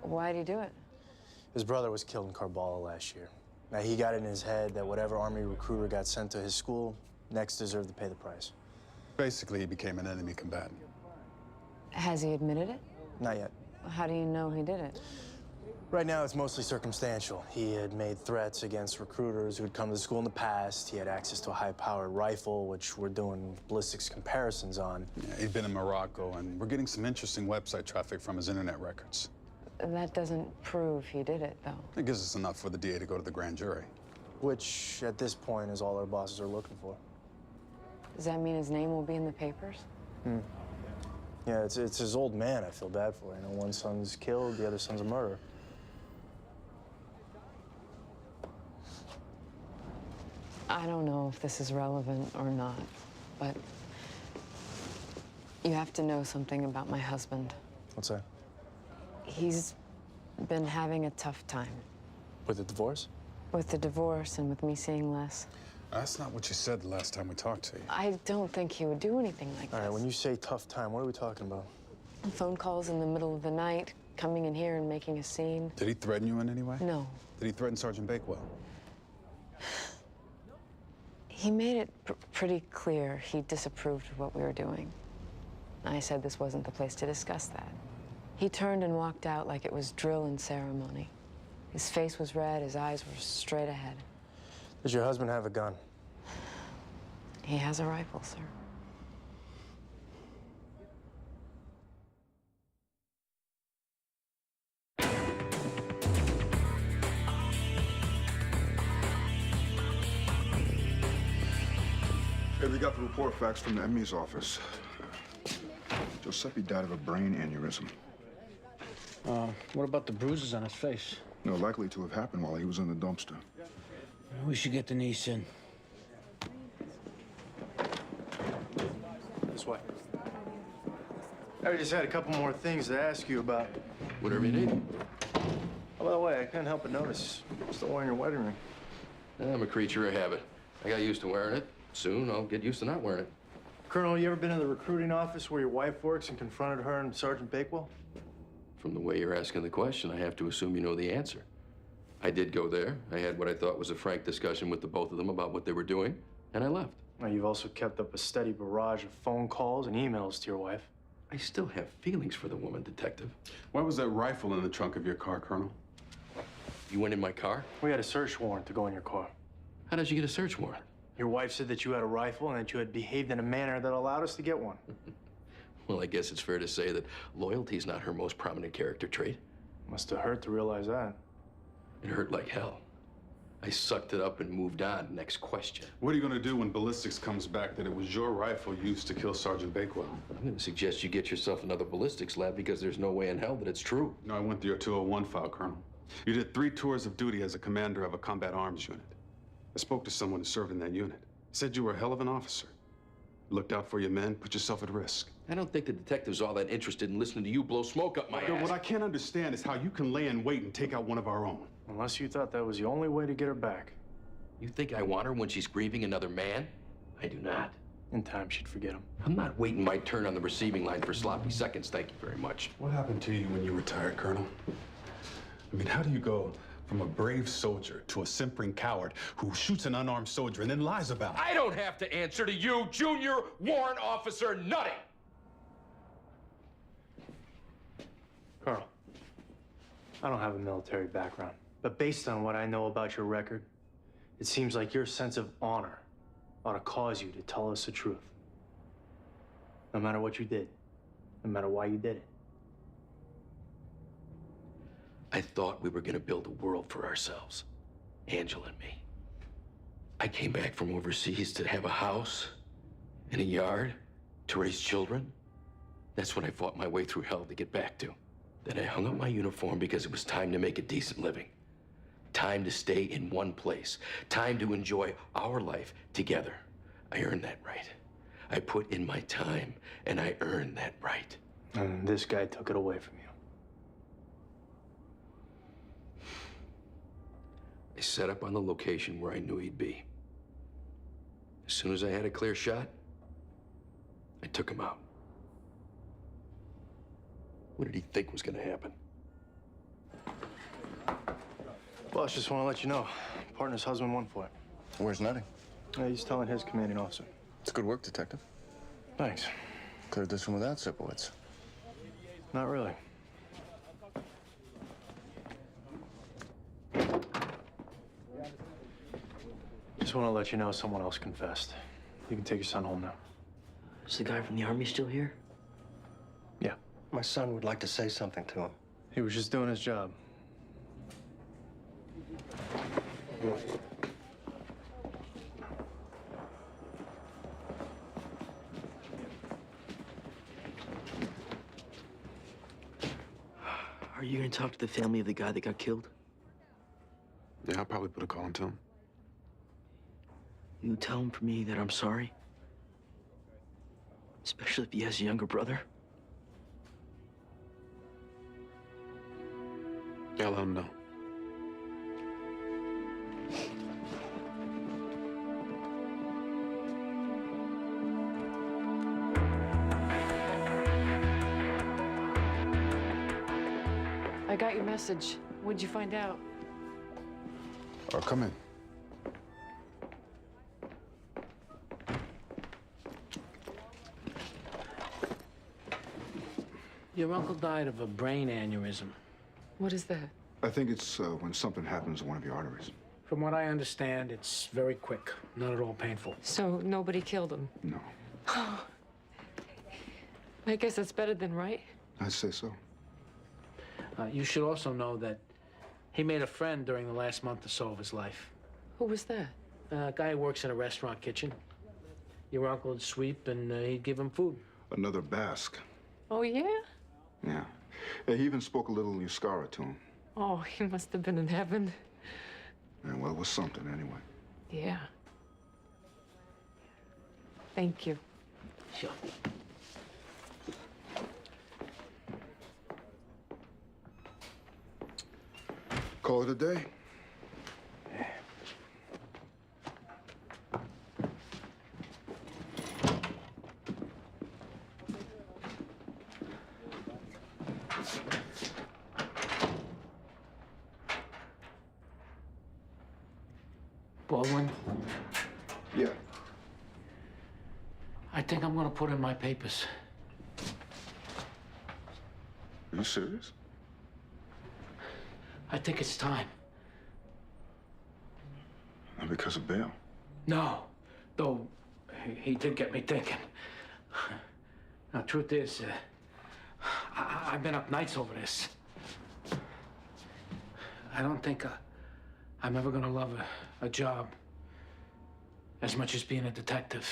Why'd he do it? His brother was killed in Karbala last year. Now, he got it in his head that whatever Army recruiter got sent to his school next deserved to pay the price. Basically, he became an enemy combatant. Has he admitted it? Not yet. How do you know he did it? Right now, it's mostly circumstantial. He had made threats against recruiters who had come to the school in the past. He had access to a high-powered rifle, which we're doing ballistics comparisons on. Yeah, he'd been in Morocco, and we're getting some interesting website traffic from his internet records. That doesn't prove he did it, though. It gives us enough for the DA to go to the grand jury. Which, at this point, is all our bosses are looking for. Does that mean his name will be in the papers? Yeah, it's his old man I feel bad for. You know, one son's killed, the other son's a murderer. I don't know if this is relevant or not, but you have to know something about my husband. What's that? He's been having a tough time. With the divorce? With the divorce and with me seeing less. That's not what you said the last time we talked to you. I don't think he would do anything like All this. right, when you say tough time, what are we talking about? Phone calls in the middle of the night, coming in here and making a scene. Did he threaten you in any way? No. Did he threaten Sergeant Bakewell? He made it pretty clear he disapproved of what we were doing. I said this wasn't the place to discuss that. He turned and walked out like it was drill and ceremony. His face was red, his eyes were straight ahead. Does your husband have a gun? He has a rifle, sir. Hey, we got the report fax from the ME's office. Giuseppe died of a brain aneurysm. What about the bruises on his face? No, likely to have happened while he was in the dumpster. We should get Denise in. This way. I just had a couple more things to ask you about. Whatever you need. Oh, by the way, I couldn't help but notice you're still wearing your wedding ring. I'm a creature of habit. I got used to wearing it. Soon I'll get used to not wearing it. Colonel, you ever been in the recruiting office where your wife works and confronted her and Sergeant Bakewell? From the way you're asking the question, I have to assume you know the answer. I did go there. I had what I thought was a frank discussion with the both of them about what they were doing, and I left. Now, you've also kept up a steady barrage of phone calls and emails to your wife. I still have feelings for the woman, Detective. Why was that rifle in the trunk of your car, Colonel? You went in my car? We had a search warrant to go in your car. How did you get a search warrant? Your wife said that you had a rifle and that you had behaved in a manner that allowed us to get one. Well, I guess it's fair to say that loyalty's not her most prominent character trait. Must have hurt to realize that. It hurt like hell. I sucked it up and moved on. Next question. What are you gonna do when ballistics comes back that it was your rifle used to kill Sergeant Bakewell? I'm gonna suggest you get yourself another ballistics lab because there's no way in hell that it's true. No, I went through your 201 file, Colonel. You did 3 tours of duty as a commander of a combat arms unit. I spoke to someone who served in that unit. Said you were a hell of an officer. Looked out for your men, put yourself at risk. I don't think the detective's all that interested in listening to you blow smoke up my ass. What I can't understand is how you can lay in wait and take out one of our own. Unless you thought that was the only way to get her back. You think I want her when she's grieving another man? I do not. In time, she'd forget him. I'm not waiting my turn on the receiving line for sloppy seconds, thank you very much. What happened to you when you retired, Colonel? I mean, how do you go from a brave soldier to a simpering coward who shoots an unarmed soldier and then lies about it? I don't have to answer to you, Junior Warrant Officer Nutting! Colonel, I don't have a military background, but based on what I know about your record, it seems like your sense of honor ought to cause you to tell us the truth. No matter what you did, no matter why you did it. I thought we were gonna build a world for ourselves, Angela and me. I came back from overseas to have a house and a yard, to raise children. That's when I fought my way through hell to get back to. Then I hung up my uniform because it was time to make a decent living. Time to stay in one place. Time to enjoy our life together. I earned that right. I put in my time, and I earned that right. And this guy took it away from you. I set up on the location where I knew he'd be. As soon as I had a clear shot, I took him out. What did he think was gonna happen? Boss, just want to let you know, partner's husband won for it. Where's Nutting? He's telling his commanding officer. It's good work, Detective. Thanks. Cleared this one without Sipowicz. Not really. Just want to let you know someone else confessed. You can take your son home now. Is the guy from the Army still here? Yeah. My son would like to say something to him. He was just doing his job. Are you going to talk to the family of the guy that got killed? Yeah, I'll probably put a call into him. You tell him for me that I'm sorry? Especially if he has a younger brother? Yeah, I'll let him know. I got your message. What'd you find out? Come in. Your uncle died of a brain aneurysm. What is that? I think it's when something happens to one of your arteries. From what I understand, it's very quick, not at all painful. So nobody killed him? No. I guess that's better than right. I'd say so. You should also know that he made a friend during the last month or so of his life. Who was that? A guy who works in a restaurant kitchen. Your uncle would sweep and he'd give him food. Another Basque. Oh, yeah? Yeah. He even spoke a little Euskara to him. Oh, he must have been in heaven. Yeah, well, it was something anyway. Yeah. Thank you. Sure. Call it a day. Baldwin, Yeah. I think I'm gonna put in my papers. Are you serious? I think it's time. Not because of bail. No, though he did get me thinking. Now, truth is, I've been up nights over this. I don't think I'm never gonna love a job as much as being a detective.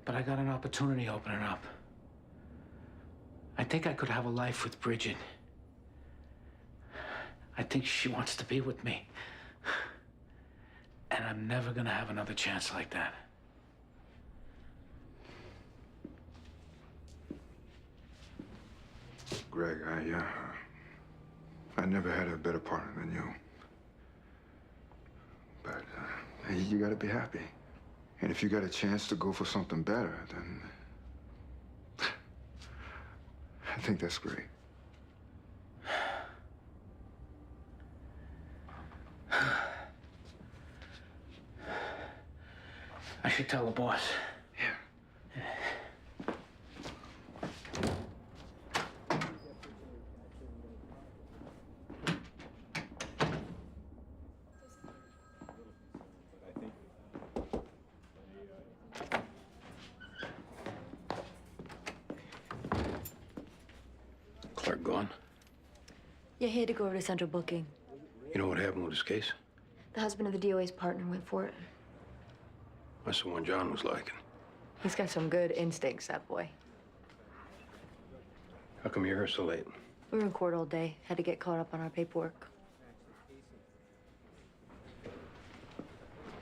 But I got an opportunity opening up. I think I could have a life with Bridget. I think she wants to be with me. And I'm never gonna have another chance like that. Greg, I never had a better partner than you. But you gotta be happy. And if you got a chance to go for something better, then I think that's great. I should tell the boss. Clark gone? Yeah, he had to go over to central booking. You know what happened with his case? The husband of the DOA's partner went for it. That's the one John was liking. He's got some good instincts, that boy. How come you're here so late? We were in court all day. Had to get caught up on our paperwork.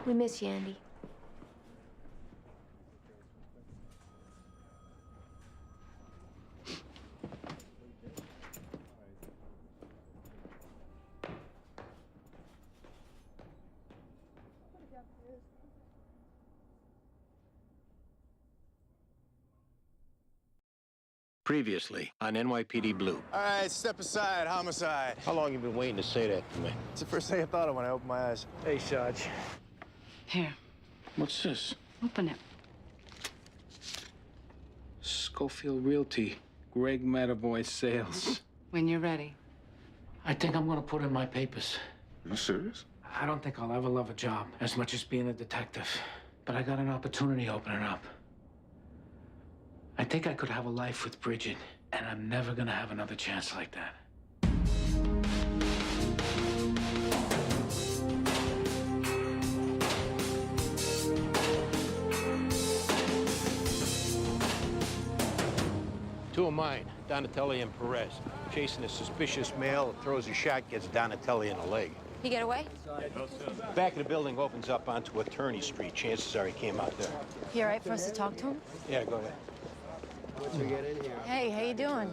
We miss you, Andy. Previously on NYPD Blue. All right, step aside, homicide. How long you been waiting to say that to me? It's the first thing I thought of when I opened my eyes. Hey, Sarge. Here. What's this? Open it. Schofield Realty. Greg Matterboy Sales. When you're ready. I think I'm gonna put in my papers. You serious? I don't think I'll ever love a job as much as being a detective. But I got an opportunity opening up. I think I could have a life with Bridget, and I'm never gonna have another chance like that. Two of mine, Donatelli and Perez. Chasing a suspicious male, throws a shot, gets Donatelli in the leg. He get away? Back of the building opens up onto Attorney Street. Chances are he came out there. You all right for us to talk to him? Yeah, go ahead. Hey, how you doing?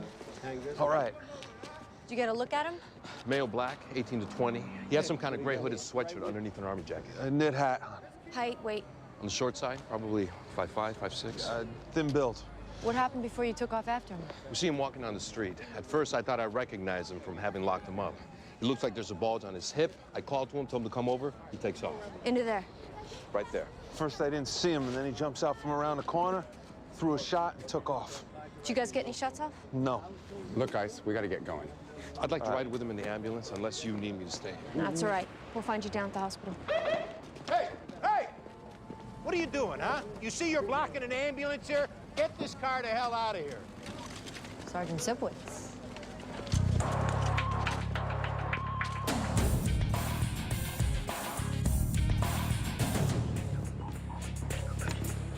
All right. Did you get a look at him? Male black, 18 to 20. He had some kind of gray hooded sweatshirt underneath an army jacket. A knit hat. Height, weight. On the short side, probably 5'5", 5'6". Thin build. What happened before you took off after him? We see him walking down the street. At first, I thought I recognized him from having locked him up. He looks like there's a bulge on his hip. I called to him, told him to come over. He takes off. Into there. Right there. First, I didn't see him, and then he jumps out from around the corner, threw a shot, and took off. Did you guys get any shots off? No. Look, Ice, we gotta get going. I'd like to ride with him in the ambulance, unless you need me to stay. That's all right. We'll find you down at the hospital. Hey! Hey! What are you doing, huh? You see you're blocking an ambulance here? Get this car the hell out of here. Sergeant Sipowicz.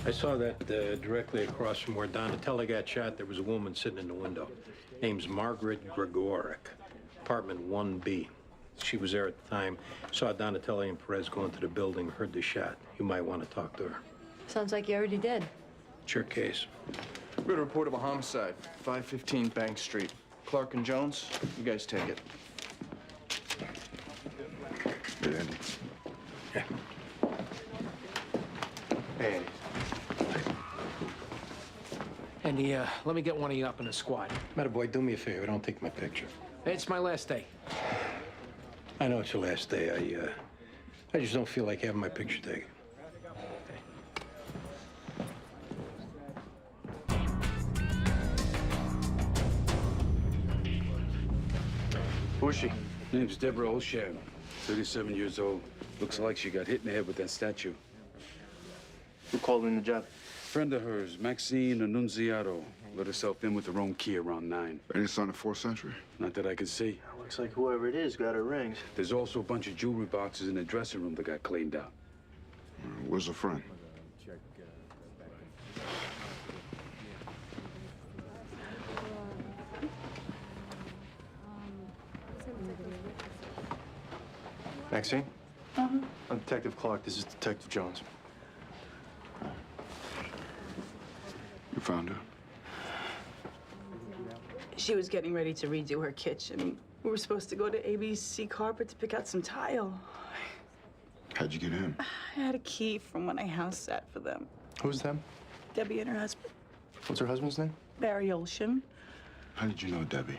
I saw that directly across from where Donatelli got shot, there was a woman sitting in the window. Name's Margaret Gregoric, apartment 1B. She was there at the time, saw Donatelli and Perez go into the building, heard the shot. You might want to talk to her. Sounds like you already did. It's your case. We had a report of a homicide, 515 Bank Street. Clark and Jones, you guys take it. Hey, Andy. Yeah. Hey, Andy. Andy, let me get one of you up in the squad. Matterboy, do me a favor. Don't take my picture. It's my last day. I know it's your last day. I just don't feel like having my picture taken. Who is she? Name's Deborah Olshad, 37 years old. Looks like she got hit in the head with that statue. Who called in the job? Friend of hers, Maxine Annunziato, let herself in with her own key around 9. Any sign of 4th century? Not that I could see. Looks like whoever it is got her rings. There's also a bunch of jewelry boxes in the dressing room that got cleaned out. Where's a friend? Maxine? I'm Detective Clark. This is Detective Jones. You found her? She was getting ready to redo her kitchen. We were supposed to go to ABC Carpet to pick out some tile. How'd you get in? I had a key from when I house sat for them. Who's them? Debbie and her husband, What's her husband's name? Barry Olshan. How did you know Debbie?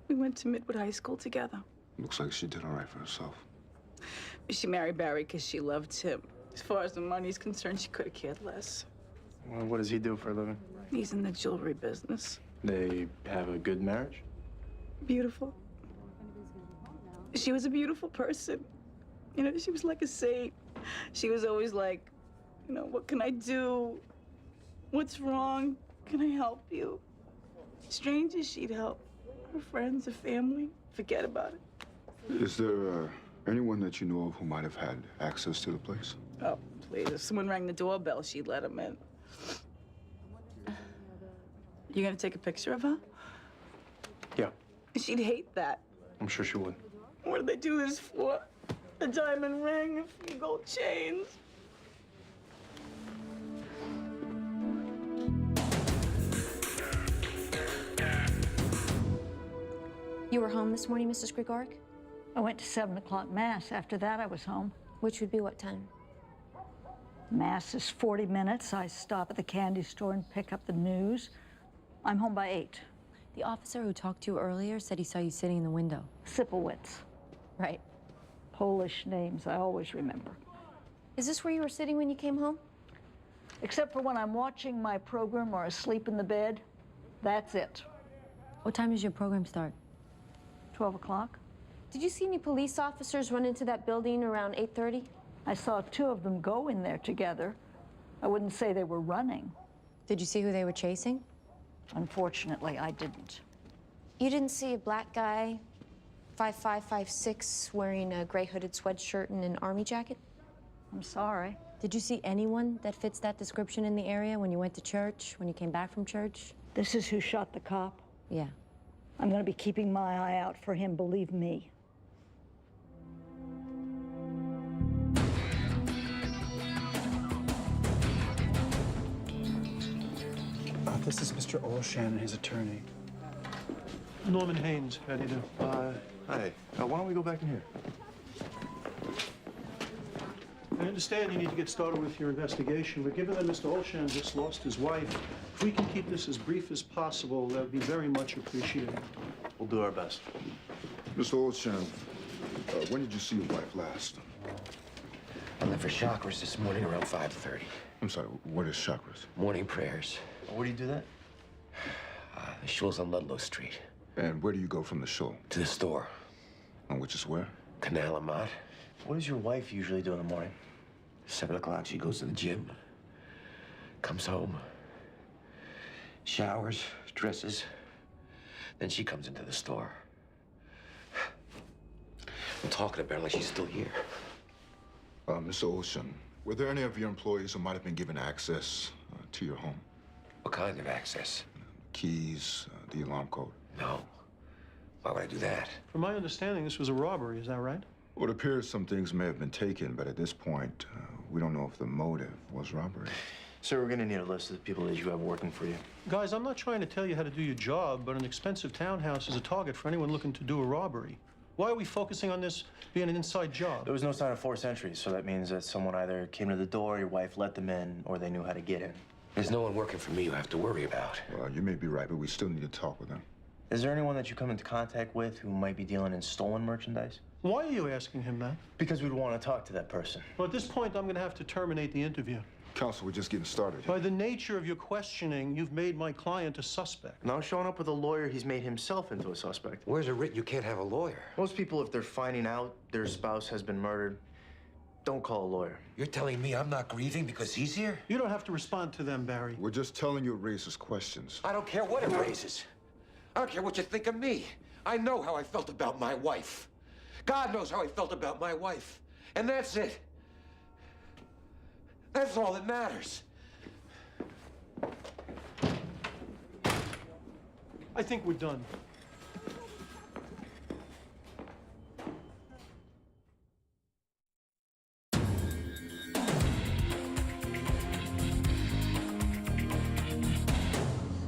We went to Midwood High School together. Looks like she did all right for herself. She married Barry because she loved him. As far as the money's concerned, she could have cared less. Well, what does he do for a living? He's in the jewelry business. They have a good marriage? Beautiful. She was a beautiful person. You know, she was like a saint. She was always like, you know, what can I do? What's wrong? Can I help you? Strangers she'd help. Her friends, her family, forget about it. Is there anyone that you know of who might have had access to the place? Oh, please, if someone rang the doorbell, she'd let him in. You gonna take a picture of her? Yeah, She'd hate that. I'm sure she would. What did they do this for? A diamond ring, a few gold chains. You were home this morning, Mrs. Grigoric? I went to 7 o'clock Mass. After that, I was home. Which would be what time? Mass is 40 minutes. I stop at the candy store and pick up the news. I'm home by 8. The officer who talked to you earlier said he saw you sitting in the window. Sipowicz. Right. Polish names I always remember. Is this where you were sitting when you came home? Except for when I'm watching my program or asleep in the bed, that's it. What time does your program start? 12 o'clock. Did you see any police officers run into that building around 8:30? I saw 2 of them go in there together. I wouldn't say they were running. Did you see who they were chasing? Unfortunately, I didn't. You didn't see a black guy, 5'5", 5'6", wearing a gray hooded sweatshirt and an army jacket? I'm sorry. Did you see anyone that fits that description in the area when you went to church, when you came back from church? This is who shot the cop? Yeah. I'm going to be keeping my eye out for him, believe me. This is Mr. Olshan and his attorney. Norman Haynes, how do you do? Hi. Why don't we go back in here? I understand you need to get started with your investigation, but given that Mr. Olshan just lost his wife, if we can keep this as brief as possible, that would be very much appreciated. We'll do our best. Mr. Olshan, when did you see your wife last? I left for chakras this morning around 5:30. I'm sorry, what is chakras? Morning prayers. Where do you do that? The shul's on Ludlow Street. And where do you go from the shul? To the store. And which is where? Canal Amat. What does your wife usually do in the morning? 7 o'clock, she goes to the gym. Comes home. Showers, dresses. Then she comes into the store. I'm talking about her like she's still here. Mr. Olshan, were there any of your employees who might have been given access to your home? What kind of access? Keys, the alarm code? No. Why would I do that? From my understanding, this was a robbery, is that right? Well, it appears some things may have been taken, but at this point, we don't know if the motive was robbery. Sir, we're gonna need a list of the people that you have working for you. Guys, I'm not trying to tell you how to do your job, but an expensive townhouse is a target for anyone looking to do a robbery. Why are we focusing on this being an inside job? There was no sign of forced entry, so that means that someone either came to the door, your wife let them in, or they knew how to get in. There's no one working for me you have to worry about. Well, you may be right, but we still need to talk with them. Is there anyone that you come into contact with who might be dealing in stolen merchandise? Why are you asking him that? Because we'd want to talk to that person. Well, at this point, I'm going to have to terminate the interview. Counsel, we're just getting started. By the nature of your questioning, you've made my client a suspect. Now, showing up with a lawyer, he's made himself into a suspect. Where's it written you can't have a lawyer? Most people, if they're finding out their spouse has been murdered, don't call a lawyer. You're telling me I'm not grieving because he's here? You don't have to respond to them, Barry. We're just telling you it raises questions. I don't care what it raises. I don't care what you think of me. I know how I felt about my wife. God knows how I felt about my wife. And that's it. That's all that matters. I think we're done.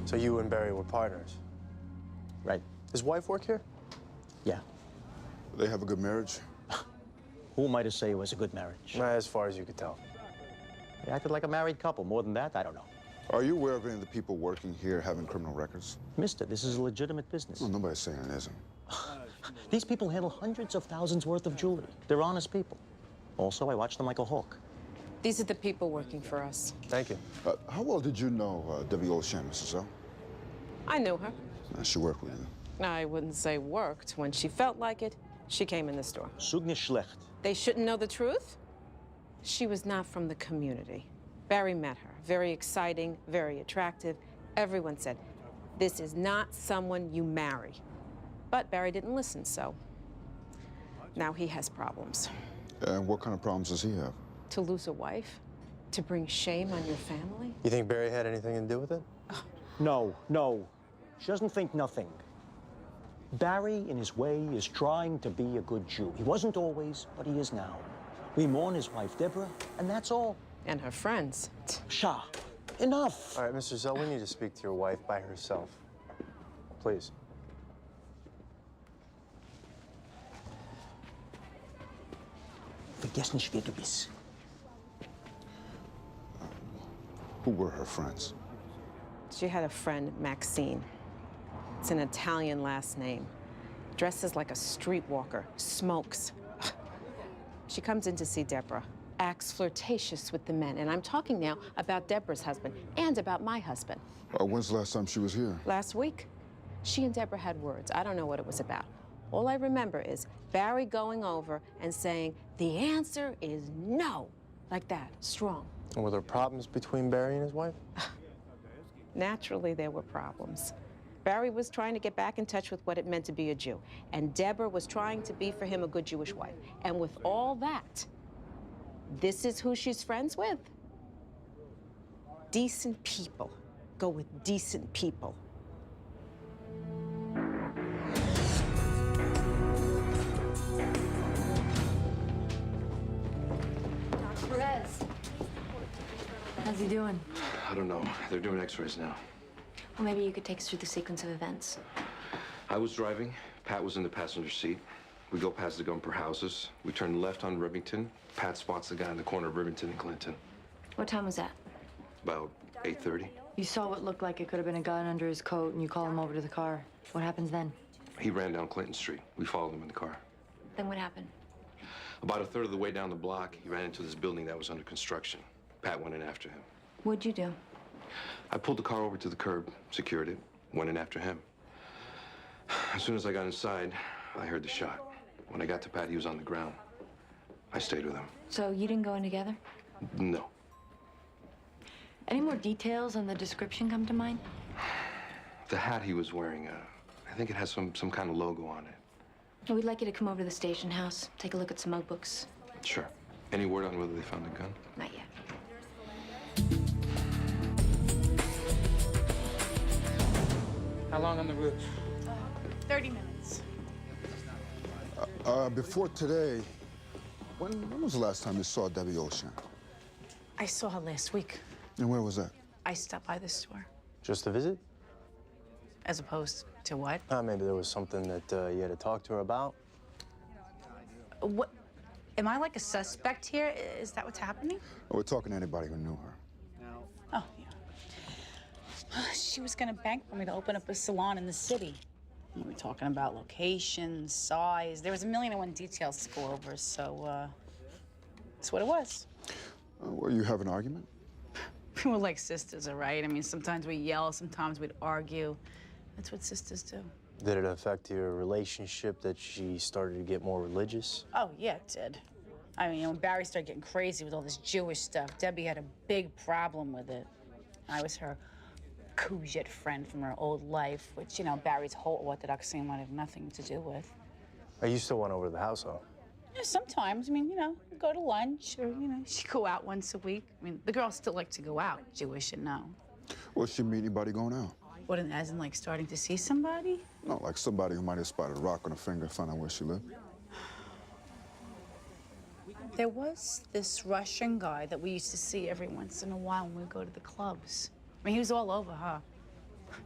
So you and Barry were partners? Right. His wife work here? Yeah. They have a good marriage? Who am I to say it was a good marriage? As far as you could tell. They acted like a married couple. More than that, I don't know. Are you aware of any of the people working here having criminal records? Mister, this is a legitimate business. Well, nobody's saying it isn't. These people handle hundreds of thousands worth of jewelry. They're honest people. Also, I watch them like a hawk. These are the people working for us. Thank you. How well did you know Debbie Olshan, Mrs. Zell? I knew her. She worked with you. I wouldn't say worked. When she felt like it, she came in the store. Sugni schlecht. They shouldn't know the truth? She was not from the community. Barry met her. Very exciting, very attractive. Everyone said, this is not someone you marry. But Barry didn't listen, so now he has problems. And what kind of problems does he have? To lose a wife? To bring shame on your family? You think Barry had anything to do with it? No, no. She doesn't think nothing. Barry, in his way, is trying to be a good Jew. He wasn't always, but he is now. We mourn his wife, Deborah, and that's all. And her friends. Shah, enough. All right, Mr. Zell, we need to speak to your wife by herself. Please. Vergiss nicht, wer du bist. Who were her friends? She had a friend, Maxine. It's an Italian last name. Dresses like a streetwalker, smokes. She comes in to see Deborah, acts flirtatious with the men. And I'm talking now about Deborah's husband and about my husband. When's the last time she was here? Last week, she and Deborah had words. I don't know what it was about. All I remember is Barry going over and saying, the answer is no. Like that, strong. And were there problems between Barry and his wife? Naturally, there were problems. Barry was trying to get back in touch with what it meant to be a Jew, and Deborah was trying to be for him a good Jewish wife. And with all that, this is who she's friends with. Decent people go with decent people. Perez. How's he doing? I don't know. They're doing x-rays now. Well, maybe you could take us through the sequence of events. I was driving. Pat was in the passenger seat. We go past the Gumper houses. We turn left on Rivington. Pat spots the guy in the corner of Rivington and Clinton. What time was that? About 8:30. You saw what looked like it could have been a gun under his coat, and you call him over to the car. What happens then? He ran down Clinton Street. We followed him in the car. Then what happened? About a third of the way down the block, he ran into this building that was under construction. Pat went in after him. What'd you do? I pulled the car over to the curb, secured it, went in after him. As soon as I got inside, I heard the shot. When I got to Pat, he was on the ground. I stayed with him. So you didn't go in together? No. Any more details on the description come to mind? The hat he was wearing, I think it has some kind of logo on it. We'd like you to come over to the station house, take a look at some notebooks. Sure. Any word on whether they found the gun? Not yet. How long on the route? 30 minutes. Before today, when was the last time you saw Debbie Olshan? I saw her last week. And where was that? I stopped by the store. Just a visit? As opposed to what? Maybe there was something that you had to talk to her about. What? Am I like a suspect here? Is that what's happening? We're talking to anybody who knew her. Oh, yeah. She was gonna bankroll me to open up a salon in the city. We were talking about location, size. There was a million and one details to go over, so, that's what it was. Well, you have an argument? We were like sisters, all right? I mean, sometimes we yell, sometimes we'd argue. That's what sisters do. Did it affect your relationship that she started to get more religious? Oh, yeah, it did. I mean, when Barry started getting crazy with all this Jewish stuff, Debbie had a big problem with it. I was her Cougette friend from her old life, which, you know, Barry's whole orthodoxy wanted nothing to do with. You still went over to the house, though? Yeah, sometimes, I mean, you know, go to lunch or, you know, she'd go out once a week. I mean, the girls still like to go out, Jewish and no. Well, she meet anybody going out? What, as in, like, starting to see somebody? No, like somebody who might have spotted a rock on her finger, found out where she lived. There was this Russian guy that we used to see every once in a while when we go to the clubs. I mean, he was all over her.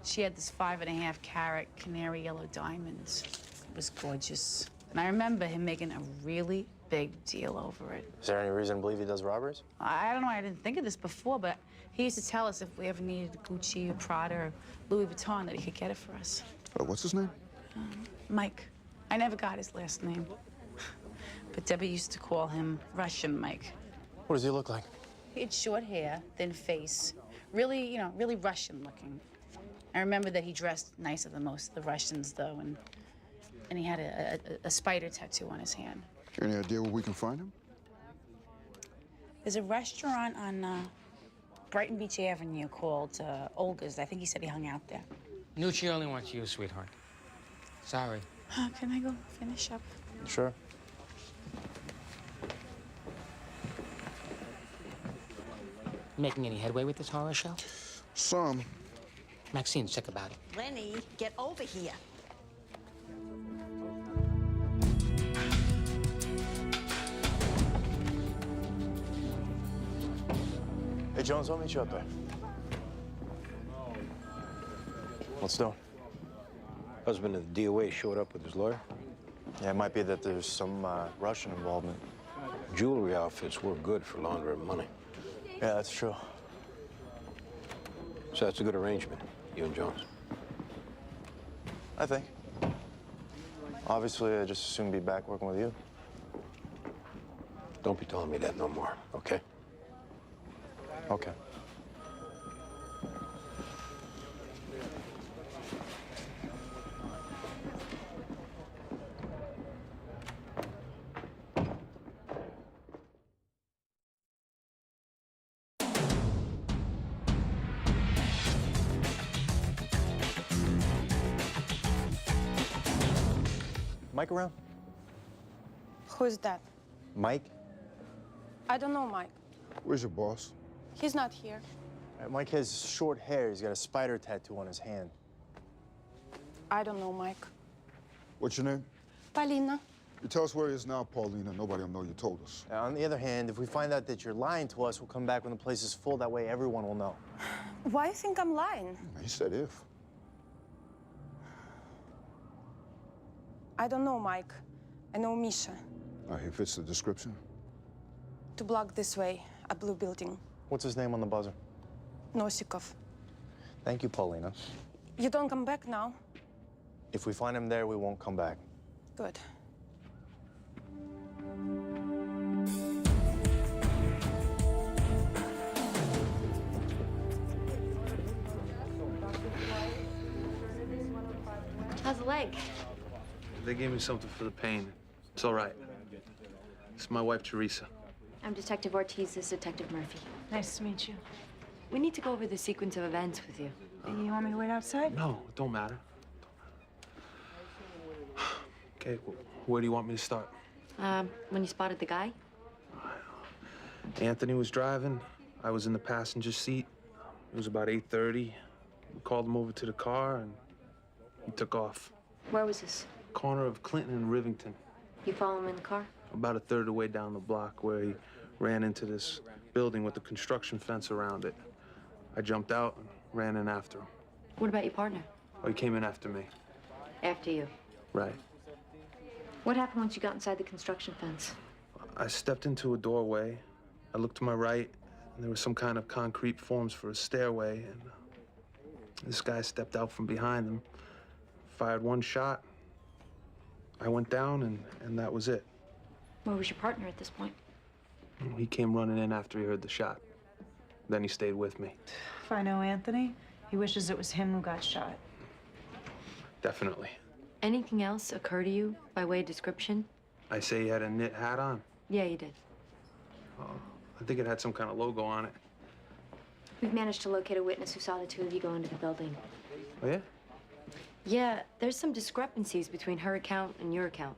She had this 5.5 carat canary yellow diamonds. It was gorgeous. And I remember him making a really big deal over it. Is there any reason to believe he does robberies? I don't know, I didn't think of this before, but he used to tell us if we ever needed Gucci or Prada or Louis Vuitton that he could get it for us. What's his name? Mike. I never got his last name. But Debbie used to call him Russian Mike. What does he look like? He had short hair, thin face. Really, you know, really Russian looking. I remember that he dressed nicer than most of the Russians, though, and he had a spider tattoo on his hand. Any idea where we can find him? There's a restaurant on Brighton Beach Avenue called Olga's. I think he said he hung out there. Nucci only wants you, sweetheart. Sorry. Can I go finish up? Sure. Making any headway with this horror show? Some. Maxine's sick about it. Lenny, get over here. Hey, Jones, I'll meet you up there. What's doing? Husband of the DOA showed up with his lawyer. Yeah, it might be that there's some Russian involvement. Jewelry outfits work good for laundering money. Yeah, that's true. So that's a good arrangement, you and Jones. I think. Obviously, I just as soon be back working with you. Don't be telling me that no more, okay? Okay. Mike around? Who's that? Mike? I don't know Mike. Where's your boss? He's not here. Mike has short hair. He's got a spider tattoo on his hand. I don't know Mike. What's your name? Paulina. You tell us where he is now, Paulina. Nobody will know you told us. On the other hand, if we find out that you're lying to us, we'll come back when the place is full. That way everyone will know. Why you think I'm lying? He said if. I don't know Mike. I know Misha. He fits the description. 2 blocks this way, a blue building. What's his name on the buzzer? Nosikov. Thank you, Paulina. You don't come back now? If we find him there, we won't come back. Good. How's the leg? They gave me something for the pain. It's all right. It's my wife, Teresa. I'm Detective Ortiz. This is Detective Murphy. Nice to meet you. We need to go over the sequence of events with you. You want me to wait outside? No, it don't matter. Okay, where do you want me to start? When you spotted the guy? Anthony was driving. I was in the passenger seat. It was about 8:30. We called him over to the car, and he took off. Where was this? Corner of Clinton and Rivington. You follow him in the car? About a third of the way down the block, where he ran into this building with a construction fence around it. I jumped out and ran in after him. What about your partner? Oh, he came in after me. After you. Right. What happened once you got inside the construction fence? I stepped into a doorway. I looked to my right, and there was some kind of concrete forms for a stairway, and this guy stepped out from behind them, fired one shot. I went down, and that was it. Where was your partner at this point? He came running in after he heard the shot. Then he stayed with me. If I know Anthony, he wishes it was him who got shot. Definitely. Anything else occur to you by way of description? I say he had a knit hat on. Yeah, you did. I think it had some kind of logo on it. We've managed to locate a witness who saw the two of you go into the building. Oh, yeah? Yeah, there's some discrepancies between her account and your account.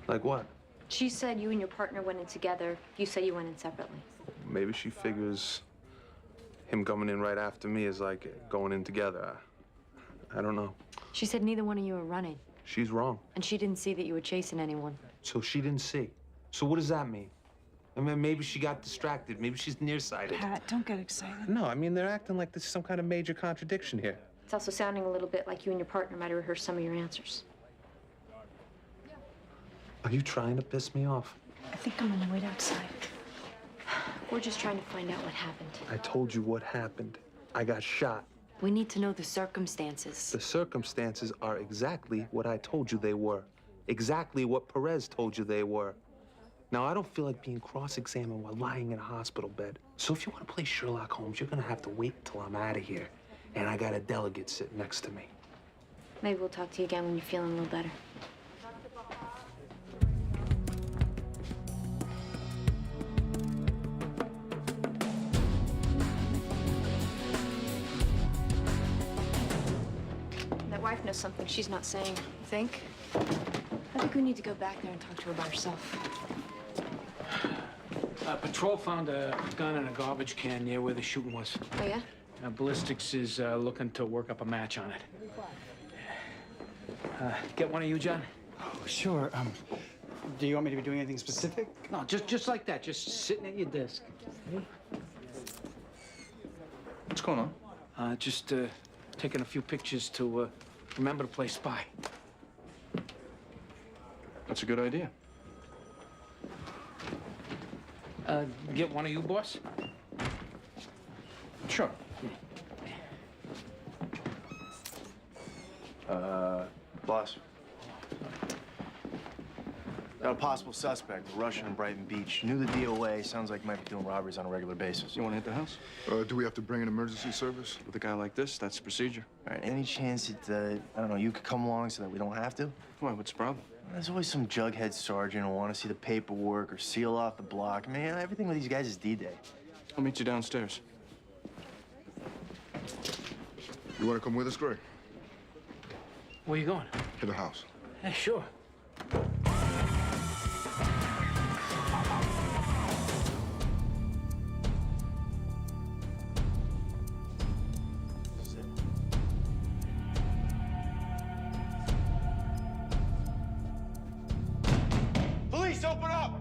Like what? She said you and your partner went in together. You say you went in separately. Maybe she figures him coming in right after me is like going in together. I don't know. She said neither one of you were running. She's wrong. And she didn't see that you were chasing anyone. So she didn't see. So what does that mean? I mean, maybe she got distracted. Maybe she's nearsighted. Pat, don't get excited. No, I mean, they're acting like there's some kind of major contradiction here. It's also sounding a little bit like you and your partner might have rehearsed some of your answers. Are you trying to piss me off? I think I'm gonna wait outside. We're just trying to find out what happened. I told you what happened. I got shot. We need to know the circumstances. The circumstances are exactly what I told you they were. Exactly what Perez told you they were. Now, I don't feel like being cross-examined while lying in a hospital bed. So if you want to play Sherlock Holmes, you're gonna have to wait till I'm out of here. And I got a delegate sitting next to me. Maybe we'll talk to you again when you're feeling a little better. That wife knows something she's not saying. You think? I think we need to go back there and talk to her by herself. Patrol found a gun in a garbage can near where the shooting was. Oh, yeah? Ballistics is looking to work up a match on it. Get one of you, John? Oh, sure. Do you want me to be doing anything specific? No, just like that. Just sitting at your desk. What's going on? Just taking a few pictures to remember to play spy. That's a good idea. Get one of you, boss? Sure. Boss. Got a possible suspect, a Russian in Brighton Beach. Knew the DOA. Sounds like he might be doing robberies on a regular basis. You want to hit the house? Do we have to bring an emergency service? With a guy like this, that's the procedure. All right, any chance that, I don't know, you could come along so that we don't have to? Why, what's the problem? There's always some jughead sergeant who want to see the paperwork or seal off the block. Man, everything with these guys is D-Day. I'll meet you downstairs. You want to come with us, Greg? Where you going? To the house. Yeah, sure. Police, open up!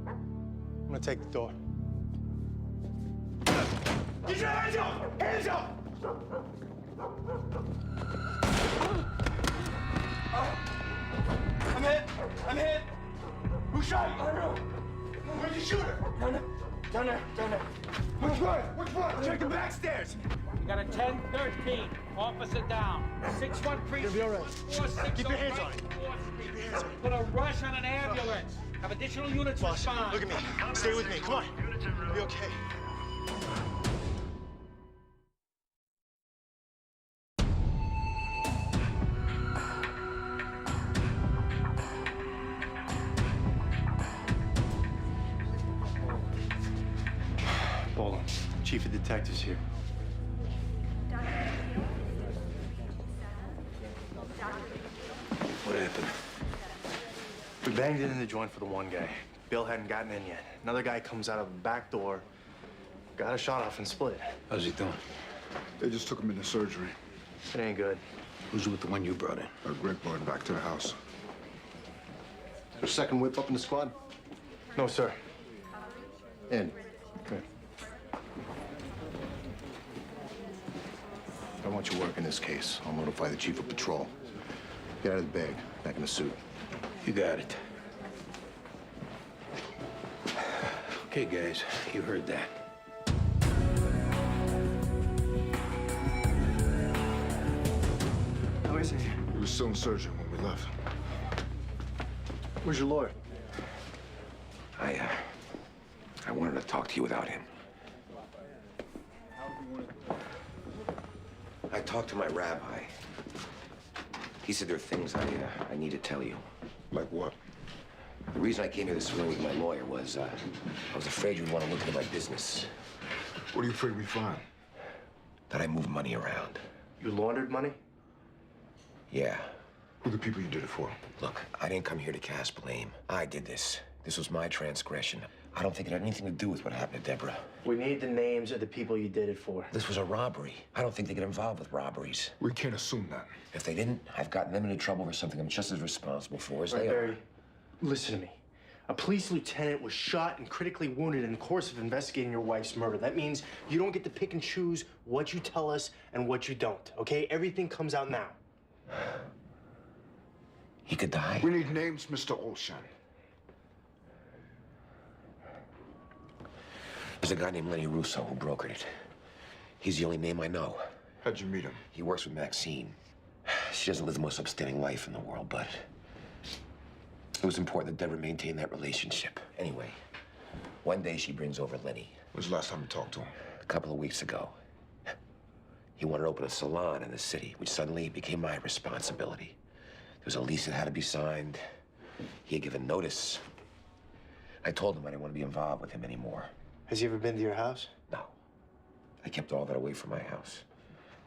I'm gonna take the door. Get your hands up! Hands up! I'm hit! I'm hit! Who shot you? I don't know. Where'd you shoot her? Down there. Which one? Which one? Check the back stairs. You got a 10-13. Officer down. 6-1 precinct. You'll be all right. Keep your hands on it. Keep your hands on it. Put a rush on an ambulance. Have additional units Boss, respond. look at me. Stay with me. Come on. You'll be okay. Boland, Chief of Detectives here. What happened? We banged it in the joint for the one guy. Bill hadn't gotten in yet. Another guy comes out of the back door, got a shot off and split. How's he doing? They just took him into surgery. It ain't good. Who's with the one you brought in? Greg brought him back to the house. There's a second whip up in the squad? No, sir. In. Okay. I want you working this case. I'll notify the chief of patrol. Get out of the bag, back in the suit. You got it. Okay, guys, you heard that. How is he? He was still in surgery when we left. Where's your lawyer? I wanted to talk to you without him. I talked to my rabbi. He said there are things I need to tell you. Like what? The reason I came here this morning with my lawyer was, I was afraid you'd want to look into my business. What are you afraid we find? That I move money around. You laundered money? Yeah. Who are the people you did it for? Look, I didn't come here to cast blame. I did this. This was my transgression. I don't think it had anything to do with what happened to Deborah. We need the names of the people you did it for. This was a robbery. I don't think they get involved with robberies. We can't assume that. If they didn't, I've gotten them into trouble for something I'm just as responsible for as they Barry, are. listen to me. A police lieutenant was shot and critically wounded in the course of investigating your wife's murder. That means you don't get to pick and choose what you tell us and what you don't, okay? Everything comes out now. He could die. We need names, Mr. Olshan. There's a guy named Lenny Russo who brokered it. He's the only name I know. How'd you meet him? He works with Maxine. She doesn't live the most upstanding life in the world, but it was important that Deborah maintain that relationship. Anyway, one day she brings over Lenny. When's the last time you talked to him? A couple of weeks ago. He wanted to open a salon in the city, which suddenly became my responsibility. There was a lease that had to be signed. He had given notice. I told him I didn't want to be involved with him anymore. Has he ever been to your house? No. I kept all that away from my house.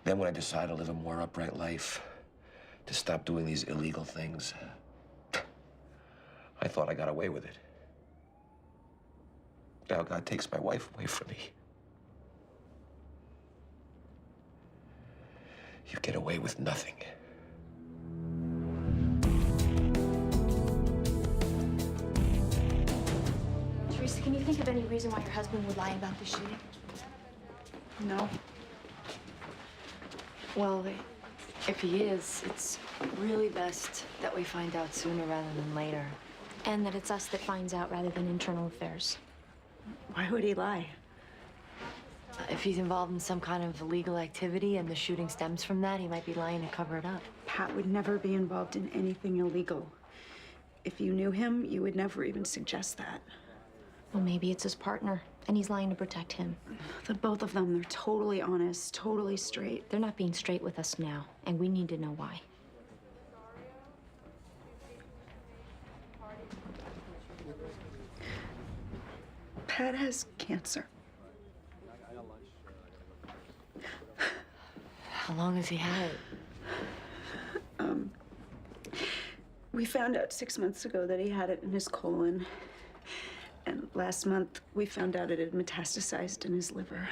Then when I decided to live a more upright life, to stop doing these illegal things, I thought I got away with it. Now God takes my wife away from me. You get away with nothing. Teresa, can you think of any reason why your husband would lie about the shooting? No. Well, if he is, it's really best that we find out sooner rather than later. And that it's us that finds out rather than internal affairs. Why would he lie? If he's involved in some kind of illegal activity and the shooting stems from that, he might be lying to cover it up. Pat would never be involved in anything illegal. If you knew him, you would never even suggest that. Well, maybe it's his partner, and he's lying to protect him. The both of them, they're totally honest, totally straight. They're not being straight with us now, and we need to know why. Pat has cancer. How long has he had it? We found out 6 months ago that he had it in his colon. And last month, we found out it had metastasized in his liver.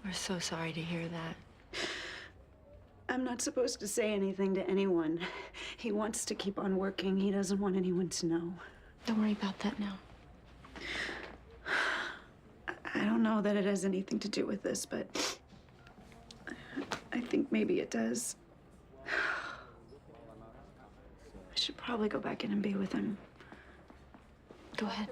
We're so sorry to hear that. I'm not supposed to say anything to anyone. He wants to keep on working. He doesn't want anyone to know. Don't worry about that now. I don't know that it has anything to do with this, but I think maybe it does. I should probably go back in and be with him. Go ahead.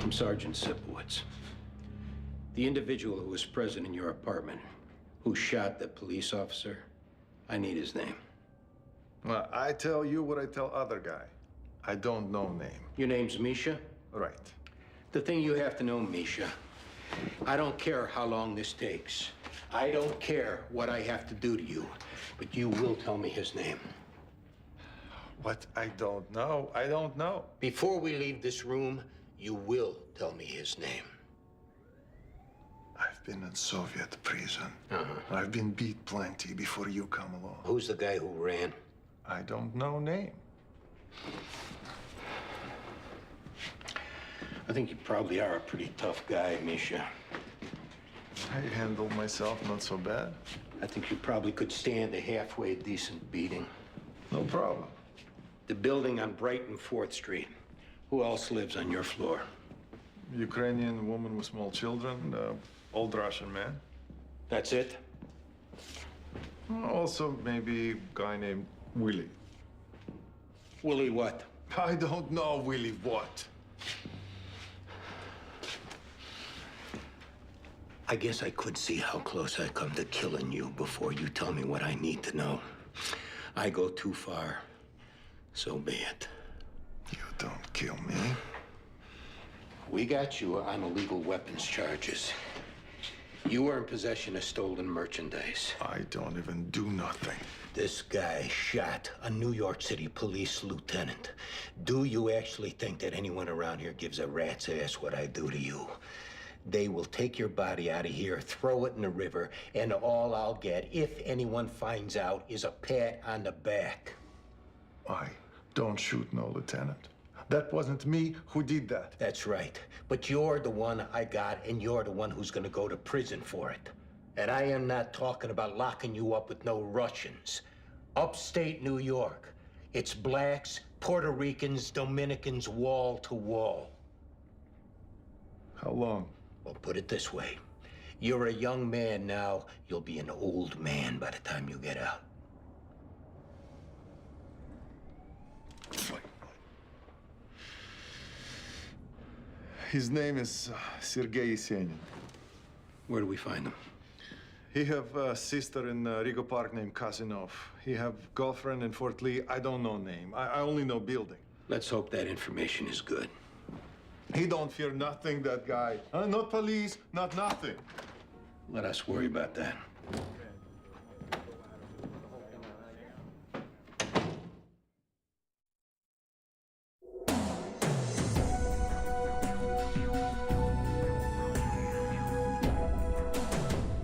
I'm Sergeant Sipowicz. The individual who was present in your apartment, who shot the police officer, I need his name. Well, I tell you what I tell other guy. I don't know name. Your name's Misha? Right. The thing you have to know, Misha, I don't care how long this takes. I don't care what I have to do to you, but you will tell me his name. What I don't know, I don't know. Before we leave this room, you will tell me his name. I've been in Soviet prison. I've been beat plenty before you come along. Who's the guy who ran? I don't know name. I think you probably are a pretty tough guy, Misha. I handled myself not so bad. I think you probably could stand a halfway decent beating. No problem. The building on Brighton 4th Street. Who else lives on your floor? Ukrainian woman with small children, old Russian man. That's it? Also, maybe a guy named Willie. Willie what? I don't know Willie what. I guess I could see how close I come to killing you before you tell me what I need to know. I go too far, so be it. You don't kill me. We got you on illegal weapons charges. You were in possession of stolen merchandise. I don't even do nothing. This guy shot a New York City police lieutenant. Do you actually think that anyone around here gives a rat's ass what I do to you? They will take your body out of here, throw it in the river, and all I'll get, if anyone finds out, is a pat on the back. I don't shoot no lieutenant. That wasn't me who did that. That's right. But you're the one I got, and you're the one who's gonna go to prison for it. And I am not talking about locking you up with no Russians. Upstate New York, it's blacks, Puerto Ricans, Dominicans, wall to wall. How long? Well, put it this way. You're a young man now. You'll be an old man by the time you get out. His name is Sergei Yesenin. Where do we find him? He have a sister in Rigo Park named Kasinov. He have girlfriend in Fort Lee. I don't know name. I only know building. Let's hope that information is good. He don't fear nothing, that guy. Not police, not nothing. Let us worry about that.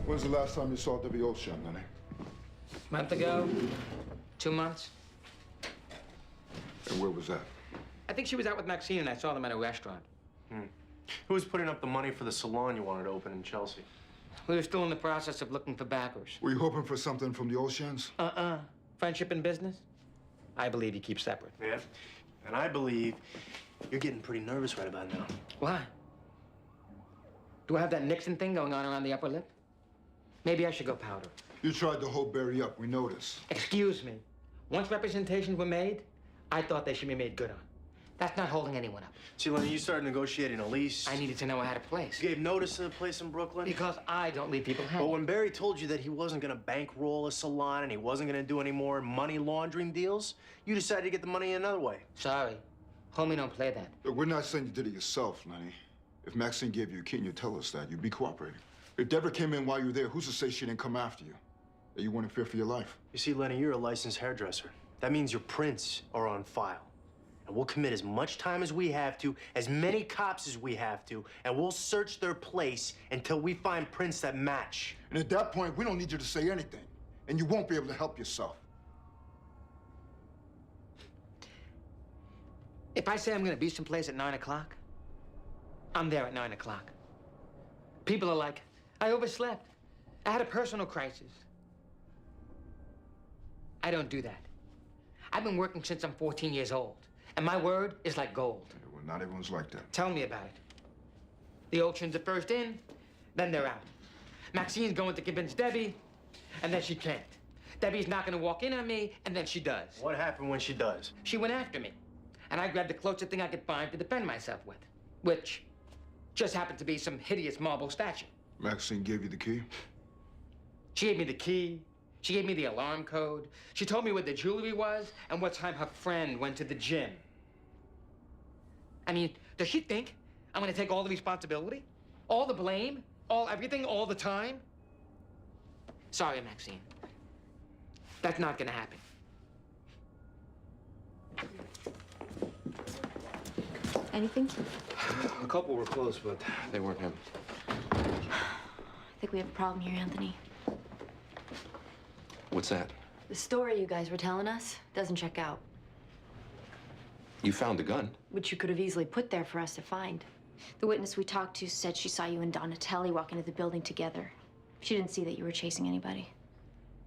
When's the last time you saw Debbie Ocean, Lenny? Month ago, 2 months. And where was that? I think she was out with Maxine and I saw them at a restaurant. Who was putting up the money for the salon you wanted to open in Chelsea? We were still in the process of looking for backers. Were you hoping for something from the Oceans? Friendship and business? I believe you keep separate. Yeah. And I believe you're getting pretty nervous right about now. Why? Do I have that Nixon thing going on around the upper lip? Maybe I should go powder. You tried to hold Barry up, we noticed. Excuse me. Once representations were made, I thought they should be made good on. That's not holding anyone up. See, Lenny, you started negotiating a lease. I needed to know I had a place. You gave notice to the place in Brooklyn? Because I don't leave people hanging. But when Barry told you that he wasn't gonna bankroll a salon and he wasn't gonna do any more money laundering deals, you decided to get the money another way. Sorry. Homie don't play that. Look, we're not saying you did it yourself, Lenny. If Maxine gave you a key and you tell us that, you'd be cooperating. If Deborah came in while you were there, who's to say she didn't come after you? That you weren't in fear for your life? You see, Lenny, you're a licensed hairdresser. That means your prints are on file. And we'll commit as much time as we have to, as many cops as we have to, and we'll search their place until we find prints that match. And at that point, we don't need you to say anything. And you won't be able to help yourself. If I say I'm gonna be someplace at 9 o'clock, I'm there at 9 o'clock. People are like, I overslept. I had a personal crisis. I don't do that. I've been working since I'm 14 years old, and my word is like gold. Yeah, well, not everyone's like that. Tell me about it. The Oceans are first in, then they're out. Maxine's going to convince Debbie, and then she can't. Debbie's not gonna walk in on me, and then she does. What happened when she does? She went after me, and I grabbed the closest thing I could find to defend myself with, which just happened to be some hideous marble statue. Maxine gave you the key? She gave me the key. She gave me the alarm code. She told me where the jewelry was and what time her friend went to the gym. I mean, does she think I'm gonna take all the responsibility? All the blame? All everything, all the time? Sorry, Maxine. That's not gonna happen. Anything? A couple were close, but they weren't him. I think we have a problem here, Anthony. What's that? The story you guys were telling us doesn't check out. You found the gun. Which you could have easily put there for us to find. The witness we talked to said she saw you and Donatelli walk into the building together. She didn't see that you were chasing anybody.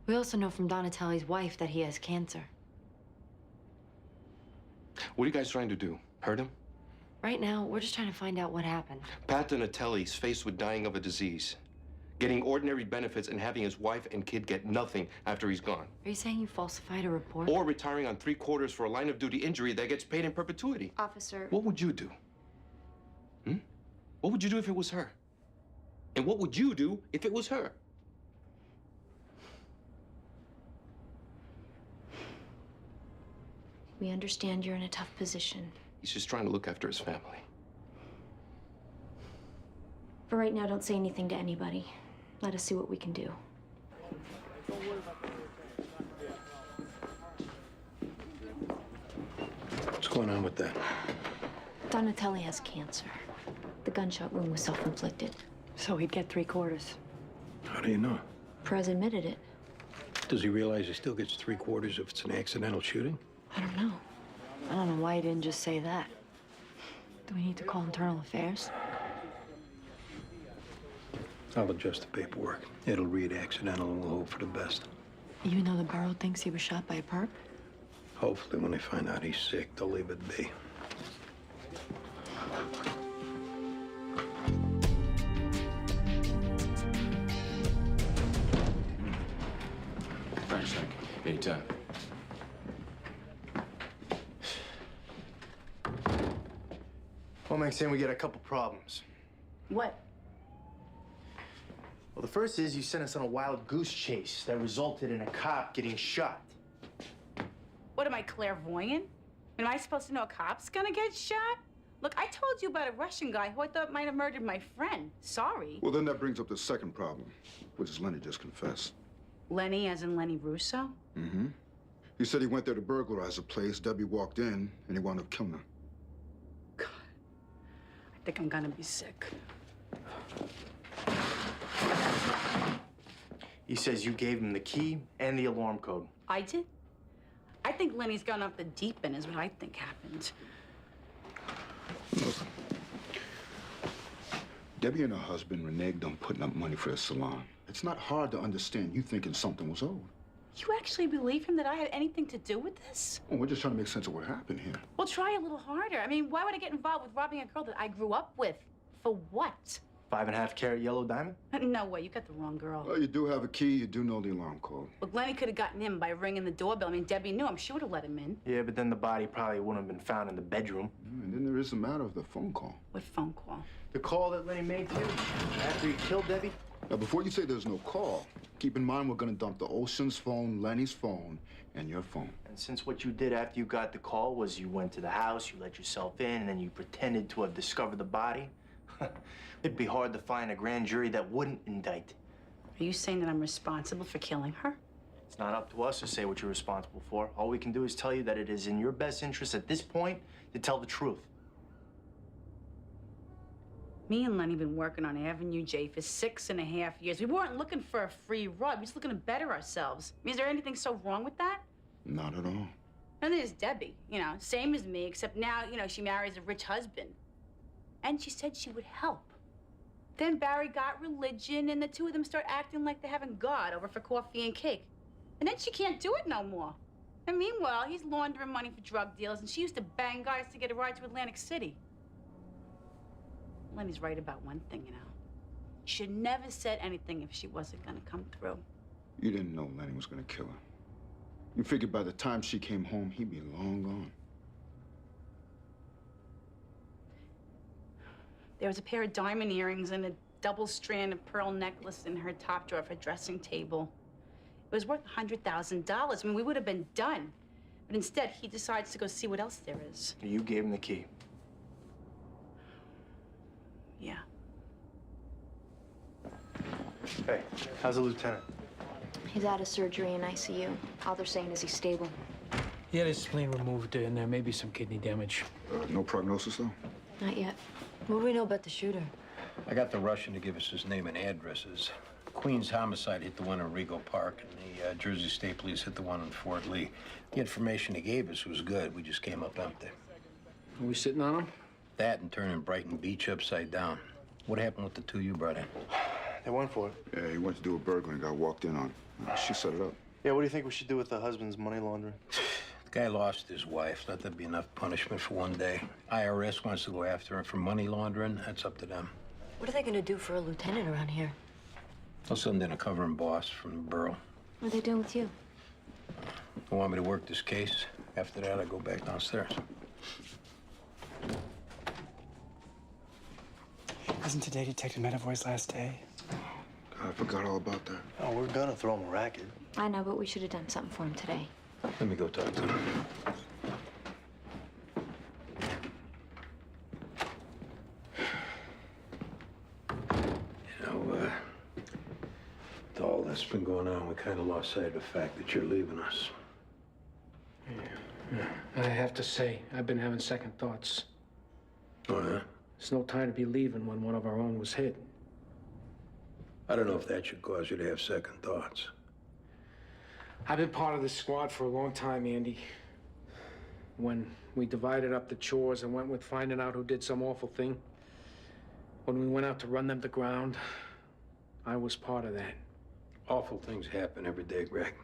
We also know from Donatelli's wife that he has cancer. What are you guys trying to do? Hurt him? Right now, we're just trying to find out what happened. Pat Donatelli's faced with dying of a disease, getting ordinary benefits and having his wife and kid get nothing after he's gone. Are you saying you falsified a report? Or retiring on 3/4 for a line of duty injury that gets paid in perpetuity. Officer. What would you do? What would you do if it was her? And what would you do if it was her? We understand you're in a tough position. He's just trying to look after his family. For right now, don't say anything to anybody. Let us see what we can do. What's going on with that? Donatelli has cancer. The gunshot wound was self-inflicted. So he'd get 3/4. How do you know? Perez admitted it. Does he realize he still gets 3/4 if it's an accidental shooting? I don't know. I don't know why he didn't just say that. Do we need to call internal affairs? I'll adjust the paperwork. It'll read accidental and we'll hope for the best. Even though the borough thinks he was shot by a perp? Hopefully when they find out he's sick, they'll leave it be. Thanks, Nick. Anytime. Well, Maxine, we got a couple problems. What? Well, the first is you sent us on a wild goose chase that resulted in a cop getting shot. What am I, clairvoyant? Am I supposed to know a cop's gonna get shot? Look, I told you about a Russian guy who I thought might have murdered my friend. Sorry. Well, then that brings up the second problem, which is Lenny just confessed. Lenny, as in Lenny Russo? Mm-hmm. He said he went there to burglarize a place. Debbie walked in, and he wound up killing her. I think I'm gonna be sick. He says you gave him the key and the alarm code. I did? I think Lenny's gone off the deep end is what I think happened. Look, Debbie and her husband reneged on putting up money for the salon. It's not hard to understand you thinking something was owed. You actually believe him that I had anything to do with this? Well, we're just trying to make sense of what happened here. Well, try a little harder. I mean, why would I get involved with robbing a girl that I grew up with? For what? 5.5 carat yellow diamond? No way, you got the wrong girl. Well, you do have a key. You do know the alarm code. Look, Lenny could have gotten in by ringing the doorbell. I mean, Debbie knew him. She would have let him in. Yeah, but then the body probably wouldn't have been found in the bedroom. And then there is the matter of the phone call. What phone call? The call that Lenny made to you after he killed Debbie? Now, before you say there's no call, keep in mind we're gonna dump the Ocean's phone, Lenny's phone, and your phone. And since what you did after you got the call was you went to the house, you let yourself in, and then you pretended to have discovered the body, it'd be hard to find a grand jury that wouldn't indict. Are you saying that I'm responsible for killing her? It's not up to us to say what you're responsible for. All we can do is tell you that it is in your best interest at this point to tell the truth. Me and Lenny have been working on Avenue J for 6.5 years. We weren't looking for a free ride. We're just looking to better ourselves. I mean, is there anything so wrong with that? Not at all. And there's Debbie, you know, same as me, except now, you know, she marries a rich husband. And she said she would help. Then Barry got religion, and the two of them start acting like they're having God over for coffee and cake. And then she can't do it no more. And meanwhile, he's laundering money for drug dealers, and she used to bang guys to get a ride to Atlantic City. Lenny's right about one thing, you know. She should never said anything if she wasn't gonna come through. You didn't know Lenny was gonna kill her. You figured by the time she came home, he'd be long gone. There was a pair of diamond earrings and a double strand of pearl necklace in her top drawer of her dressing table. It was worth $100,000. I mean, we would have been done. But instead, he decides to go see what else there is. You gave him the key. Yeah. Hey, how's the lieutenant? He's out of surgery in ICU. All they're saying is he's stable. He had his spleen removed, and there may be some kidney damage. No prognosis, though? Not yet. What do we know about the shooter? I got the Russian to give us his name and addresses. Queens Homicide hit the one in Rego Park, and the Jersey State Police hit the one in Fort Lee. The information he gave us was good. We just came up empty. Are we sitting on him? That and turning Brighton Beach upside down. What happened with the two you brought in? They went for it. Yeah, he went to do a burglary and got walked in on. She set it up. Yeah, what do you think we should do with the husband's money laundering? The guy lost his wife. Let that be enough punishment for one day. IRS wants to go after him for money laundering. That's up to them. What are they gonna do for a lieutenant around here? They'll send in a covering boss from the borough. What are they doing with you? They want me to work this case. After that, I go back downstairs. Wasn't today Detective Medavoy's last day? I forgot all about that. Oh, we're gonna throw him a racket. I know, but we should have done something for him today. Let me go talk to him. You know, with all that's been going on, we kind of lost sight of the fact that you're leaving us. Yeah. I have to say, I've been having second thoughts. Oh, yeah? There's no time to be leaving when one of our own was hit. I don't know if that should cause you to have second thoughts. I've been part of this squad for a long time, Andy. When we divided up the chores and went with finding out who did some awful thing, when we went out to run them to ground, I was part of that. Awful things happen every day, Greg.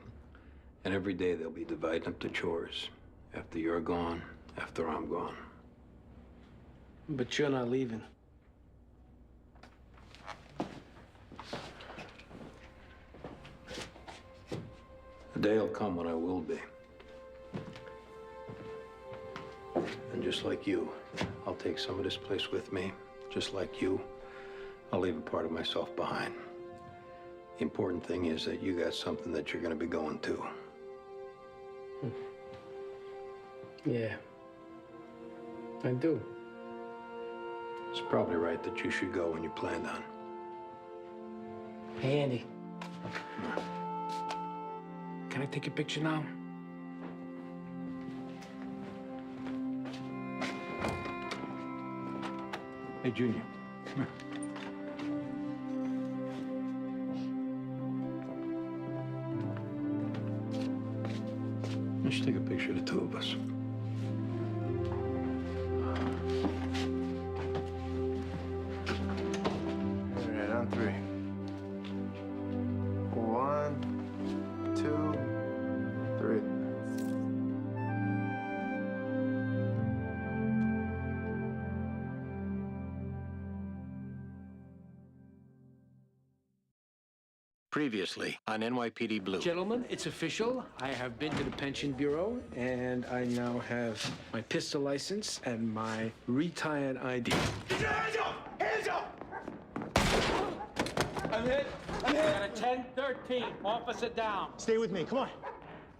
And every day they'll be dividing up the chores. After you're gone, after I'm gone. But you're not leaving. The day will come when I will be. And just like you, I'll take some of this place with me. Just like you, I'll leave a part of myself behind. The important thing is that you got something that you're gonna be going to. Yeah. I do. It's probably right that you should go when you planned on. Hey, Andy. Can I take a picture now? Hey, Junior, come here. Let's take a picture of the two of us. All right, on three. 1, 2, 3. Previously on NYPD Blue. Gentlemen, it's official. I have been to the pension bureau, and I now have my pistol license and my retired ID. Get your hands up! Hands up! I'm hit. I'm hit. At a 10-13, officer down. Stay with me. Come on.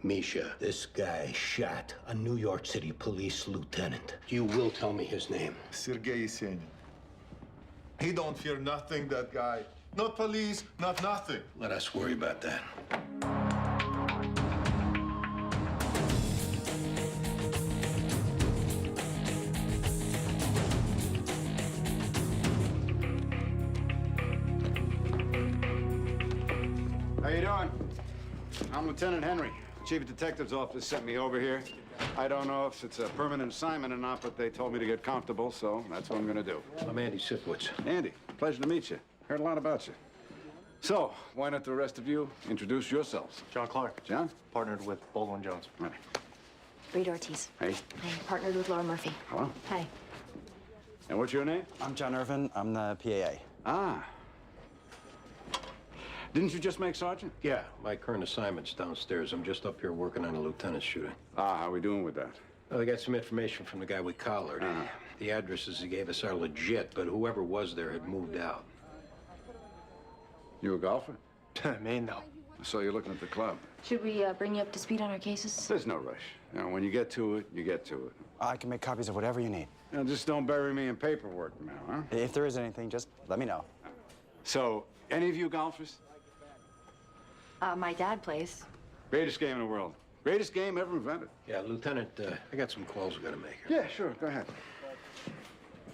Misha, this guy shot a New York City police lieutenant. You will tell me his name. Sergei Yesenin. He don't fear nothing, that guy. Not police, not nothing. Let us worry about that. How you doing? I'm Lieutenant Henry. Chief of Detective's office sent me over here. I don't know if it's a permanent assignment or not, but they told me to get comfortable, so that's what I'm gonna do. I'm Andy Sipowicz. Andy, pleasure to meet you. Heard a lot about you. So, why not the rest of you introduce yourselves? John Clark. John? Partnered with Baldwin Jones. Right. Reed Ortiz. Hey. I'm partnered with Laura Murphy. Hello. Hi. And what's your name? I'm John Irvin. I'm the PAA. Ah. Didn't you just make sergeant? Yeah, my current assignment's downstairs. I'm just up here working on a lieutenant's shooting. Ah, how we doing with that? Well, I got some information from the guy we collared. The addresses he gave us are legit, but whoever was there had moved out. You a golfer? Me, no. I saw you looking at the club. Should we bring you up to speed on our cases? There's no rush. You know, when you get to it, you get to it. I can make copies of whatever you need. Now, just don't bury me in paperwork now, huh? If there is anything, just let me know. So, any of you golfers? My dad plays. Greatest game in the world. Greatest game ever invented. Yeah, Lieutenant, I got some calls we gotta make here. Yeah, sure, go ahead.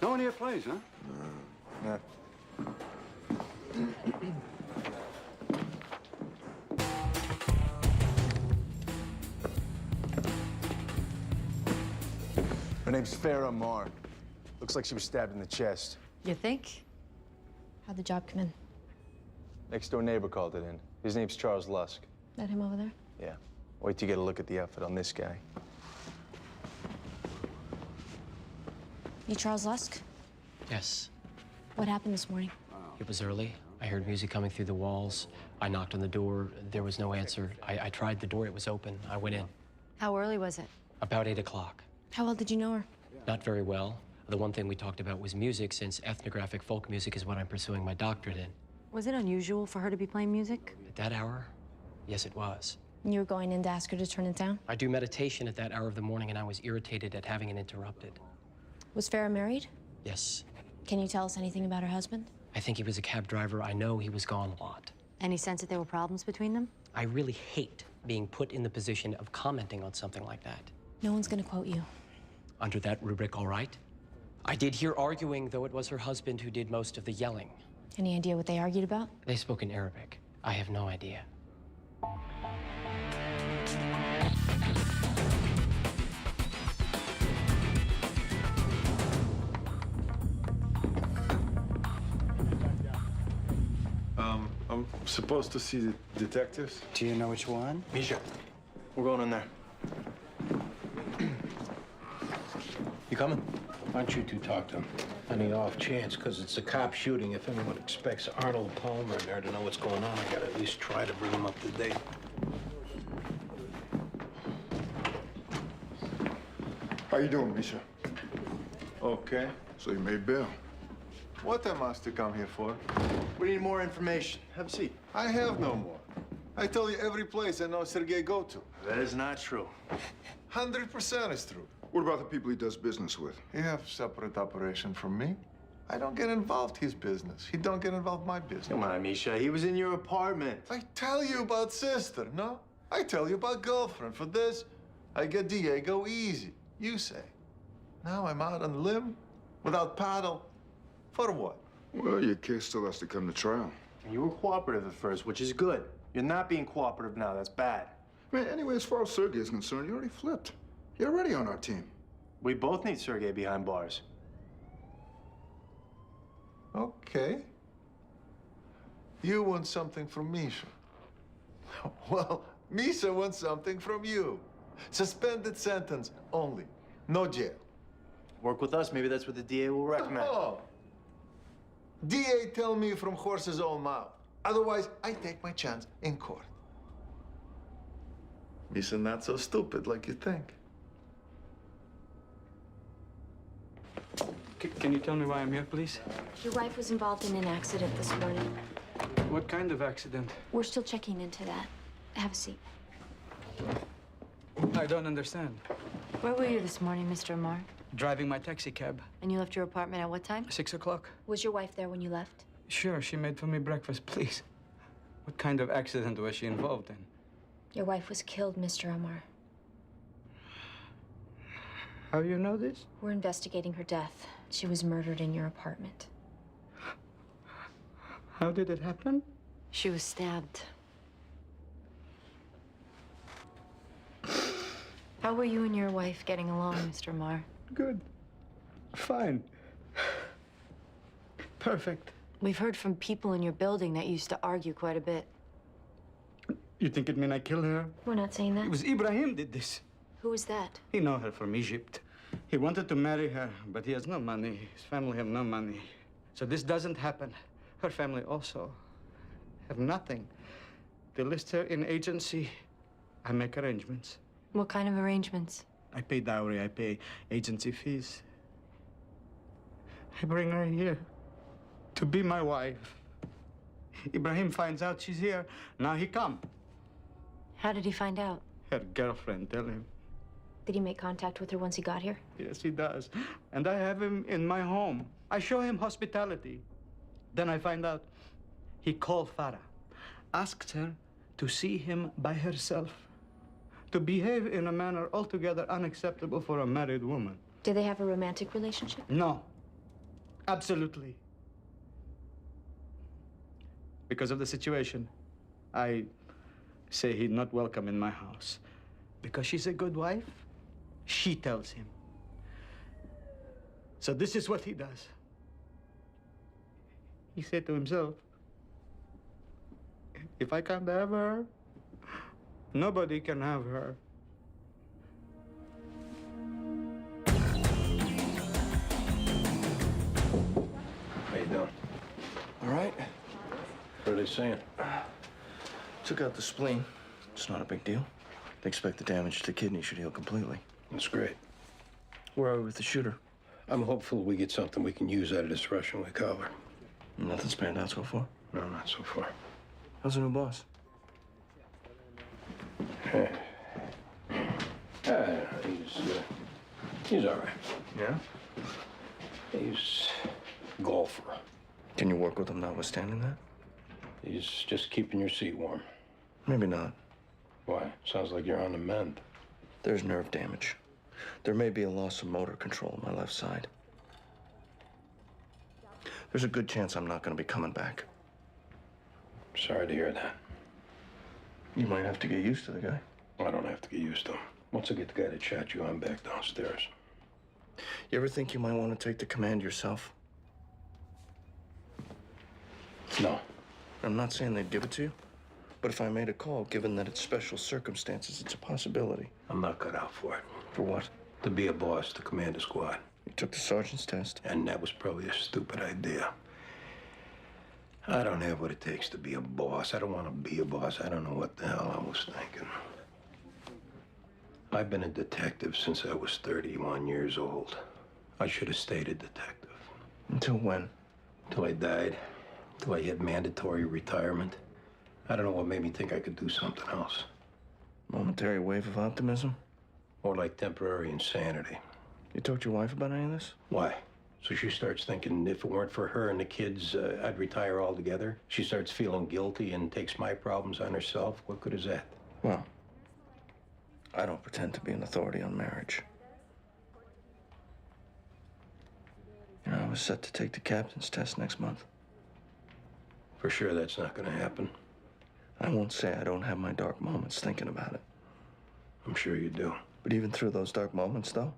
No one here plays, huh? No. Her name's Farah Marr. Looks like she was stabbed in the chest. You think? How'd the job come in? Next door neighbor called it in. His name's Charles Lusk. That him over there? Yeah. Wait till you get a look at the outfit on this guy. You Charles Lusk? Yes. What happened this morning? It was early. I heard music coming through the walls. I knocked on the door. There was no answer. I tried the door. It was open. I went in. How early was it? About 8 o'clock. How well did you know her? Not very well. The one thing we talked about was music, since ethnographic folk music is what I'm pursuing my doctorate in. Was it unusual for her to be playing music? At that hour, yes, it was. You were going in to ask her to turn it down? I do meditation at that hour of the morning, and I was irritated at having it interrupted. Was Farah married? Yes. Can you tell us anything about her husband? I think he was a cab driver. I know he was gone a lot. Any sense that there were problems between them? I really hate being put in the position of commenting on something like that. No one's gonna quote you. Under that rubric, all right? I did hear arguing, though it was her husband who did most of the yelling. Any idea what they argued about? They spoke in Arabic. I have no idea. I'm supposed to see the detectives. Do you know which one? Misha, we're going in there. You coming? Why don't you two talk to him? Any off chance, because it's a cop shooting, if anyone expects Arnold Palmer in there to know what's going on, I gotta at least try to bring him up to date. How you doing, Misha? Okay. So you made bail. What am I to come here for? We need more information. Have a seat. I have no more. I tell you every place I know Sergei go to. That is not true. 100% is true. What about the people he does business with? He have separate operation from me. I don't get involved his business. He don't get involved my business. Come on, Misha. He was in your apartment. I tell you about sister, no? I tell you about girlfriend. For this, I get Diego easy. You say. Now I'm out on limb, without paddle. For what? Well, your case still has to come to trial. You were cooperative at first, which is good. You're not being cooperative now. That's bad. Man, anyway, as far as Sergei is concerned, you already flipped. You're already on our team. We both need Sergei behind bars. Okay. You want something from Misha. Well, Misha wants something from you. Suspended sentence only. No jail. Work with us. Maybe that's what the DA will recommend. Oh. DA tell me from horse's own mouth. Otherwise, I take my chance in court. Misha not so stupid like you think. Can you tell me why I'm here, please? Your wife was involved in an accident this morning. What kind of accident? We're still checking into that. Have a seat. I don't understand. Where were you this morning, Mr. Amar? Driving my taxi cab. And you left your apartment at what time? 6 o'clock. Was your wife there when you left? Sure, she made for me breakfast, please. What kind of accident was she involved in? Your wife was killed, Mr. Amar. How you know this? We're investigating her death. She was murdered in your apartment. How did it happen? She was stabbed. How were you and your wife getting along, Mr. Amar? Good. Fine. Perfect. We've heard from people in your building that used to argue quite a bit. You think it mean I kill her? We're not saying that. It was Ibrahim did this. Who was that? He know her from Egypt. He wanted to marry her, but he has no money. His family have no money. So this doesn't happen. Her family also have nothing. They list her in agency. I make arrangements. What kind of arrangements? I pay dowry, I pay agency fees. I bring her here to be my wife. Ibrahim finds out she's here. Now he come. How did he find out? Her girlfriend tell him. Did he make contact with her once he got here? Yes, he does. And I have him in my home. I show him hospitality. Then I find out he called Farah, asked her to see him by herself, to behave in a manner altogether unacceptable for a married woman. Did they have a romantic relationship? No, absolutely. Because of the situation, I say he's not welcome in my house. Because she's a good wife, she tells him. So this is what he does. He said to himself, if I can't have her, nobody can have her. How you doing? All right. What are they saying? Took out the spleen. It's not a big deal. They expect the damage to the kidney should heal completely. That's great. Where are we with the shooter? I'm hopeful we get something we can use out of this Russian we collar. Nothing's panned out so far? No, not so far. How's the new boss? He's all right. Yeah? He's a golfer. Can you work with him notwithstanding that? He's just keeping your seat warm. Maybe not. Why? Sounds like you're on the mend. There's nerve damage. There may be a loss of motor control on my left side. There's a good chance I'm not going to be coming back. Sorry to hear that. You might have to get used to the guy. I don't have to get used to him. Once I get the guy to chat you, I'm back downstairs. You ever think you might want to take the command yourself? No. I'm not saying they'd give it to you, but if I made a call, given that it's special circumstances, it's a possibility. I'm not cut out for it. For what? To be a boss, to command a squad. You took the sergeant's test. And that was probably a stupid idea. I don't have what it takes to be a boss. I don't want to be a boss. I don't know what the hell I was thinking. I've been a detective since I was 31 years old. I should have stayed a detective. Until when? Until I died. Until I hit mandatory retirement. I don't know what made me think I could do something else. Momentary wave of optimism? Or like temporary insanity. You talked to your wife about any of this? Why? So she starts thinking if it weren't for her and the kids, I'd retire altogether. She starts feeling guilty and takes my problems on herself. What good is that? Well, I don't pretend to be an authority on marriage. You know, I was set to take the captain's test next month. For sure that's not going to happen. I won't say I don't have my dark moments thinking about it. I'm sure you do. But even through those dark moments, though,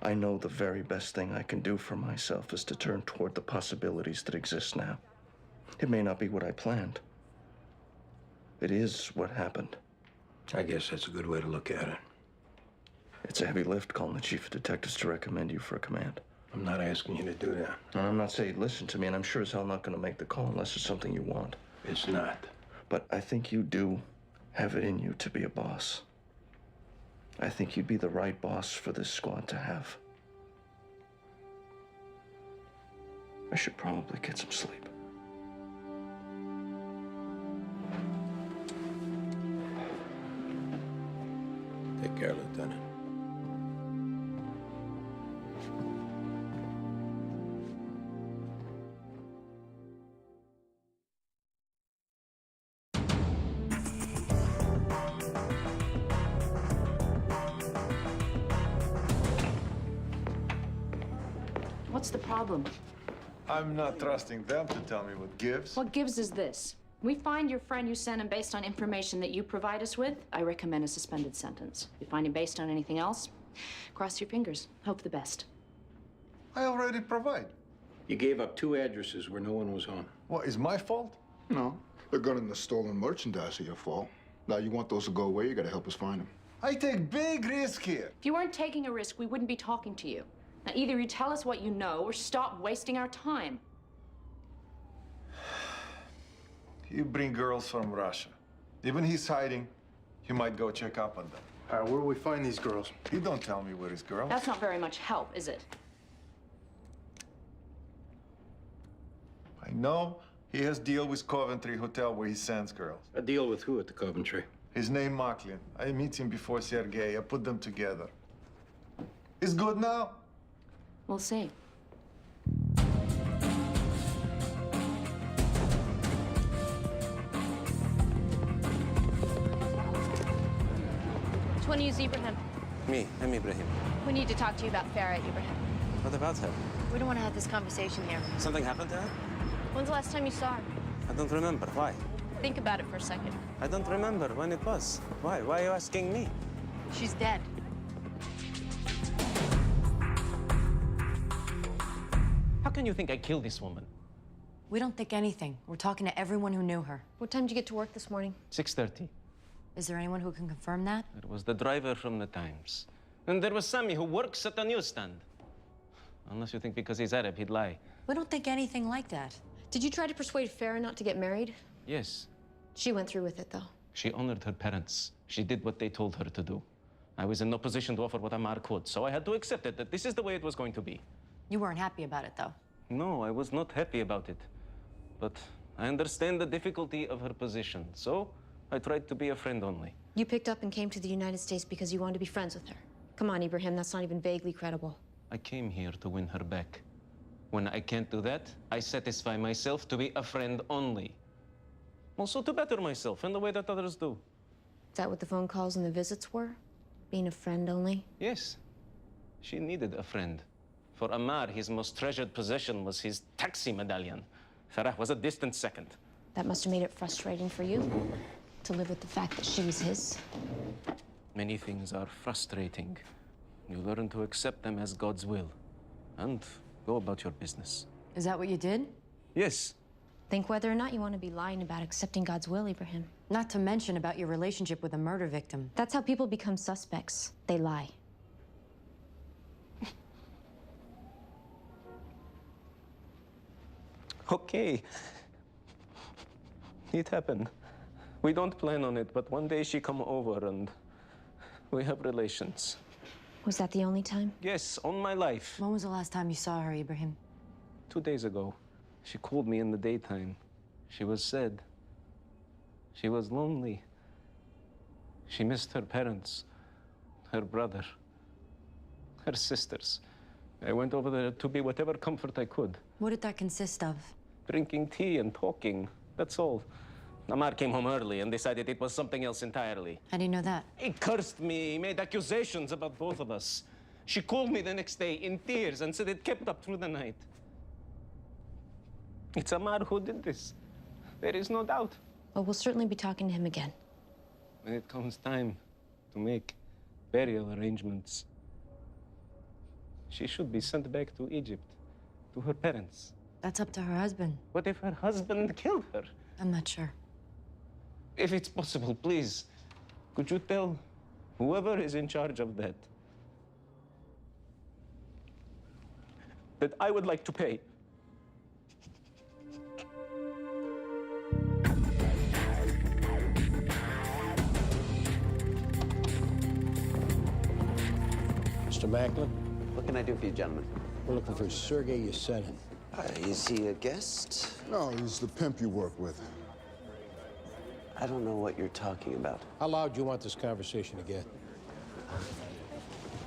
I know the very best thing I can do for myself is to turn toward the possibilities that exist now. It may not be what I planned. It is what happened. I guess that's a good way to look at it. It's a heavy lift calling the chief of detectives to recommend you for a command. I'm not asking you to do that. And I'm not saying listen to me, and I'm sure as hell not going to make the call unless it's something you want. It's not. But I think you do have it in you to be a boss. I think you'd be the right boss for this squad to have. I should probably get some sleep. Take care, Lieutenant. What's the problem? I'm not trusting them to tell me what gives. What gives is this. We find your friend, you send him based on information that you provide us with, I recommend a suspended sentence. If you find him based on anything else, cross your fingers. Hope the best. I already provide. You gave up 2 addresses where no one was home. What, is my fault? No. The gun and the stolen merchandise are your fault. Now you want those to go away, you gotta help us find them. I take big risk here. If you weren't taking a risk, we wouldn't be talking to you. Now, either you tell us what you know or stop wasting our time. You bring girls from Russia. Even he's hiding, you might go check up on them. All right, where do we find these girls? You don't tell me where his girls. That's not very much help, is it? I know he has deal with Coventry Hotel where he sends girls. A deal with who at the Coventry? His name Maklin. I meet him before Sergei. I put them together. He's good now? We'll see. Which one of you is Ibrahim? Me, I'm Ibrahim. We need to talk to you about Farah, Ibrahim. What about her? We don't want to have this conversation here. Something happened to her? When's the last time you saw her? I don't remember. Why? Think about it for a second. I don't remember when it was. Why? Why are you asking me? She's dead. How can you think I killed this woman? We don't think anything. We're talking to everyone who knew her. What time did you get to work this morning? 6:30. Is there anyone who can confirm that? It was the driver from the Times. And there was Sammy who works at the newsstand. Unless you think because he's Arab, he'd lie. We don't think anything like that. Did you try to persuade Farah not to get married? Yes. She went through with it, though. She honored her parents. She did what they told her to do. I was in no position to offer what Amar could, so I had to accept it, that this is the way it was going to be. You weren't happy about it, though. No, I was not happy about it. But I understand the difficulty of her position, so I tried to be a friend only. You picked up and came to the United States because you wanted to be friends with her. Come on, Ibrahim, that's not even vaguely credible. I came here to win her back. When I can't do that, I satisfy myself to be a friend only. Also to better myself in the way that others do. Is that what the phone calls and the visits were? Being a friend only? Yes. She needed a friend. For Amar, his most treasured possession was his taxi medallion. Farah was a distant second. That must have made it frustrating for you to live with the fact that she was his. Many things are frustrating. You learn to accept them as God's will and go about your business. Is that what you did? Yes. Think whether or not you want to be lying about accepting God's will, Ibrahim. Not to mention about your relationship with a murder victim. That's how people become suspects. They lie. Okay. It happened. We don't plan on it, but one day she come over and we have relations. Was that the only time? Yes, on my life. When was the last time you saw her, Ibrahim? 2 days ago. She called me in the daytime. She was sad. She was lonely. She missed her parents, her brother, her sisters. I went over there to be whatever comfort I could. What did that consist of? Drinking tea and talking, that's all. Amar came home early and decided it was something else entirely. How do you know that? He cursed me, made accusations about both of us. She called me the next day in tears and said it kept up through the night. It's Amar who did this. There is no doubt. Well, we'll certainly be talking to him again. When it comes time to make burial arrangements, she should be sent back to Egypt, to her parents. That's up to her husband. What if her husband killed her? I'm not sure. If it's possible, please, could you tell whoever is in charge of that I would like to pay? Mr. Macklin? What can I do for you, gentlemen? We're looking for Sergei Yesenin. Is he a guest? No, he's the pimp you work with. I don't know what you're talking about. How loud do you want this conversation to get?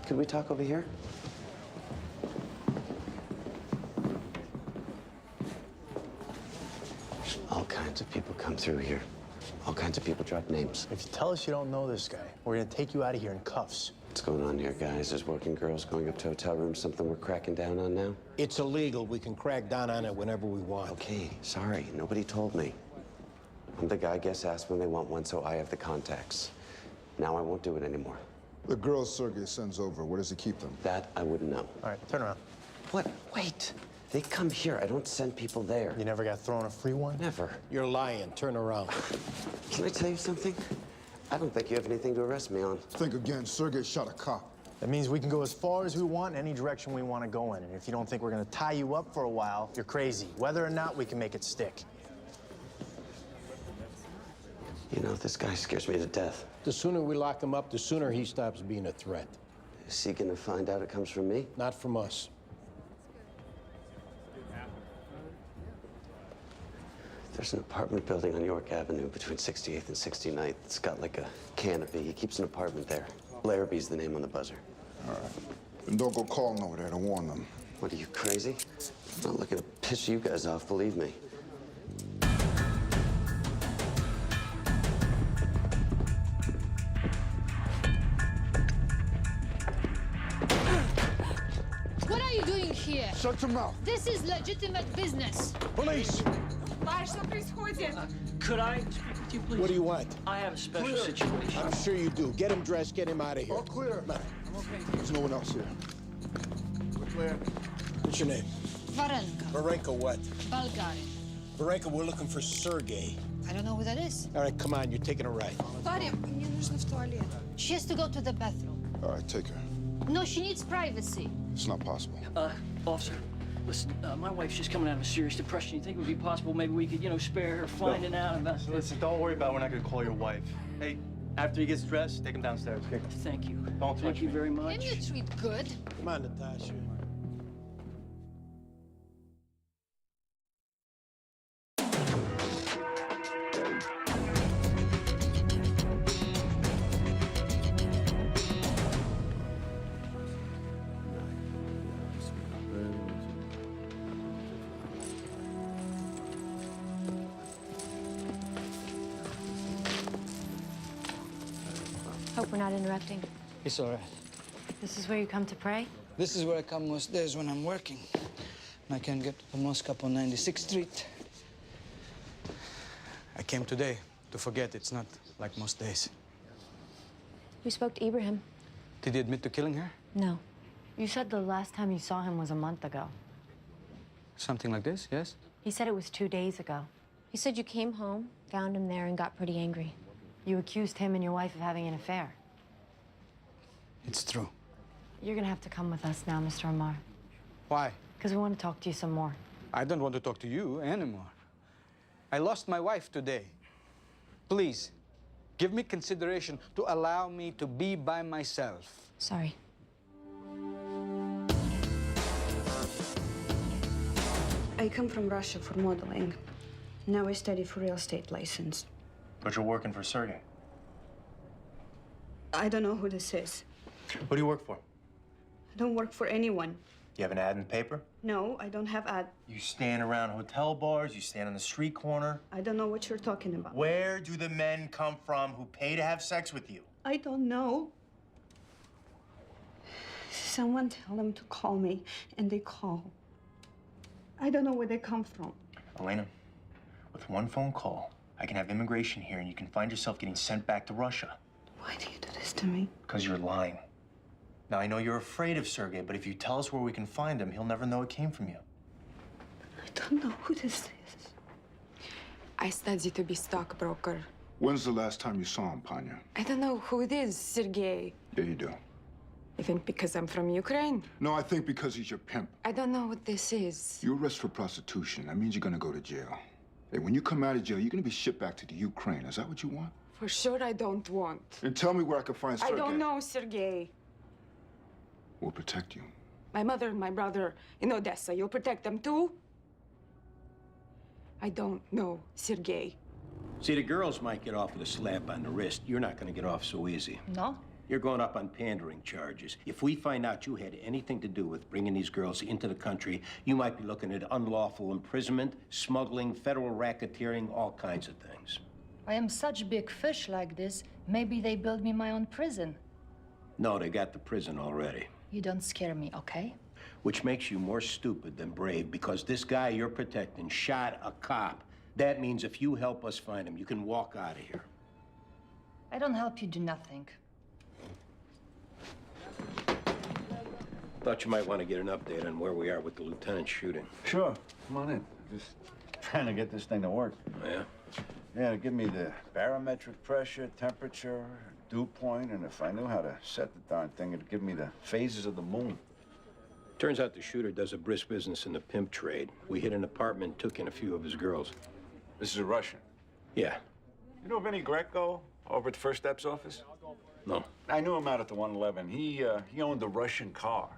Could we talk over here? All kinds of people come through here. All kinds of people drop names. If you tell us you don't know this guy, we're gonna take you out of here in cuffs. What's going on here, guys? There's working girls going up to hotel rooms, something we're cracking down on now? It's illegal. We can crack down on it whenever we want. Okay, sorry. Nobody told me. I'm the guy guests ask when they want one, so I have the contacts. Now I won't do it anymore. The girls Sergei sends over, where does he keep them? That I wouldn't know. All right, turn around. What? Wait. They come here. I don't send people there. You never got thrown a free one? Never. You're lying. Turn around. Can I tell you something? I don't think you have anything to arrest me on. Think again. Sergei shot a cop. That means we can go as far as we want, any direction we want to go in. And if you don't think we're going to tie you up for a while, you're crazy. Whether or not we can make it stick. You know, this guy scares me to death. The sooner we lock him up, the sooner he stops being a threat. Is he going to find out it comes from me? Not from us. There's an apartment building on York Avenue between 68th and 69th. It's got like a canopy. He keeps an apartment there. Larrabee's the name on the buzzer. All right. And don't go calling over there to warn them. What, are you crazy? I'm not looking to piss you guys off, believe me. What are you doing here? Shut your mouth. This is legitimate business. Police! Could I speak with you, please? What do you want? I have a special situation. I'm sure you do. Get him dressed. Get him out of here. All clear. Come on. There's no one else here. We're clear. What's your name? Varenka. Varenka what? Bulgarian. Varenka, we're looking for Sergei. I don't know who that is. All right, come on. You're taking a ride. Varia, мне нужно в туалет. She has to go to the bathroom. All right, take her. No, she needs privacy. It's not possible. Officer, listen, my wife's just coming out of a serious depression. You think it would be possible maybe we could, spare her finding out about... Listen, don't worry about it. We're not going to call your wife. Hey, After he gets dressed, take him downstairs. Okay? Thank you. Don't touch Thank you me. very much. Can you treat good? Come on, Natasha. Hope we're not interrupting. It's all right. This is where you come to pray? This is where I come most days when I'm working. And I can't get to the mosque up on 96th Street. I came today to forget it's not like most days. We spoke to Ibrahim. Did he admit to killing her? No. You said the last time you saw him was a month ago. Something like this, yes? He said it was 2 days ago. He said you came home, found him there, and got pretty angry. You accused him and your wife of having an affair. It's true. You're gonna have to come with us now, Mr. Amar. Why? Because we want to talk to you some more. I don't want to talk to you anymore. I lost my wife today. Please, give me consideration to allow me to be by myself. Sorry. I come from Russia for modeling. Now I study for real estate license. But you're working for Sergey. I don't know who this is. Who do you work for? I don't work for anyone. You have an ad in the paper? No, I don't have ad. You stand around hotel bars, you stand on the street corner. I don't know what you're talking about. Where do the men come from who pay to have sex with you? I don't know. Someone tell them to call me, and they call. I don't know where they come from. Elena, with one phone call, I can have immigration here and you can find yourself getting sent back to Russia. Why do you do this to me? Because you're lying. Now, I know you're afraid of Sergey, but if you tell us where we can find him, he'll never know it came from you. I don't know who this is. I study to be stockbroker. When's the last time you saw him, Panya? I don't know who it is, Sergey. Yeah, you do. You think because I'm from Ukraine? No, I think because he's your pimp. I don't know what this is. You arrest for prostitution. That means you're gonna go to jail. Hey, when you come out of jail, you're gonna be shipped back to the Ukraine. Is that what you want? For sure I don't want. And tell me where I can find Sergey. I don't know, Sergey. We'll protect you. My mother and my brother in Odessa, you'll protect them too? I don't know, Sergey. See, the girls might get off with a slap on the wrist. You're not gonna get off so easy. No? You're going up on pandering charges. If we find out you had anything to do with bringing these girls into the country, you might be looking at unlawful imprisonment, smuggling, federal racketeering, all kinds of things. I am such big fish like this. Maybe they build me my own prison. No, they got the prison already. You don't scare me, okay? Which makes you more stupid than brave, because this guy you're protecting shot a cop. That means if you help us find him, you can walk out of here. I don't help you do nothing. Thought you might want to get an update on where we are with the lieutenant's shooting. Sure. Come on in. Just trying to get this thing to work. Yeah? Yeah, give me the barometric pressure, temperature, dew point, and if I knew how to set the darn thing, it'd give me the phases of the moon. Turns out the shooter does a brisk business in the pimp trade. We hit an apartment, took in a few of his girls. This is a Russian. Yeah. You know Vinny Greco over at the First Steps office? No. I knew him out at the 111. He owned a Russian car.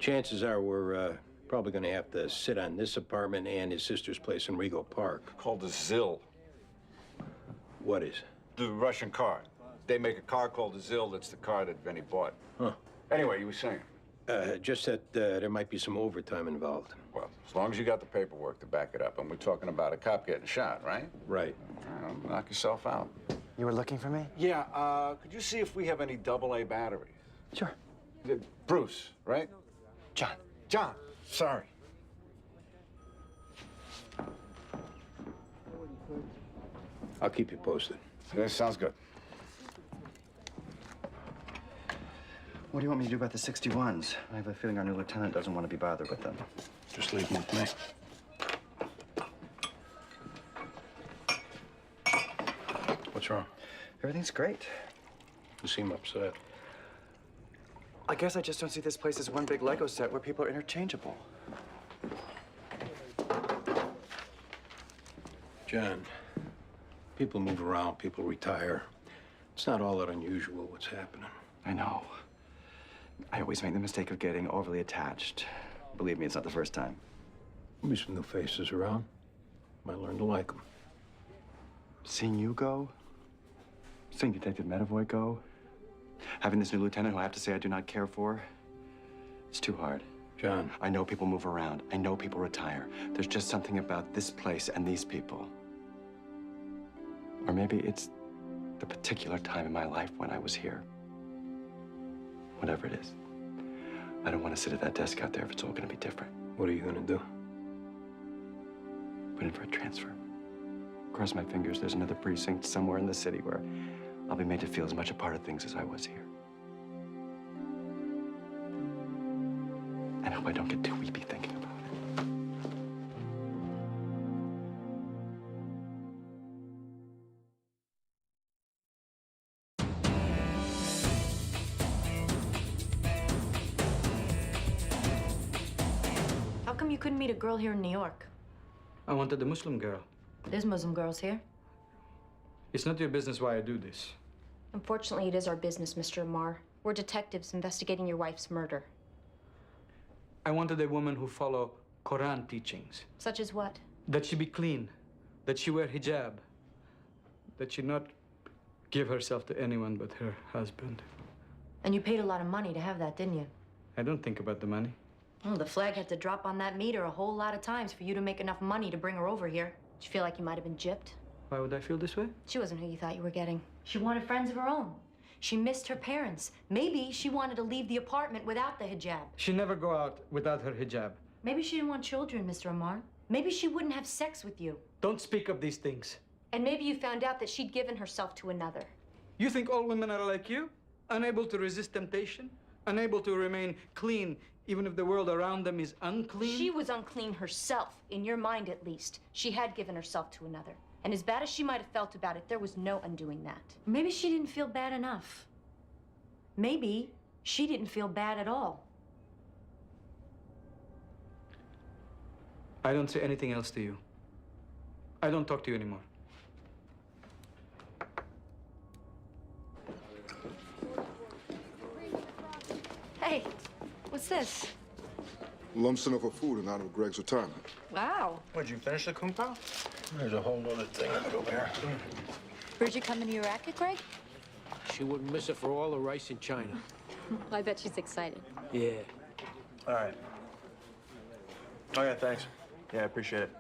Chances are we're probably going to have to sit on this apartment and his sister's place in Rego Park. Called the ZIL. What is? The Russian car. They make a car called the ZIL. That's the car that Vinny bought. Huh. Anyway, you were saying? Just that there might be some overtime involved. Well, as long as you got the paperwork to back it up. And we're talking about a cop getting shot, right? Right. Well, knock yourself out. You were looking for me? Yeah, could you see if we have any AA batteries? Sure. Bruce, right? John, sorry. I'll keep you posted. Yeah, sounds good. What do you want me to do about the 61s? I have a feeling our new lieutenant doesn't want to be bothered with them. Just leave them with me. What's wrong? Everything's great. You seem upset. I guess I just don't see this place as one big Lego set where people are interchangeable. John, people move around, people retire. It's not all that unusual what's happening. I know. I always make the mistake of getting overly attached. Believe me, it's not the first time. There'll be some new faces around. Might learn to like them. Seeing you go, seeing Detective Medavoy go, having this new lieutenant who I have to say I do not care for, it's too hard. John. I know people move around. I know people retire. There's just something about this place and these people. Or maybe it's the particular time in my life when I was here. Whatever it is. I don't want to sit at that desk out there if it's all going to be different. What are you going to do? Put in for a transfer. Cross my fingers, there's another precinct somewhere in the city where I'll be made to feel as much a part of things as I was here. I hope I don't get too weepy thinking about it. How come you couldn't meet a girl here in New York? I wanted a Muslim girl. There's Muslim girls here. It's not your business why I do this. Unfortunately, it is our business, Mr. Amar. We're detectives investigating your wife's murder. I wanted a woman who follow Quran teachings. Such as what? That she be clean, that she wear hijab, that she not give herself to anyone but her husband. And you paid a lot of money to have that, didn't you? I don't think about the money. Well, the flag had to drop on that meter a whole lot of times for you to make enough money to bring her over here. Did you feel like you might have been gypped? Why would I feel this way? She wasn't who you thought you were getting. She wanted friends of her own. She missed her parents. Maybe she wanted to leave the apartment without the hijab. She never go out without her hijab. Maybe she didn't want children, Mr. Amar. Maybe she wouldn't have sex with you. Don't speak of these things. And maybe you found out that she'd given herself to another. You think all women are like you? Unable to resist temptation? Unable to remain clean even if the world around them is unclean? She was unclean herself, in your mind at least. She had given herself to another. And as bad as she might have felt about it, there was no undoing that. Maybe she didn't feel bad enough. Maybe she didn't feel bad at all. I don't say anything else to you. I don't talk to you anymore. Hey, what's this? Lump sum of food in honor of Greg's retirement. Wow. What'd you finish the kung pao? There's a whole other thing of it over here. Bridget coming to your racket, Greg? She wouldn't miss it for all the rice in China. I bet she's excited. Yeah. All right. Oh, yeah, thanks. Yeah, I appreciate it.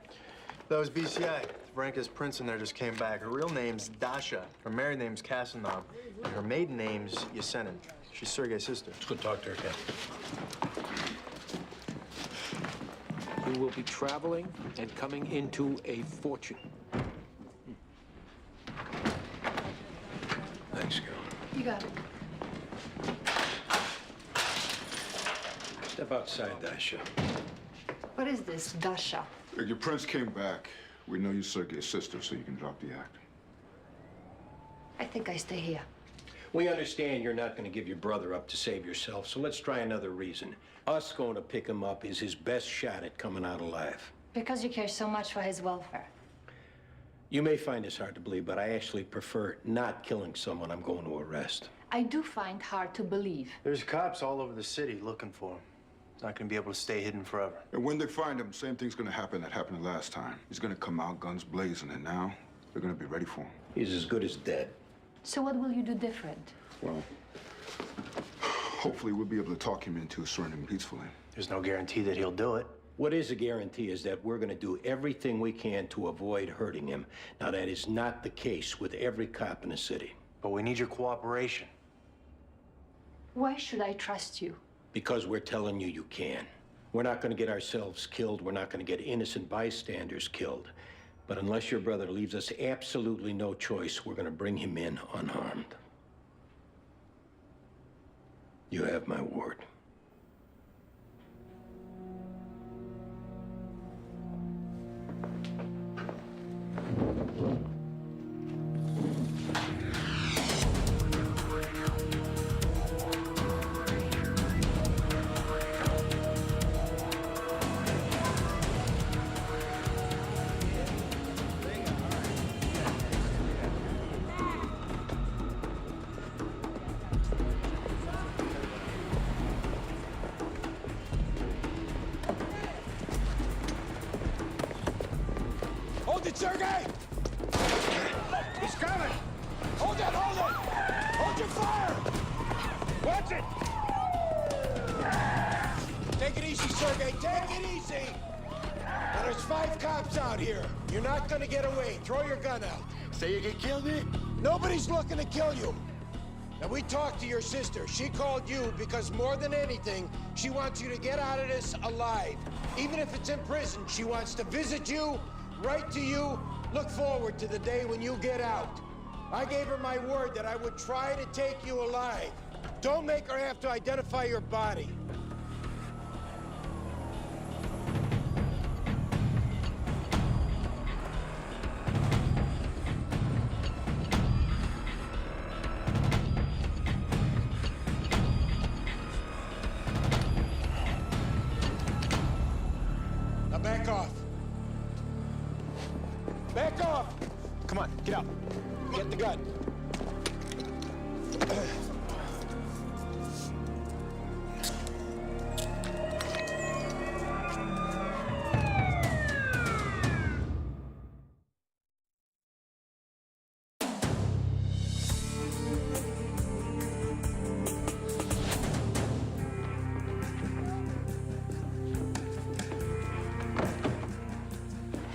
That was BCI. Veranka's prince in there just came back. Her real name's Dasha. Her married name's Kasanov. And her maiden name's Yesenin. She's Sergei's sister. Let's go talk to her, Ken. You will be traveling and coming into a fortune. Thanks, girl. You got it. Step outside, Dasha. What is this, Dasha? If your prince came back, we know you're Sergei's sister, so you can drop the act. I think I stay here. We understand you're not going to give your brother up to save yourself, so let's try another reason. Us going to pick him up is his best shot at coming out alive. Because you care so much for his welfare. You may find this hard to believe, but I actually prefer not killing someone I'm going to arrest. I do find hard to believe. There's cops all over the city looking for him. He's not gonna be able to stay hidden forever. And when they find him, same thing's gonna happen that happened the last time. He's gonna come out guns blazing, and now they're gonna be ready for him. He's as good as dead. So what will you do different? Well, hopefully we'll be able to talk him into surrendering peacefully. There's no guarantee that he'll do it. What is a guarantee is that we're going to do everything we can to avoid hurting him. Now, that is not the case with every cop in the city. But we need your cooperation. Why should I trust you? Because we're telling you you can. We're not going to get ourselves killed. We're not going to get innocent bystanders killed. But unless your brother leaves us absolutely no choice, we're going to bring him in unharmed. You have my word. Sergey! He's coming! Hold it, hold it! Hold your fire! Watch it! Take it easy, Sergey, take it easy! Now, there's 5 cops out here. You're not gonna get away. Throw your gun out. Say you can kill me? Nobody's looking to kill you. Now, we talked to your sister. She called you because more than anything, she wants you to get out of this alive. Even if it's in prison, she wants to visit you, write to you, look forward to the day when you get out. I gave her my word that I would try to take you alive. Don't make her have to identify your body. Now back off. Back off! Come on, get out. Get the gun.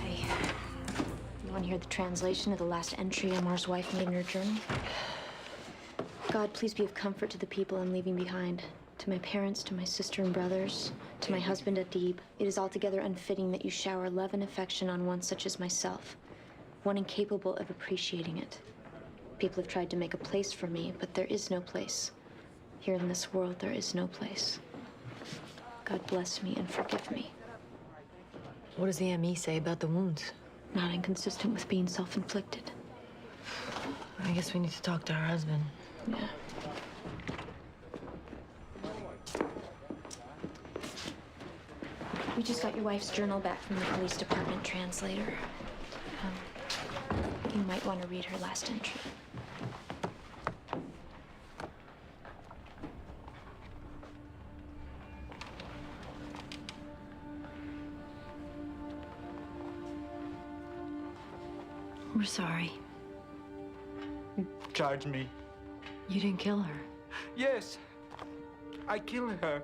Hey, you want to hear the translation of the last entry Amar's wife made in her journal? God, please be of comfort to the people I'm leaving behind. To my parents, to my sister and brothers, to my husband Adib. It is altogether unfitting that you shower love and affection on one such as myself, one incapable of appreciating it. People have tried to make a place for me, but there is no place. Here in this world, there is no place. God bless me and forgive me. What does the ME say about the wounds? Not inconsistent with being self-inflicted. I guess we need to talk to her husband. Yeah. We just got your wife's journal back from the police department translator. You might want to read her last entry. We're sorry. Charge me. You didn't kill her. Yes, I kill her.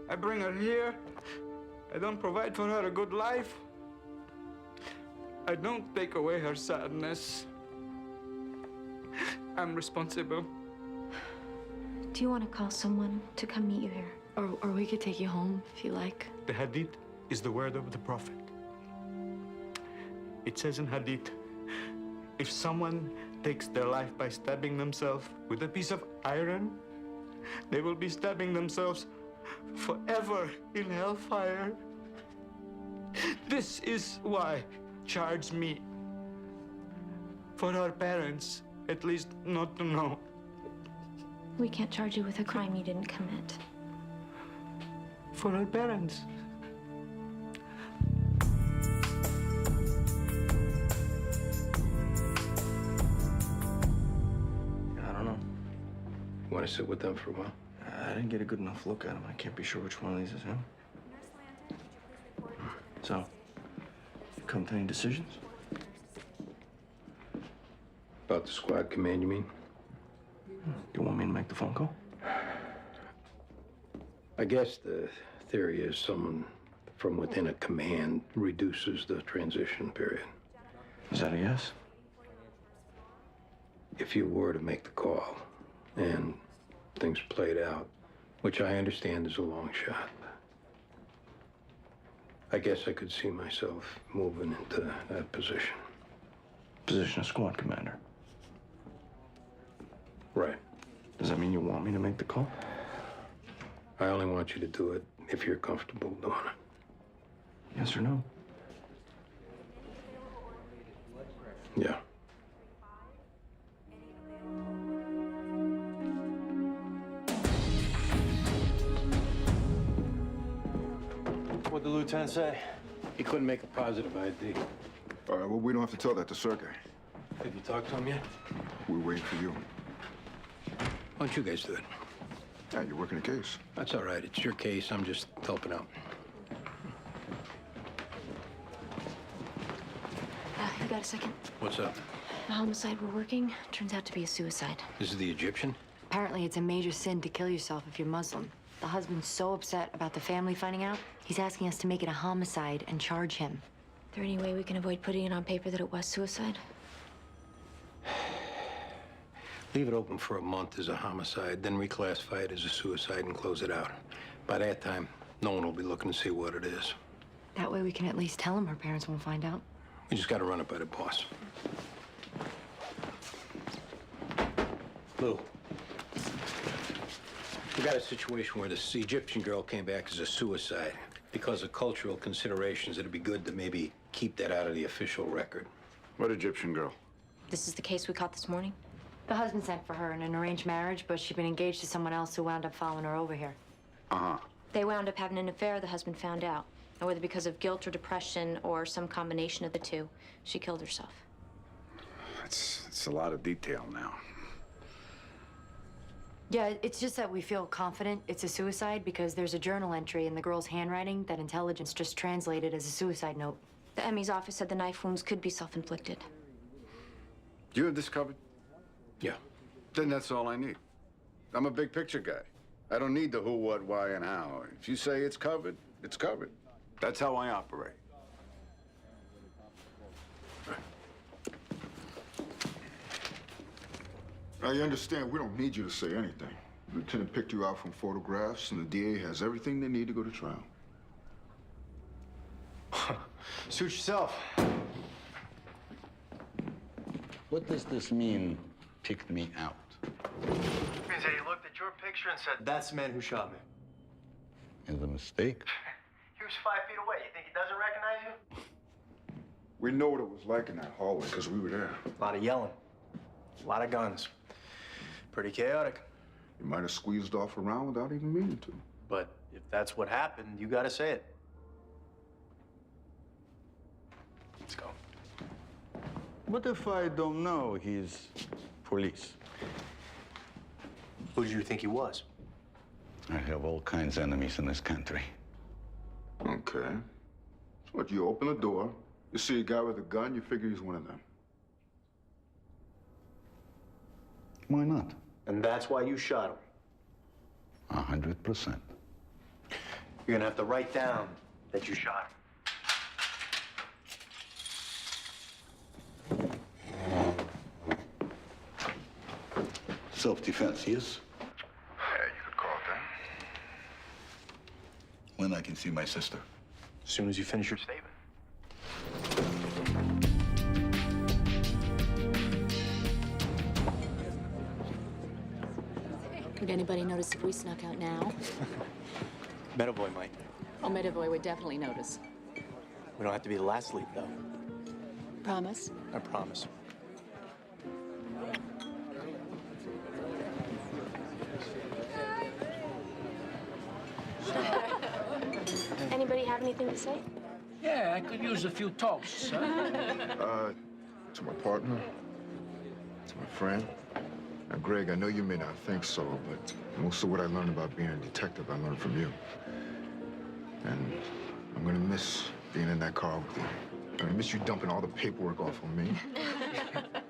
I bring her here. I don't provide for her a good life. I don't take away her sadness. I'm responsible. Do you want to call someone to come meet you here? Or we could take you home if you like. The Hadith is the word of the Prophet. It says in Hadith, if someone takes their life by stabbing themselves with a piece of iron, they will be stabbing themselves forever in hellfire. This is why charge me. For our parents, at least not to know. We can't charge you with a crime you didn't commit. For our parents. I don't know. You want to sit with them for a while? I didn't get a good enough look at him. I can't be sure which one of these is him. So, you come to any decisions? About the squad command, you mean? You want me to make the phone call? I guess the theory is someone from within a command reduces the transition period. Is that a yes? If you were to make the call and things played out, which I understand is a long shot, I guess I could see myself moving into that position. Position of squad commander. Right. Does that mean you want me to make the call? I only want you to do it if you're comfortable doing it. Yes or no? Yeah. What'd the lieutenant say? He couldn't make a positive ID. All right, well, we don't have to tell that to Sergey. Have you talked to him yet? We're waiting for you. Why don't you guys do it? Yeah, you're working a case. That's all right. It's your case. I'm just helping out. got a second? What's up? The homicide we're working turns out to be a suicide. This is the Egyptian? Apparently, it's a major sin to kill yourself if you're Muslim. The husband's so upset about the family finding out, he's asking us to make it a homicide and charge him. Is there any way we can avoid putting it on paper that it was suicide? Leave it open for a month as a homicide, then reclassify it as a suicide and close it out. By that time, no one will be looking to see what it is. That way we can at least tell him her parents won't find out. We just got to run it by the boss. Lou, we got a situation where this Egyptian girl came back as a suicide. Because of cultural considerations, it'd be good to maybe keep that out of the official record. What Egyptian girl? This is the case we caught this morning? The husband sent for her in an arranged marriage, but she'd been engaged to someone else who wound up following her over here. Uh-huh. They wound up having an affair, the husband found out. And whether because of guilt or depression or some combination of the two, she killed herself. It's a lot of detail now. Yeah, it's just that we feel confident it's a suicide because there's a journal entry in the girl's handwriting that intelligence just translated as a suicide note. The ME's office said the knife wounds could be self-inflicted. Do you have this covered? Yeah. Then that's all I need. I'm a big picture guy. I don't need the who, what, why, and how. If you say it's covered, it's covered. That's how I operate. Now, you understand, we don't need you to say anything. The lieutenant picked you out from photographs, and the DA has everything they need to go to trial. Suit yourself. What does this mean, picked me out? Means that he looked at your picture and said, that's the man who shot me. Is a mistake? He was 5 feet away. You think he doesn't recognize you? We know what it was like in that hallway, because we were there. A lot of yelling. A lot of guns. Pretty chaotic. You might have squeezed off a round without even meaning to. But if that's what happened, you gotta say it. Let's go. What if I don't know he's police? Who did you think he was? I have all kinds of enemies in this country. Okay. So what, you open the door, you see a guy with a gun, you figure he's one of them. Why not? And that's why you shot him. 100%. You're gonna have to write down that you shot him. Self-defense, yes? Yeah, you could call it that. When I can see my sister? As soon as you finish your statement. Would anybody notice if we snuck out now? Metavoy might. Oh, Medavoy would definitely notice. We don't have to be the last lead, though. Promise? I promise. Anybody have anything to say? Yeah, I could use a few toasts, huh? To my partner, to my friend. Now, Greg, I know you may not think so, but most of what I learned about being a detective, I learned from you. And I'm gonna miss being in that car with you. I'm gonna miss you dumping all the paperwork off on me.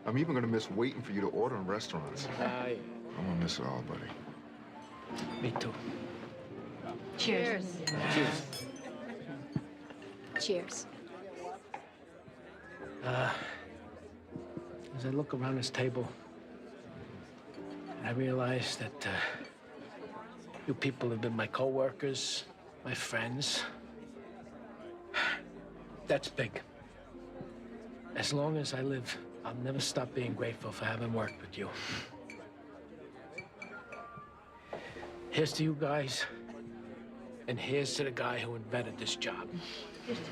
I'm even gonna miss waiting for you to order in restaurants. I'm gonna miss it all, buddy. Me too. Cheers. Cheers. Cheers. As I look around this table, I realize that you people have been my co-workers, my friends. That's big. As long as I live, I'll never stop being grateful for having worked with you. Here's to you guys, and here's to the guy who invented this job.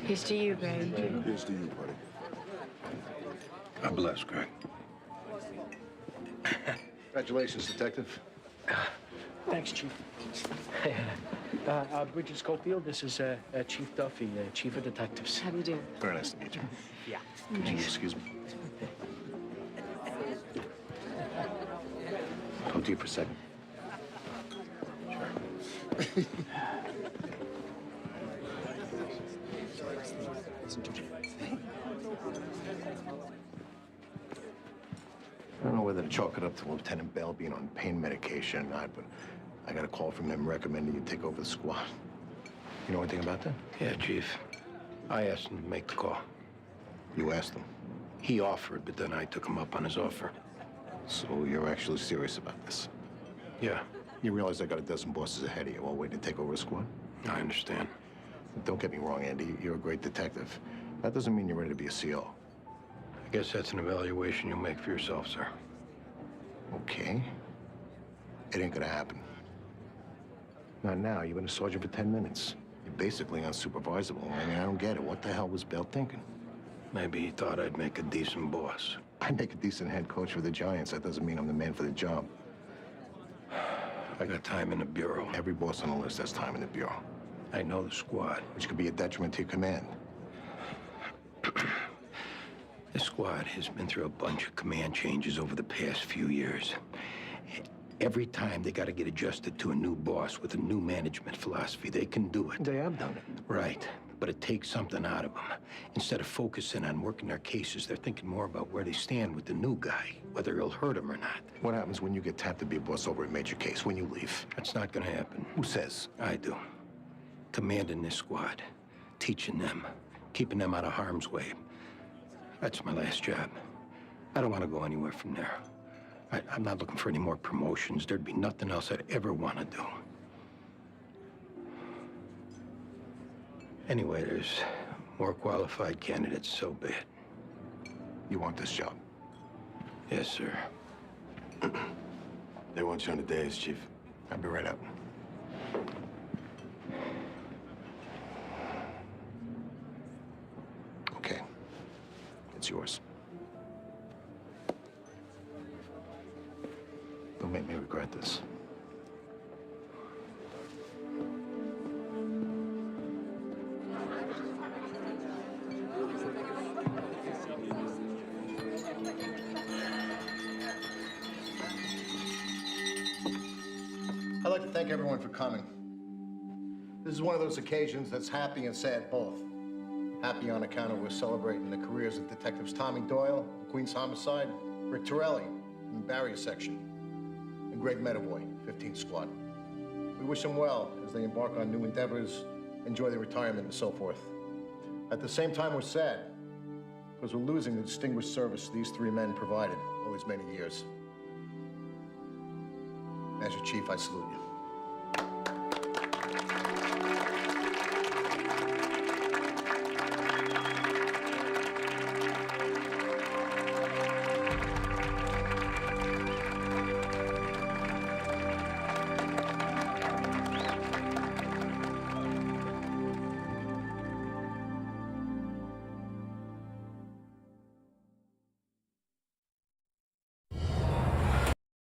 Here's to you, Greg. Here's to you, buddy. God bless, Greg. Congratulations, Detective. Thanks, Chief. Bridget Schofield, this is Chief Duffy, Chief of Detectives. How do you do? Very nice to meet you. Yeah. Could you excuse me? Talk to you for a second. I don't know whether to chalk it up to Lieutenant Bell being on pain medication or not, but I got a call from him recommending you take over the squad. You know anything about that? Yeah, Chief. I asked him to make the call. You asked him? He offered, but then I took him up on his offer. So you're actually serious about this? Yeah. You realize I got a dozen bosses ahead of you all waiting to take over a squad? I understand. Don't get me wrong, Andy. You're a great detective. That doesn't mean you're ready to be a CO. I guess that's an evaluation you'll make for yourself, sir. Okay. It ain't gonna happen. Not now. You've been a sergeant for 10 minutes. You're basically unsupervisable. I mean, I don't get it. What the hell was Bell thinking? Maybe he thought I'd make a decent boss. I'd make a decent head coach for the Giants. That doesn't mean I'm the man for the job. I got time in the Bureau. Every boss on the list has time in the Bureau. I know the squad. Which could be a detriment to your command. This squad has been through a bunch of command changes over the past few years. Every time they got to get adjusted to a new boss with a new management philosophy. They can do it. They have done it. Right. But it takes something out of them. Instead of focusing on working their cases, they're thinking more about where they stand with the new guy, whether he'll hurt them or not. What happens when you get tapped to be a boss over a major case, when you leave? That's not going to happen. Who says? I do. Commanding this squad, teaching them, keeping them out of harm's way. That's my last job. I don't want to go anywhere from there. I'm not looking for any more promotions. There'd be nothing else I'd ever want to do. Anyway, there's more qualified candidates, so be it. You want this job? Yes, sir. They want you on the days, Chief. I'll be right up. Okay. It's yours. Don't make me regret this. I'd like to thank everyone for coming. This is one of those occasions that's happy and sad both. Happy on account of we're celebrating the careers of Detectives Tommy Doyle, Queens Homicide, Rick Torelli, in the Barrier Section, and Greg Medavoy, 15th Squad. We wish them well as they embark on new endeavors, enjoy their retirement, and so forth. At the same time, we're sad because we're losing the distinguished service these three men provided all these many years. As your chief, I salute you.